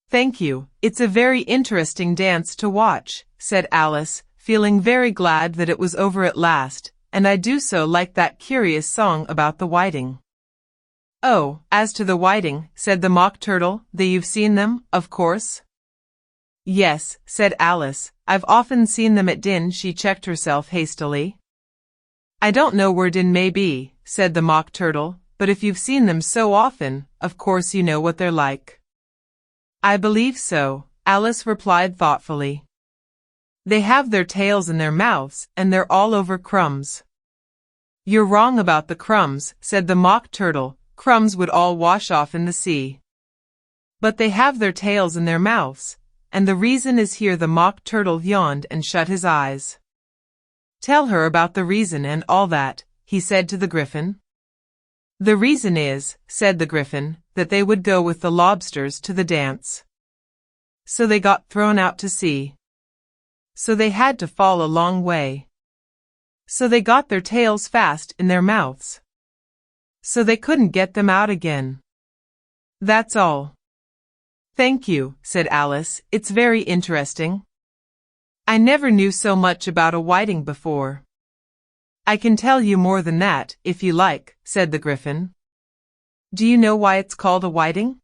Speaker 1: Thank you, it's a very interesting dance to watch, said Alice, feeling very glad that it was over at last, and I do so like that curious song about the whiting. Oh, as to the whiting, said the Mock Turtle, you've seen them, of course? Yes, said Alice, I've often seen them at Din. She checked herself hastily. I don't know where Din may be, said the Mock Turtle, but if you've seen them so often, of course you know what they're like. I believe so, Alice replied thoughtfully. They have their tails in their mouths, and they're all over crumbs. You're wrong about the crumbs, said the Mock Turtle. Crumbs would all wash off in the sea. But they have their tails in their mouths, and the reason is here. The Mock Turtle yawned and shut his eyes. Tell her about the reason and all that, he said to the Griffin. The reason is, said the Griffin, that they would go with the lobsters to the dance. So they got thrown out to sea. So they had to fall a long way. So they got their tails fast in their mouths. So they couldn't get them out again. That's all. Thank you, said Alice, it's very interesting. I never knew so much about a whiting before. I can tell you more than that, if you like, said the Griffin. Do you know why it's called a whiting?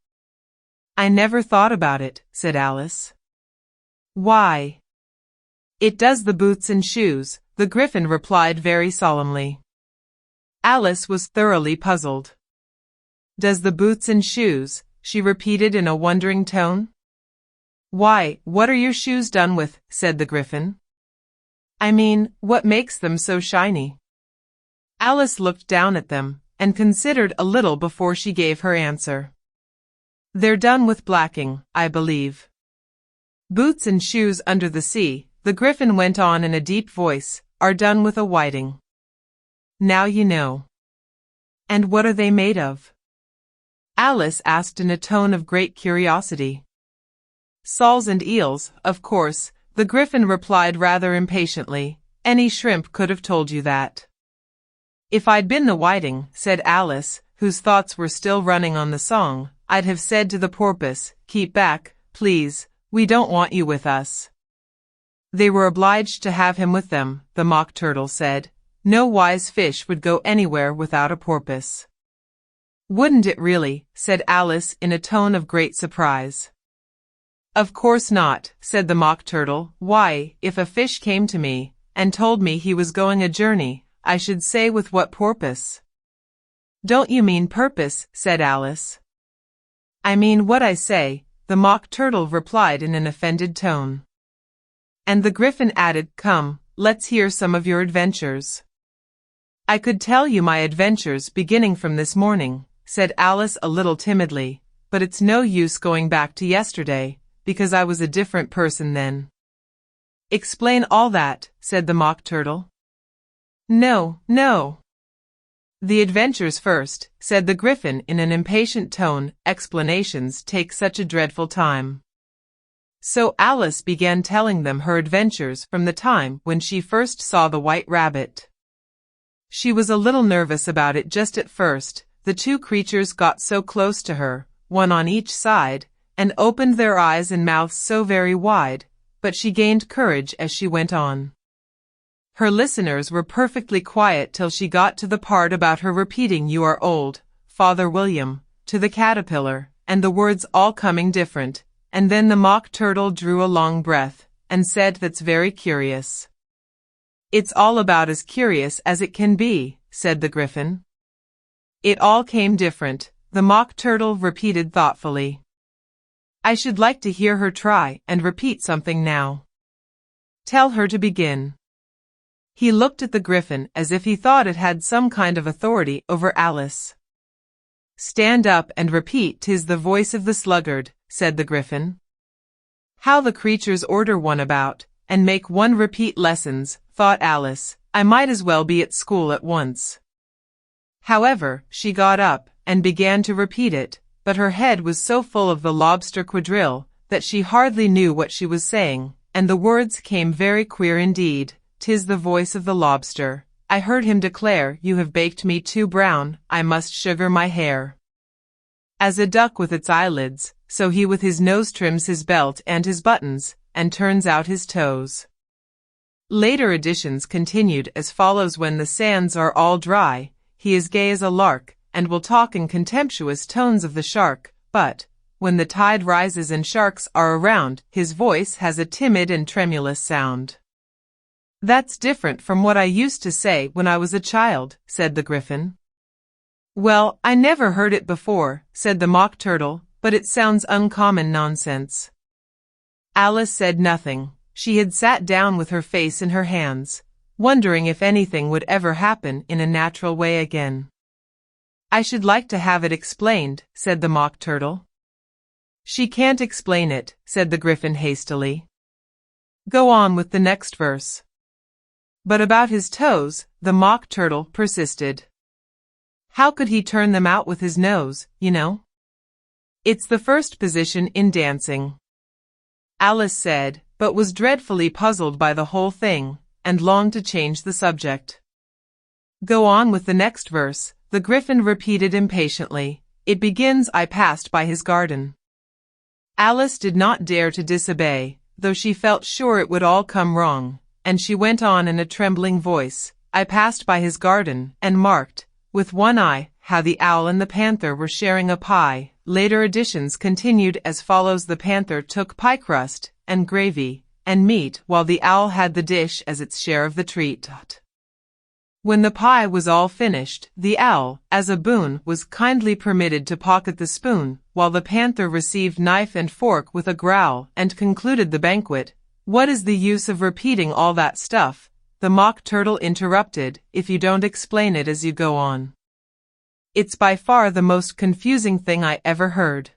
Speaker 1: I never thought about it, said Alice. Why? It does the boots and shoes, the Griffin replied very solemnly. Alice was thoroughly puzzled. Does the boots and shoes, she repeated in a wondering tone. Why, what are your shoes done with, said the Griffin. I mean, what makes them so shiny? Alice looked down at them, and considered a little before she gave her answer. They're done with blacking, I believe. Boots and shoes under the sea, the Griffin went on in a deep voice, are done with a whiting. Now you know. And what are they made of? Alice asked in a tone of great curiosity. Soles and eels, of course, the Griffin replied rather impatiently. Any shrimp could have told you that. If I'd been the whiting, said Alice, whose thoughts were still running on the song, I'd have said to the porpoise, keep back, please, we don't want you with us. They were obliged to have him with them, the Mock Turtle said. No wise fish would go anywhere without a porpoise. Wouldn't it really, said Alice in a tone of great surprise. Of course not, said the Mock Turtle. Why, if a fish came to me, and told me he was going a journey, I should say with what porpoise? Don't you mean purpose, said Alice. I mean what I say, the Mock Turtle replied in an offended tone. And the Griffin added, come, let's hear some of your adventures. I could tell you my adventures beginning from this morning, said Alice a little timidly, but it's no use going back to yesterday, because I was a different person then. Explain all that, said the Mock Turtle. No, no. The adventures first, said the Griffin in an impatient tone. Explanations take such a dreadful time. So Alice began telling them her adventures from the time when she first saw the White Rabbit. She was a little nervous about it just at first. The two creatures got so close to her, one on each side, and opened their eyes and mouths so very wide, but she gained courage as she went on. Her listeners were perfectly quiet till she got to the part about her repeating "You are old, Father William," to the caterpillar, and the words all coming different, and then the Mock Turtle drew a long breath, and said, "That's very curious." "It's all about as curious as it can be," said the Griffin. "It all came different," the Mock Turtle repeated thoughtfully. I should like to hear her try and repeat something now. Tell her to begin. He looked at the Griffin as if he thought it had some kind of authority over Alice. Stand up and repeat, 'tis the voice of the sluggard, said the Griffin. How the creatures order one about, and make one repeat lessons, thought Alice. I might as well be at school at once. However, she got up and began to repeat it, but her head was so full of the lobster quadrille that she hardly knew what she was saying, and the words came very queer indeed. 'Tis the voice of the lobster. I heard him declare, you have baked me too brown, I must sugar my hair. As a duck with its eyelids, so he with his nose trims his belt and his buttons, and turns out his toes. Later editions continued as follows: when the sands are all dry, he is gay as a lark, and will talk in contemptuous tones of the shark, but, when the tide rises and sharks are around, his voice has a timid and tremulous sound. That's different from what I used to say when I was a child, said the Griffin. Well, I never heard it before, said the Mock Turtle, but it sounds uncommon nonsense. Alice said nothing. She had sat down with her face in her hands, wondering if anything would ever happen in a natural way again. I should like to have it explained, said the Mock Turtle. She can't explain it, said the Griffin hastily. Go on with the next verse. But about his toes, the Mock Turtle persisted. How could he turn them out with his nose, you know? It's the first position in dancing. Alice said, but was dreadfully puzzled by the whole thing, and longed to change the subject. Go on with the next verse, the Griffin repeated impatiently. It begins, I passed by his garden. Alice did not dare to disobey, though she felt sure it would all come wrong, and she went on in a trembling voice. I passed by his garden, and marked, with one eye, how the owl and the panther were sharing a pie. Later editions continued as follows: the panther took pie crust, and gravy, and meat, while the owl had the dish as its share of the treat. When the pie was all finished, the owl, as a boon, was kindly permitted to pocket the spoon, while the panther received knife and fork with a growl, and concluded the banquet. What is the use of repeating all that stuff? The Mock Turtle interrupted, if you don't explain it as you go on. It's by far the most confusing thing I ever heard.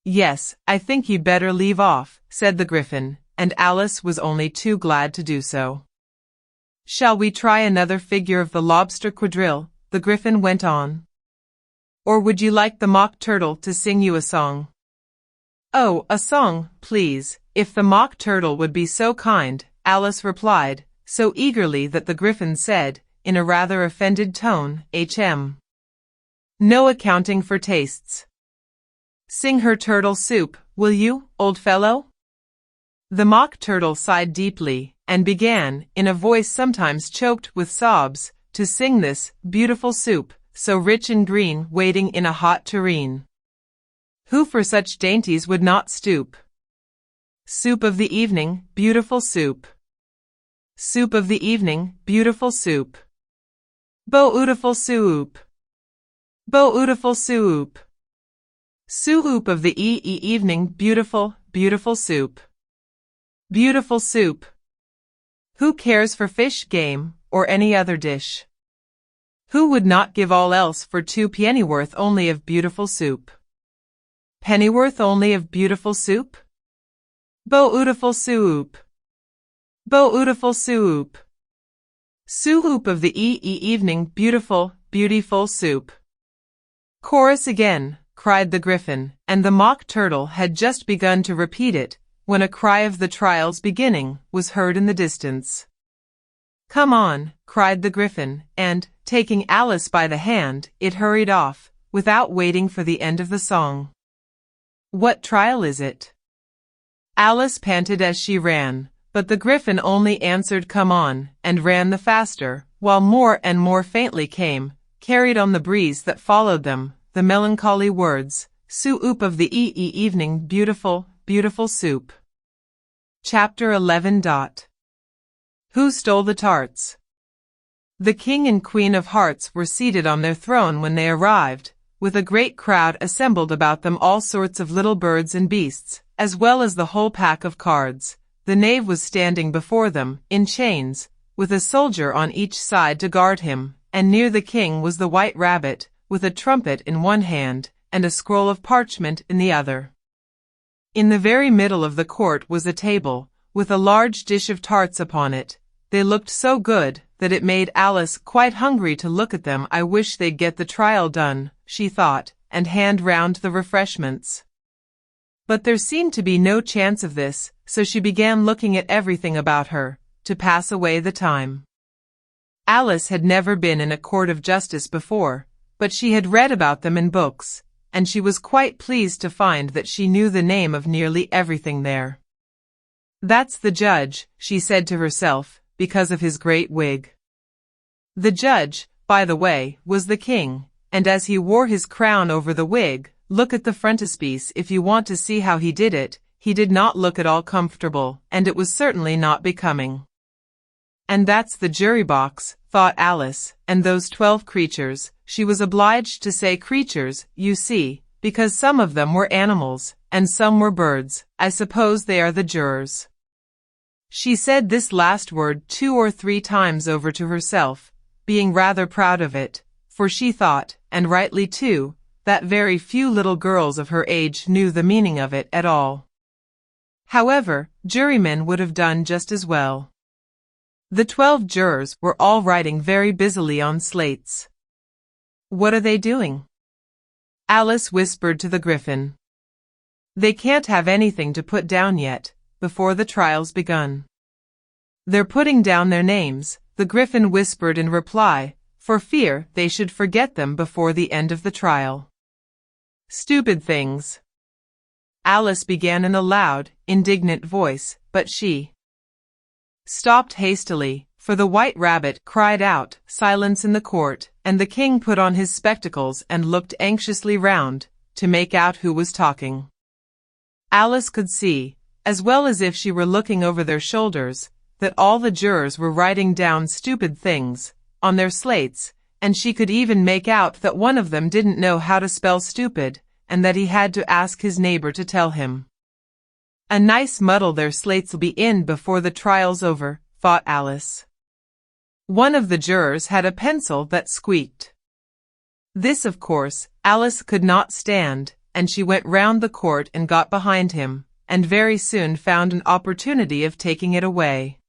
Speaker 1: Yes, I think you'd better leave off, said the Griffin, and Alice was only too glad to do so. Shall we try another figure of the lobster quadrille? The Griffin went on. Or would you like the Mock Turtle to sing you a song? Oh, a song, please, if the Mock Turtle would be so kind, Alice replied, so eagerly that the Griffin said, in a rather offended tone, No accounting for tastes. Sing her turtle soup, will you, old fellow? The Mock Turtle sighed deeply, and began, in a voice sometimes choked with sobs, to sing this beautiful soup, so rich and green, waiting in a hot tureen. Who for such dainties would not stoop? Soup of the evening, beautiful soup. Soup of the evening, beautiful soup. Beautiful soup. Beautiful soup. Soup of the evening, beautiful, beautiful soup. Beautiful soup. Who cares for fish, game, or any other dish? Who would not give all else for 2 pennyworth only of beautiful soup? Pennyworth only of beautiful soup? Beautiful soup. Beautiful soup. Soup of the evening, beautiful, beautiful soup. Chorus again, cried the Griffin, and the Mock Turtle had just begun to repeat it, when a cry of the trial's beginning was heard in the distance. Come on, cried the Griffin, and, taking Alice by the hand, it hurried off, without waiting for the end of the song. What trial is it? Alice panted as she ran, but the Griffin only answered come on, and ran the faster, while more and more faintly came, carried on the breeze that followed them, the melancholy words, Soup of the evening, beautiful, beautiful soup. Chapter 11. Who stole the tarts? The King and Queen of Hearts were seated on their throne when they arrived, with a great crowd assembled about them, all sorts of little birds and beasts, as well as the whole pack of cards. The knave was standing before them, in chains, with a soldier on each side to guard him, and near the king was the white rabbit, with a trumpet in one hand, and a scroll of parchment in the other. In the very middle of the court was a table, with a large dish of tarts upon it. They looked so good that it made Alice quite hungry to look at them. I wish they'd get the trial done, she thought, and hand round the refreshments. But there seemed to be no chance of this, so she began looking at everything about her, to pass away the time. Alice had never been in a court of justice before, but she had read about them in books, and she was quite pleased to find that she knew the name of nearly everything there. That's the judge, she said to herself, because of his great wig. The judge, by the way, was the king, and as he wore his crown over the wig, look at the frontispiece if you want to see how he did not look at all comfortable, and it was certainly not becoming. And that's the jury box, thought Alice, and those 12 creatures. She was obliged to say creatures, you see, because some of them were animals, and some were birds. I suppose they are the jurors. She said this last word 2 or 3 times over to herself, being rather proud of it, for she thought, and rightly too, that very few little girls of her age knew the meaning of it at all. However, jurymen would have done just as well. The 12 jurors were all writing very busily on slates. What are they doing? Alice whispered to the Griffin. They can't have anything to put down yet, before the trial's begun. They're putting down their names, the Griffin whispered in reply, for fear they should forget them before the end of the trial. Stupid things. Alice began in a loud, indignant voice, but she stopped hastily, for the white rabbit cried out, "Silence in the court," and the king put on his spectacles and looked anxiously round, to make out who was talking. Alice could see, as well as if she were looking over their shoulders, that all the jurors were writing down stupid things, on their slates, and she could even make out that one of them didn't know how to spell stupid, and that he had to ask his neighbor to tell him. A nice muddle their slates'll be in before the trial's over, thought Alice. One of the jurors had a pencil that squeaked. This, of course, Alice could not stand, and she went round the court and got behind him, and very soon found an opportunity of taking it away.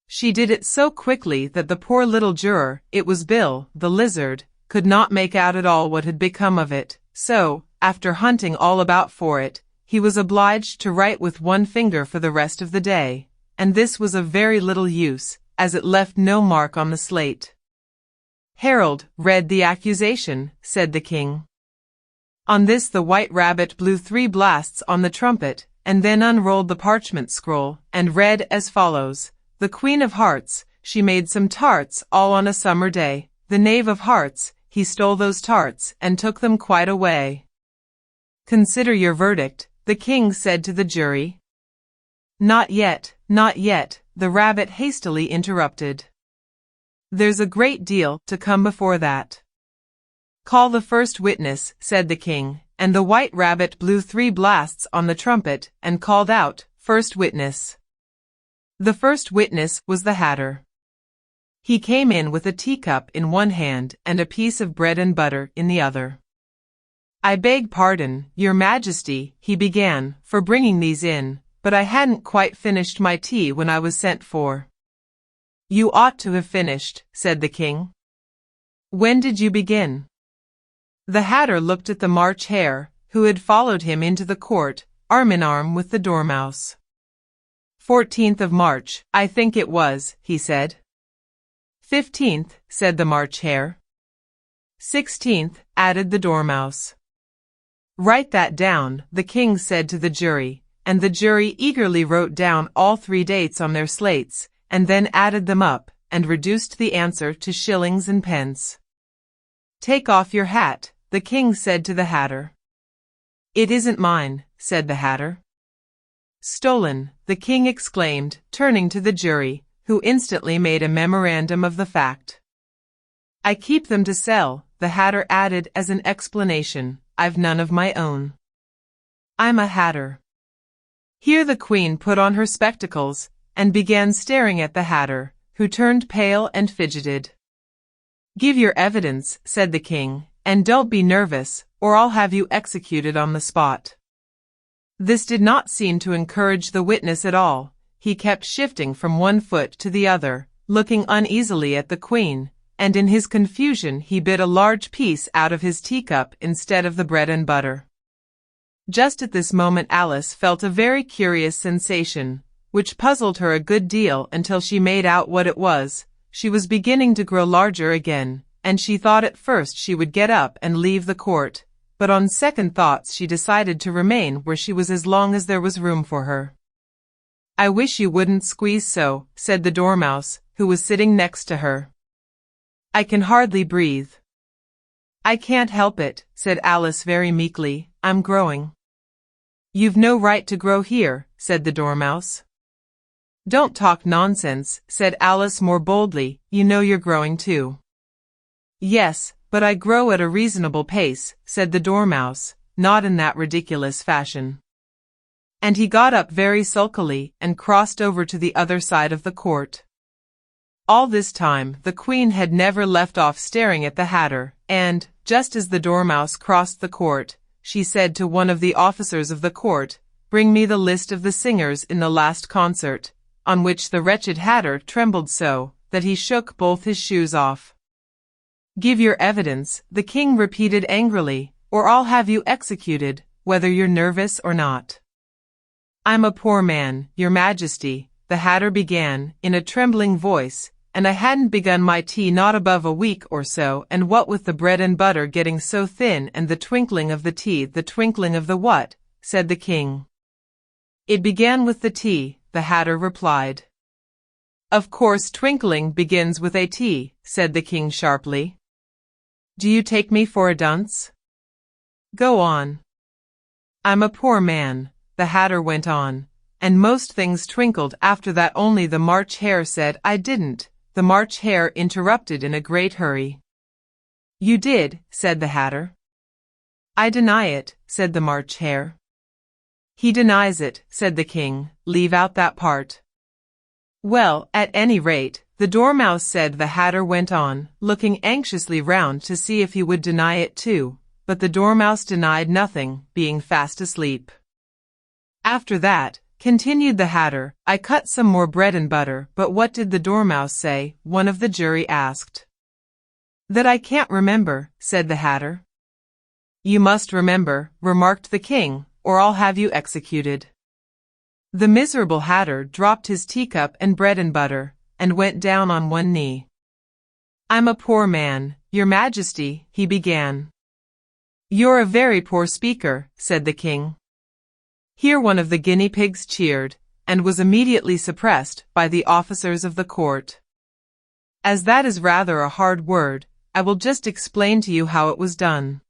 Speaker 1: She did it so quickly that the poor little juror, it was Bill, the lizard, could not make out at all what had become of it, so, after hunting all about for it, he was obliged to write with one finger for the rest of the day, and this was of very little use, as it left no mark on the slate. "Harold, read the accusation," said the king. On this the white rabbit blew 3 blasts on the trumpet, and then unrolled the parchment scroll, and read as follows: "The Queen of Hearts, she made some tarts all on a summer day. The Knave of Hearts, he stole those tarts and took them quite away." "Consider your verdict," the king said to the jury. "Not yet, not yet," the rabbit hastily interrupted. "There's a great deal to come before that." "Call the first witness," said the king, and the white rabbit blew 3 blasts on the trumpet and called out, "First witness." The first witness was the Hatter. He came in with a teacup in one hand and a piece of bread and butter in the other. "I beg pardon, Your Majesty," he began, "for bringing these in, but I hadn't quite finished my tea when I was sent for." "You ought to have finished," said the king. "When did you begin?" The Hatter looked at the March Hare, who had followed him into the court, arm in arm with the Dormouse. 14th of March, I think it was, he said. 15th, said the March Hare. 16th, added the Dormouse. "Write that down," the king said to the jury, and the jury eagerly wrote down all 3 dates on their slates, and then added them up, and reduced the answer to shillings and pence. "Take off your hat," the king said to the Hatter. "It isn't mine," said the Hatter. "Stolen," the king exclaimed, turning to the jury, who instantly made a memorandum of the fact. "I keep them to sell," the Hatter added as an explanation, "I've none of my own. I'm a Hatter." Here the Queen put on her spectacles and began staring at the Hatter, who turned pale and fidgeted. "Give your evidence," said the King, "and don't be nervous, or I'll have you executed on the spot." This did not seem to encourage the witness at all. He kept shifting from one foot to the other, looking uneasily at the Queen, and in his confusion he bit a large piece out of his teacup instead of the bread and butter. Just at this moment Alice felt a very curious sensation, which puzzled her a good deal until she made out what it was. She was beginning to grow larger again, and she thought at first she would get up and leave the court, but on second thoughts she decided to remain where she was as long as there was room for her. "I wish you wouldn't squeeze so," said the Dormouse, who was sitting next to her. "I can hardly breathe." "I can't help it," said Alice very meekly, "I'm growing." "You've no right to grow here," said the Dormouse. "Don't talk nonsense," said Alice more boldly, "you know you're growing too." "Yes, but I grow at a reasonable pace," said the Dormouse, not in that ridiculous fashion. And he got up very sulkily and crossed over to the other side of the court. All this time the Queen had never left off staring at the Hatter, and, just as the Dormouse crossed the court, she said to one of the officers of the court, "Bring me the list of the singers in the last concert," on which the wretched Hatter trembled so that he shook both his shoes off. "Give your evidence," the King repeated angrily, "or I'll have you executed, whether you're nervous or not." "I'm a poor man, Your Majesty," the Hatter began, in a trembling voice, "and I hadn't begun my tea not above a week or so, and what with the bread and butter getting so thin and the twinkling of the tea—" "The twinkling of the what?" said the King. "It began with the tea," the Hatter replied. "Of course twinkling begins with a T," said the King sharply. "Do you take me for a dunce? Go on." "I'm a poor man," the Hatter went on, "and most things twinkled after that, only the March Hare said I didn't." The March Hare interrupted in a great hurry. "You did," said the Hatter. "I deny it," said the March Hare. "He denies it," said the King. "Leave out that part." "Well, at any rate," the Dormouse said. The Hatter went on, looking anxiously round to see if he would deny it too, but the Dormouse denied nothing, being fast asleep. "After that," continued the Hatter, "I cut some more bread and butter." "But what did the Dormouse say?" one of the jury asked. "That I can't remember," said the Hatter. "You must remember," remarked the King, "or I'll have you executed." The miserable Hatter dropped his teacup and bread and butter, and went down on one knee. "I'm a poor man, Your Majesty," he began. "You're a very poor speaker," said the King. Here one of the guinea pigs cheered, and was immediately suppressed by the officers of the court. As that is rather a hard word, I will just explain to you how it was done.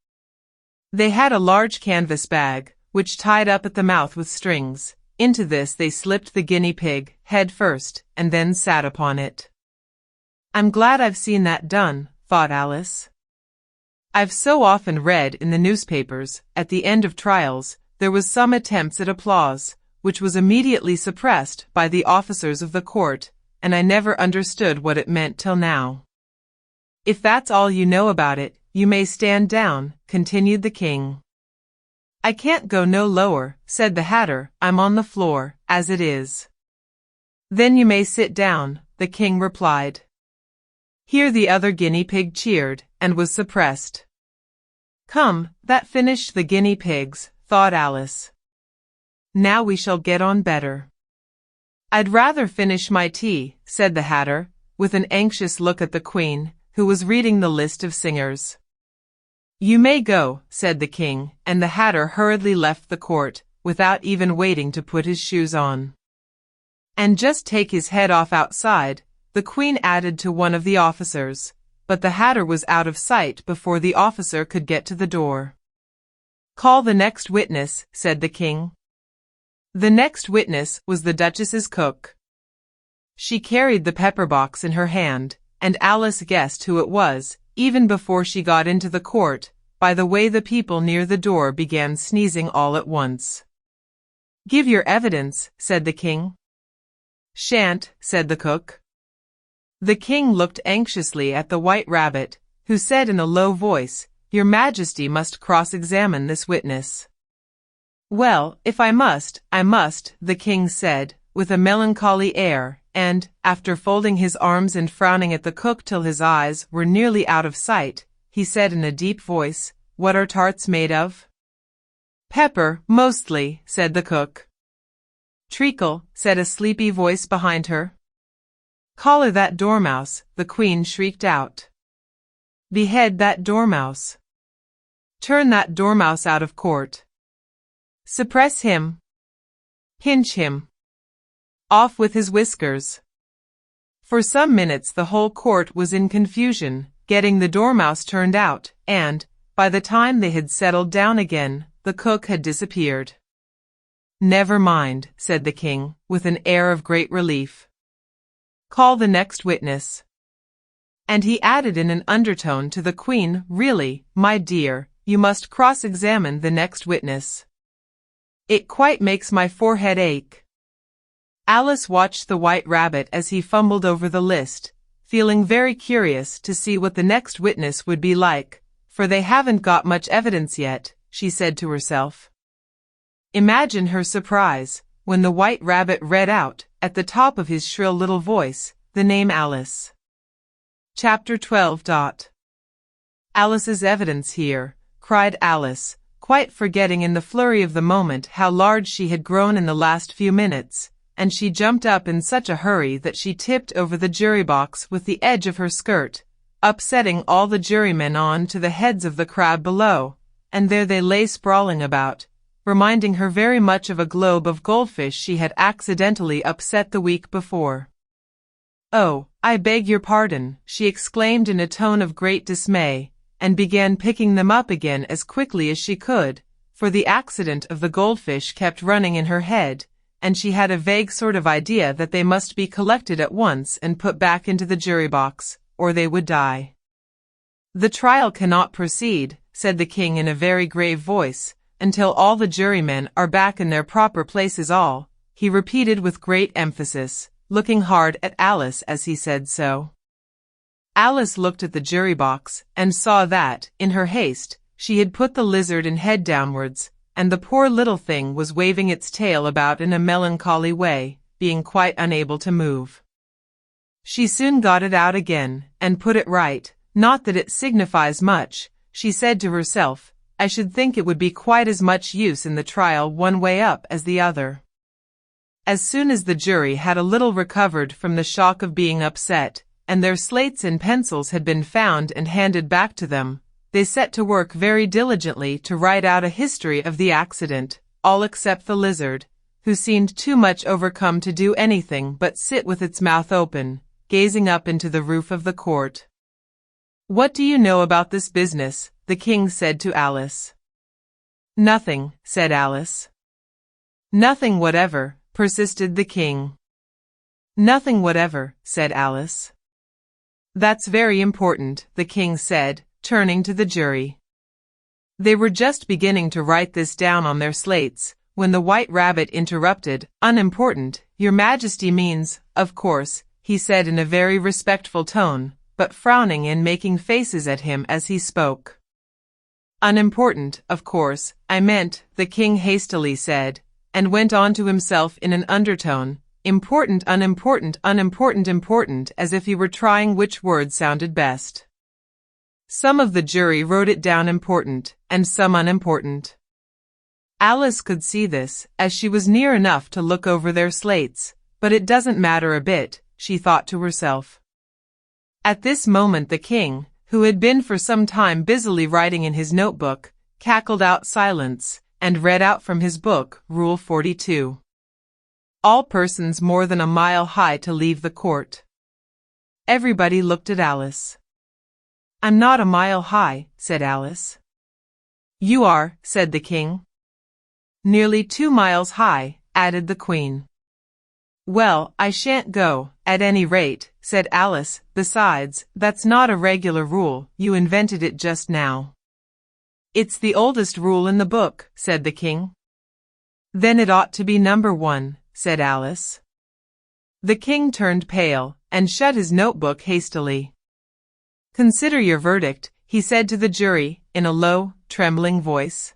Speaker 1: They had a large canvas bag, which tied up at the mouth with strings. Into this they slipped the guinea pig, head first, and then sat upon it. "I'm glad I've seen that done," thought Alice. "I've so often read in the newspapers, at the end of trials, there was some attempts at applause, which was immediately suppressed by the officers of the court, and I never understood what it meant till now." "If that's all you know about it, you may stand down," continued the King. "I can't go no lower," said the Hatter. "I'm on the floor, as it is." "Then you may sit down," the King replied. Here the other guinea pig cheered, and was suppressed. "Come, that finished the guinea pigs," thought Alice. "Now we shall get on better." "I'd rather finish my tea," said the Hatter, with an anxious look at the Queen, who was reading the list of singers. "You may go," said the King, and the Hatter hurriedly left the court, without even waiting to put his shoes on. "And just take his head off outside," the Queen added to one of the officers, but the Hatter was out of sight before the officer could get to the door. "Call the next witness," said the King. The next witness was the Duchess's cook. She carried the pepper box in her hand, and Alice guessed who it was. even before she got into the court, by the way the people near the door began sneezing all at once. "Give your evidence," said the king. "Shan't," said the cook. The king looked anxiously at the White Rabbit, who said in a low voice, "Your Majesty must cross-examine this witness." "Well, if I must, I must," the king said, with a melancholy air, and, after folding his arms and frowning at the cook till his eyes were nearly out of sight, he said in a deep voice, "What are tarts made of?" "Pepper, mostly," said the cook. "Treacle," said a sleepy voice behind her. "Collar that dormouse," the queen shrieked out. "Behead that dormouse." "Turn that dormouse out of court." "Suppress him." "Pinch him." "Off with his whiskers." For some minutes the whole court was in confusion, getting the dormouse turned out, and, by the time they had settled down again, the cook had disappeared. "Never mind," said the king, with an air of great relief. "Call the next witness." And he added in an undertone to the queen, "Really, my dear, you must cross-examine the next witness. It quite makes my forehead ache." Alice watched the White Rabbit as he fumbled over the list, feeling very curious to see what the next witness would be like, "for they haven't got much evidence yet," she said to herself. Imagine her surprise when the White Rabbit read out, at the top of his shrill little voice, the name Alice. Chapter 12. "Alice's evidence here," cried Alice, quite forgetting in the flurry of the moment how large she had grown in the last few minutes, and she jumped up in such a hurry that she tipped over the jury box with the edge of her skirt, upsetting all the jurymen on to the heads of the crowd below, and there they lay sprawling about, reminding her very much of a globe of goldfish she had accidentally upset the week before. "Oh, I beg your pardon," she exclaimed in a tone of great dismay, and began picking them up again as quickly as she could, for the accident of the goldfish kept running in her head, and she had a vague sort of idea that they must be collected at once and put back into the jury box, or they would die. "The trial cannot proceed," said the king in a very grave voice, "until all the jurymen are back in their proper places all," he repeated with great emphasis, looking hard at Alice as he said so. Alice looked at the jury box, and saw that, in her haste, she had put the lizard in head downwards, and the poor little thing was waving its tail about in a melancholy way, being quite unable to move. She soon got it out again, and put it right. "Not that it signifies much," she said to herself. "I should think it would be quite as much use in the trial one way up as the other." As soon as the jury had a little recovered from the shock of being upset, and their slates and pencils had been found and handed back to them, they set to work very diligently to write out a history of the accident, all except the lizard, who seemed too much overcome to do anything but sit with its mouth open, gazing up into the roof of the court. "What do you know about this business?" the king said to Alice. "Nothing," said Alice. "Nothing whatever," persisted the king. "Nothing whatever," said Alice. "That's very important," the king said, turning to the jury. They were just beginning to write this down on their slates, when the White Rabbit interrupted. "Unimportant, your Majesty means, of course," he said in a very respectful tone, but frowning and making faces at him as he spoke. "Unimportant, of course, I meant," the king hastily said, and went on to himself in an undertone, "important, unimportant, unimportant, important," as if he were trying which word sounded best. Some of the jury wrote it down important, and some unimportant. Alice could see this, as she was near enough to look over their slates, but it doesn't matter a bit, she thought to herself. At this moment the king, who had been for some time busily writing in his notebook, cackled out silence, and read out from his book, Rule 42. "All persons more than a mile high to leave the court." Everybody looked at Alice. "I'm not a mile high," said Alice. "You are," said the king. "Nearly 2 miles high," added the queen. Well, I shan't go, at any rate, said Alice. Besides, that's not a regular rule, you invented it just now. It's the oldest rule in the book, said the king. Then it ought to be number 1, said Alice. The king turned pale, and shut his notebook hastily. Consider your verdict, he said to the jury, in a low, trembling voice.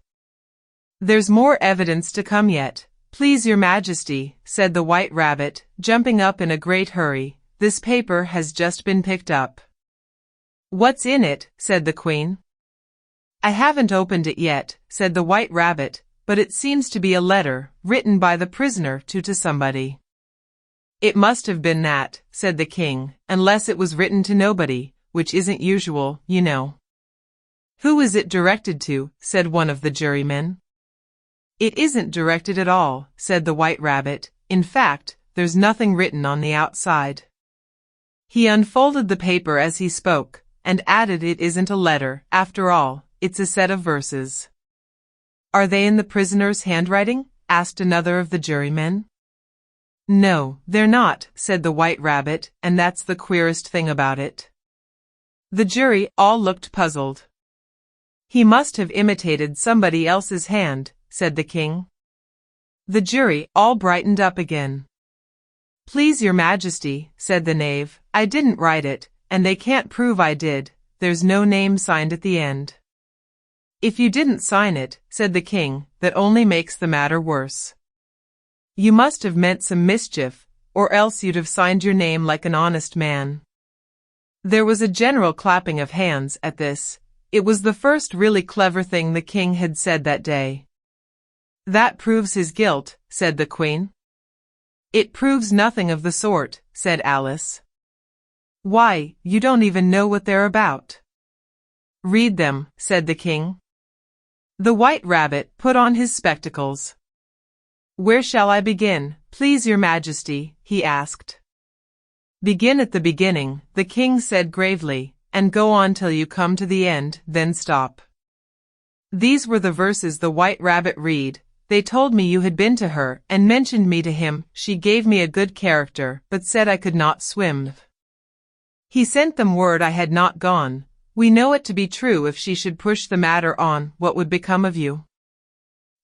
Speaker 1: There's more evidence to come yet. Please your majesty, said the White Rabbit, jumping up in a great hurry. This paper has just been picked up. What's in it? Said the queen. I haven't opened it yet, said the White Rabbit, but it seems to be a letter, written by the prisoner to somebody. It must have been that, said the king, unless it was written to nobody, which isn't usual, you know. Who is it directed to? Said one of the jurymen. It isn't directed at all, said the White Rabbit. In fact, there's nothing written on the outside. He unfolded the paper as he spoke, and added, it isn't a letter, after all, it's a set of verses. Are they in the prisoner's handwriting? Asked another of the jurymen. No, they're not, said the White Rabbit, and that's the queerest thing about it. The jury all looked puzzled. He must have imitated somebody else's hand, said the king. The jury all brightened up again. Please your majesty, said the knave, I didn't write it, and they can't prove I did. There's no name signed at the end. If you didn't sign it, said the king, that only makes the matter worse. You must have meant some mischief, or else you'd have signed your name like an honest man. There was a general clapping of hands at this. It was the first really clever thing the king had said that day. That proves his guilt, said the queen. It proves nothing of the sort, said Alice. Why, you don't even know what they're about. Read them, said the king. The White Rabbit put on his spectacles. Where shall I begin, please your majesty? He asked. Begin at the beginning, the king said gravely, and go on till you come to the end, then stop. These were the verses the White Rabbit read. They told me you had been to her, and mentioned me to him. She gave me a good character, but said I could not swim. He sent them word I had not gone. We know it to be true. If she should push the matter on, what would become of you?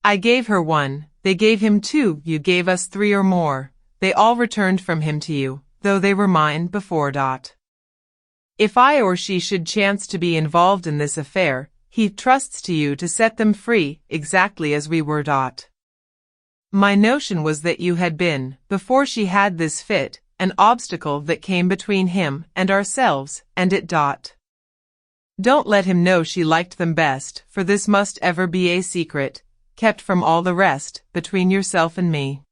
Speaker 1: I gave her 1, they gave him 2, you gave us 3 or more. They all returned from him to you, though they were mine before. If I or she should chance to be involved in this affair, he trusts to you to set them free, exactly as we were. My notion was that you had been, before she had this fit, an obstacle that came between him and ourselves, and it. Don't let him know she liked them best, for this must ever be a secret, kept from all the rest, between yourself and me.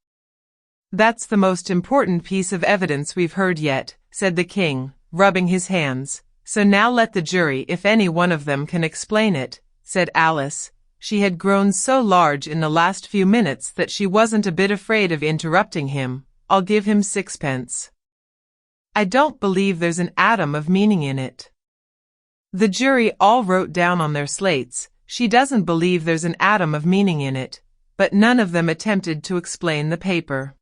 Speaker 1: That's the most important piece of evidence we've heard yet, said the king, rubbing his hands. So now let the jury, if any one of them can explain it, said Alice. She had grown so large in the last few minutes that she wasn't a bit afraid of interrupting him. I'll give him 6 pence. I don't believe there's an atom of meaning in it. The jury all wrote down on their slates, she doesn't believe there's an atom of meaning in it, but none of them attempted to explain the paper.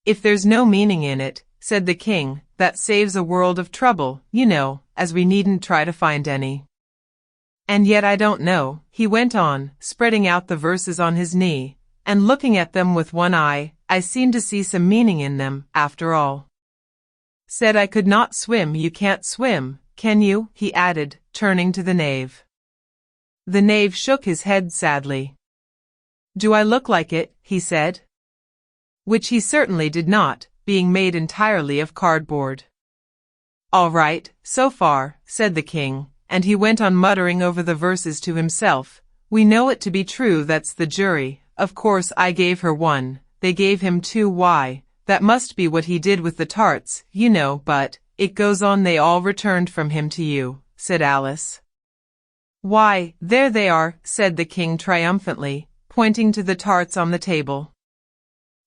Speaker 1: If there's no meaning in it, said the king, that saves a world of trouble, you know, as we needn't try to find any. And yet I don't know, he went on, spreading out the verses on his knee, and looking at them with one eye. I seem to see some meaning in them, after all. Said I could not swim. You can't swim, can you? He added, turning to the knave. The knave shook his head sadly. Do I look like it? He said. Which he certainly did not, being made entirely of cardboard. All right, so far, said the king, and he went on muttering over the verses to himself. We know it to be true. That's the jury. Of course I gave her 1, they gave him 2. Why, that must be what he did with the tarts, you know, but, it goes on, they all returned from him to you, said Alice. Why, there they are, said the king triumphantly, pointing to the tarts on the table.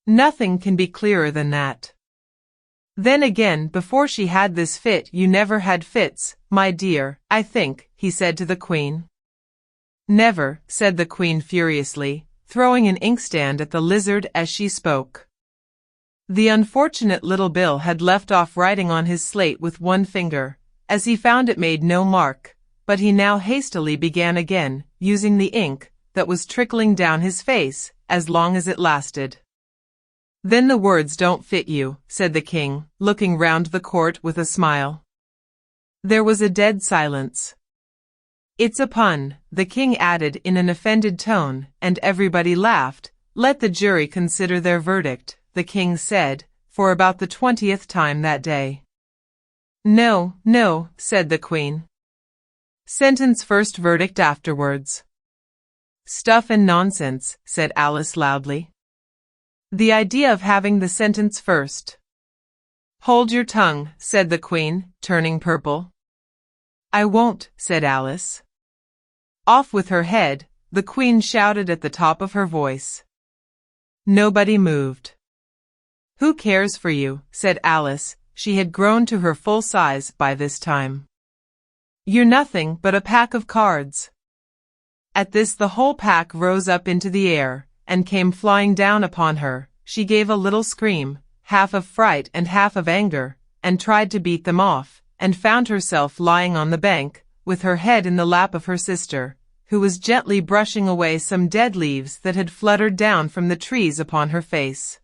Speaker 1: Nothing can be clearer than that. Then again, before she had this fit, you never had fits, my dear, I think, he said to the queen. Never, said the queen furiously, throwing an inkstand at the lizard as she spoke. The unfortunate little Bill had left off writing on his slate with one finger, as he found it made no mark, but he now hastily began again, using the ink that was trickling down his face, as long as it lasted. "Then the words don't fit you," said the king, looking round the court with a smile. There was a dead silence. "It's a pun," the king added in an offended tone, and everybody laughed. "Let the jury consider their verdict," the king said, for about the 20th time that day. "No, no," said the queen. "Sentence first, verdict afterwards." "Stuff and nonsense," said Alice loudly. "The idea of having the sentence first." "Hold your tongue," said the queen, turning purple. "I won't," said Alice. "Off with her head," the queen shouted at the top of her voice. Nobody moved. "Who cares for you?" said Alice. She had grown to her full size by this time. "You're nothing but a pack of cards." At this the whole pack rose up into the air, and came flying down upon her. She gave a little scream, half of fright and half of anger, and tried to beat them off, and found herself lying on the bank, with her head in the lap of her sister, who was gently brushing away some dead leaves that had fluttered down from the trees upon her face.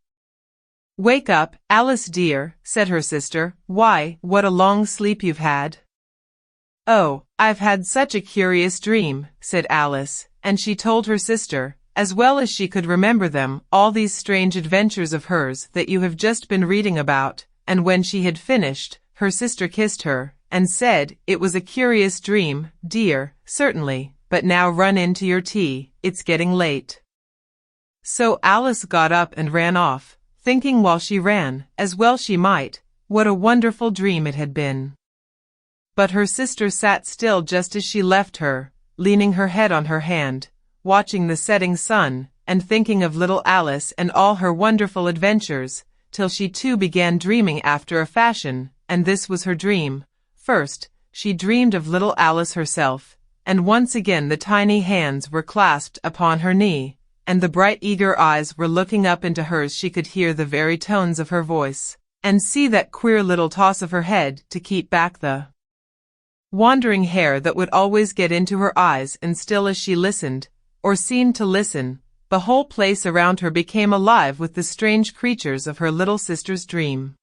Speaker 1: "Wake up, Alice dear," said her sister. "Why, what a long sleep you've had." "Oh, I've had such a curious dream," said Alice, and she told her sister, as well as she could remember them, all these strange adventures of hers that you have just been reading about, and when she had finished, her sister kissed her, and said, "It was a curious dream, dear, certainly, but now run in to your tea, it's getting late." So Alice got up and ran off, thinking while she ran, as well she might, what a wonderful dream it had been. But her sister sat still just as she left her, leaning her head on her hand, watching the setting sun, and thinking of little Alice and all her wonderful adventures, till she too began dreaming after a fashion, and this was her dream. First, she dreamed of little Alice herself, and once again the tiny hands were clasped upon her knee, and the bright eager eyes were looking up into hers. She could hear the very tones of her voice, and see that queer little toss of her head to keep back the wandering hair that would always get into her eyes, and still as she listened, or seemed to listen, the whole place around her became alive with the strange creatures of her little sister's dream.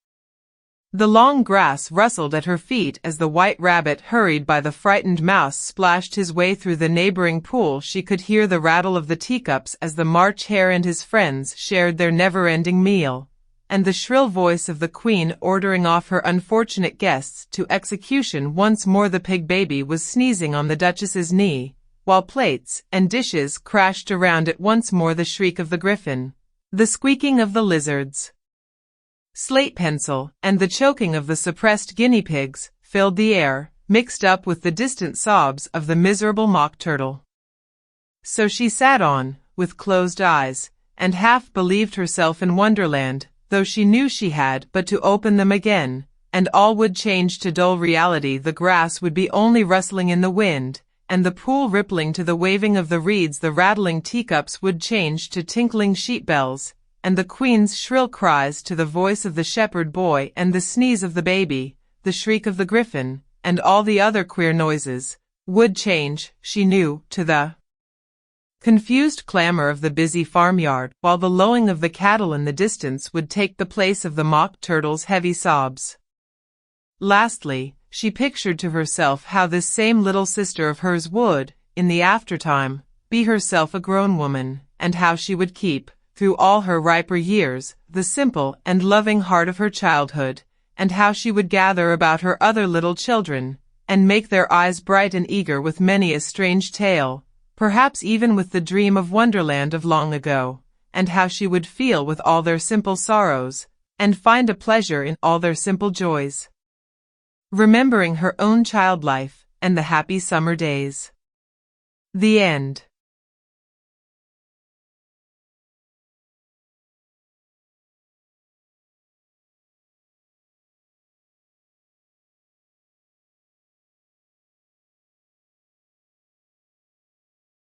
Speaker 1: The long grass rustled at her feet as the white rabbit hurried by, the frightened mouse splashed his way through the neighboring pool. She could hear the rattle of the teacups as the March Hare and his friends shared their never-ending meal, and the shrill voice of the queen ordering off her unfortunate guests to execution. Once more the pig baby was sneezing on the Duchess's knee, while plates and dishes crashed around it. Once more the shriek of the griffin, the squeaking of the lizards, slate pencil, and the choking of the suppressed guinea pigs filled the air, mixed up with the distant sobs of the miserable mock turtle. So she sat on, with closed eyes, and half believed herself in Wonderland, though she knew she had but to open them again, and all would change to dull reality. The grass would be only rustling in the wind, and the pool rippling to the waving of the reeds. The rattling teacups would change to tinkling sheep bells, and the queen's shrill cries to the voice of the shepherd boy, and the sneeze of the baby, the shriek of the griffin, and all the other queer noises, would change, she knew, to the confused clamor of the busy farmyard, while the lowing of the cattle in the distance would take the place of the mock turtle's heavy sobs. Lastly, she pictured to herself how this same little sister of hers would, in the aftertime, be herself a grown woman, and how she would keep, through all her riper years, the simple and loving heart of her childhood, and how she would gather about her other little children, and make their eyes bright and eager with many a strange tale, perhaps even with the dream of Wonderland of long ago, and how she would feel with all their simple sorrows, and find a pleasure in all their simple joys, remembering her own child life and the happy summer days. The end.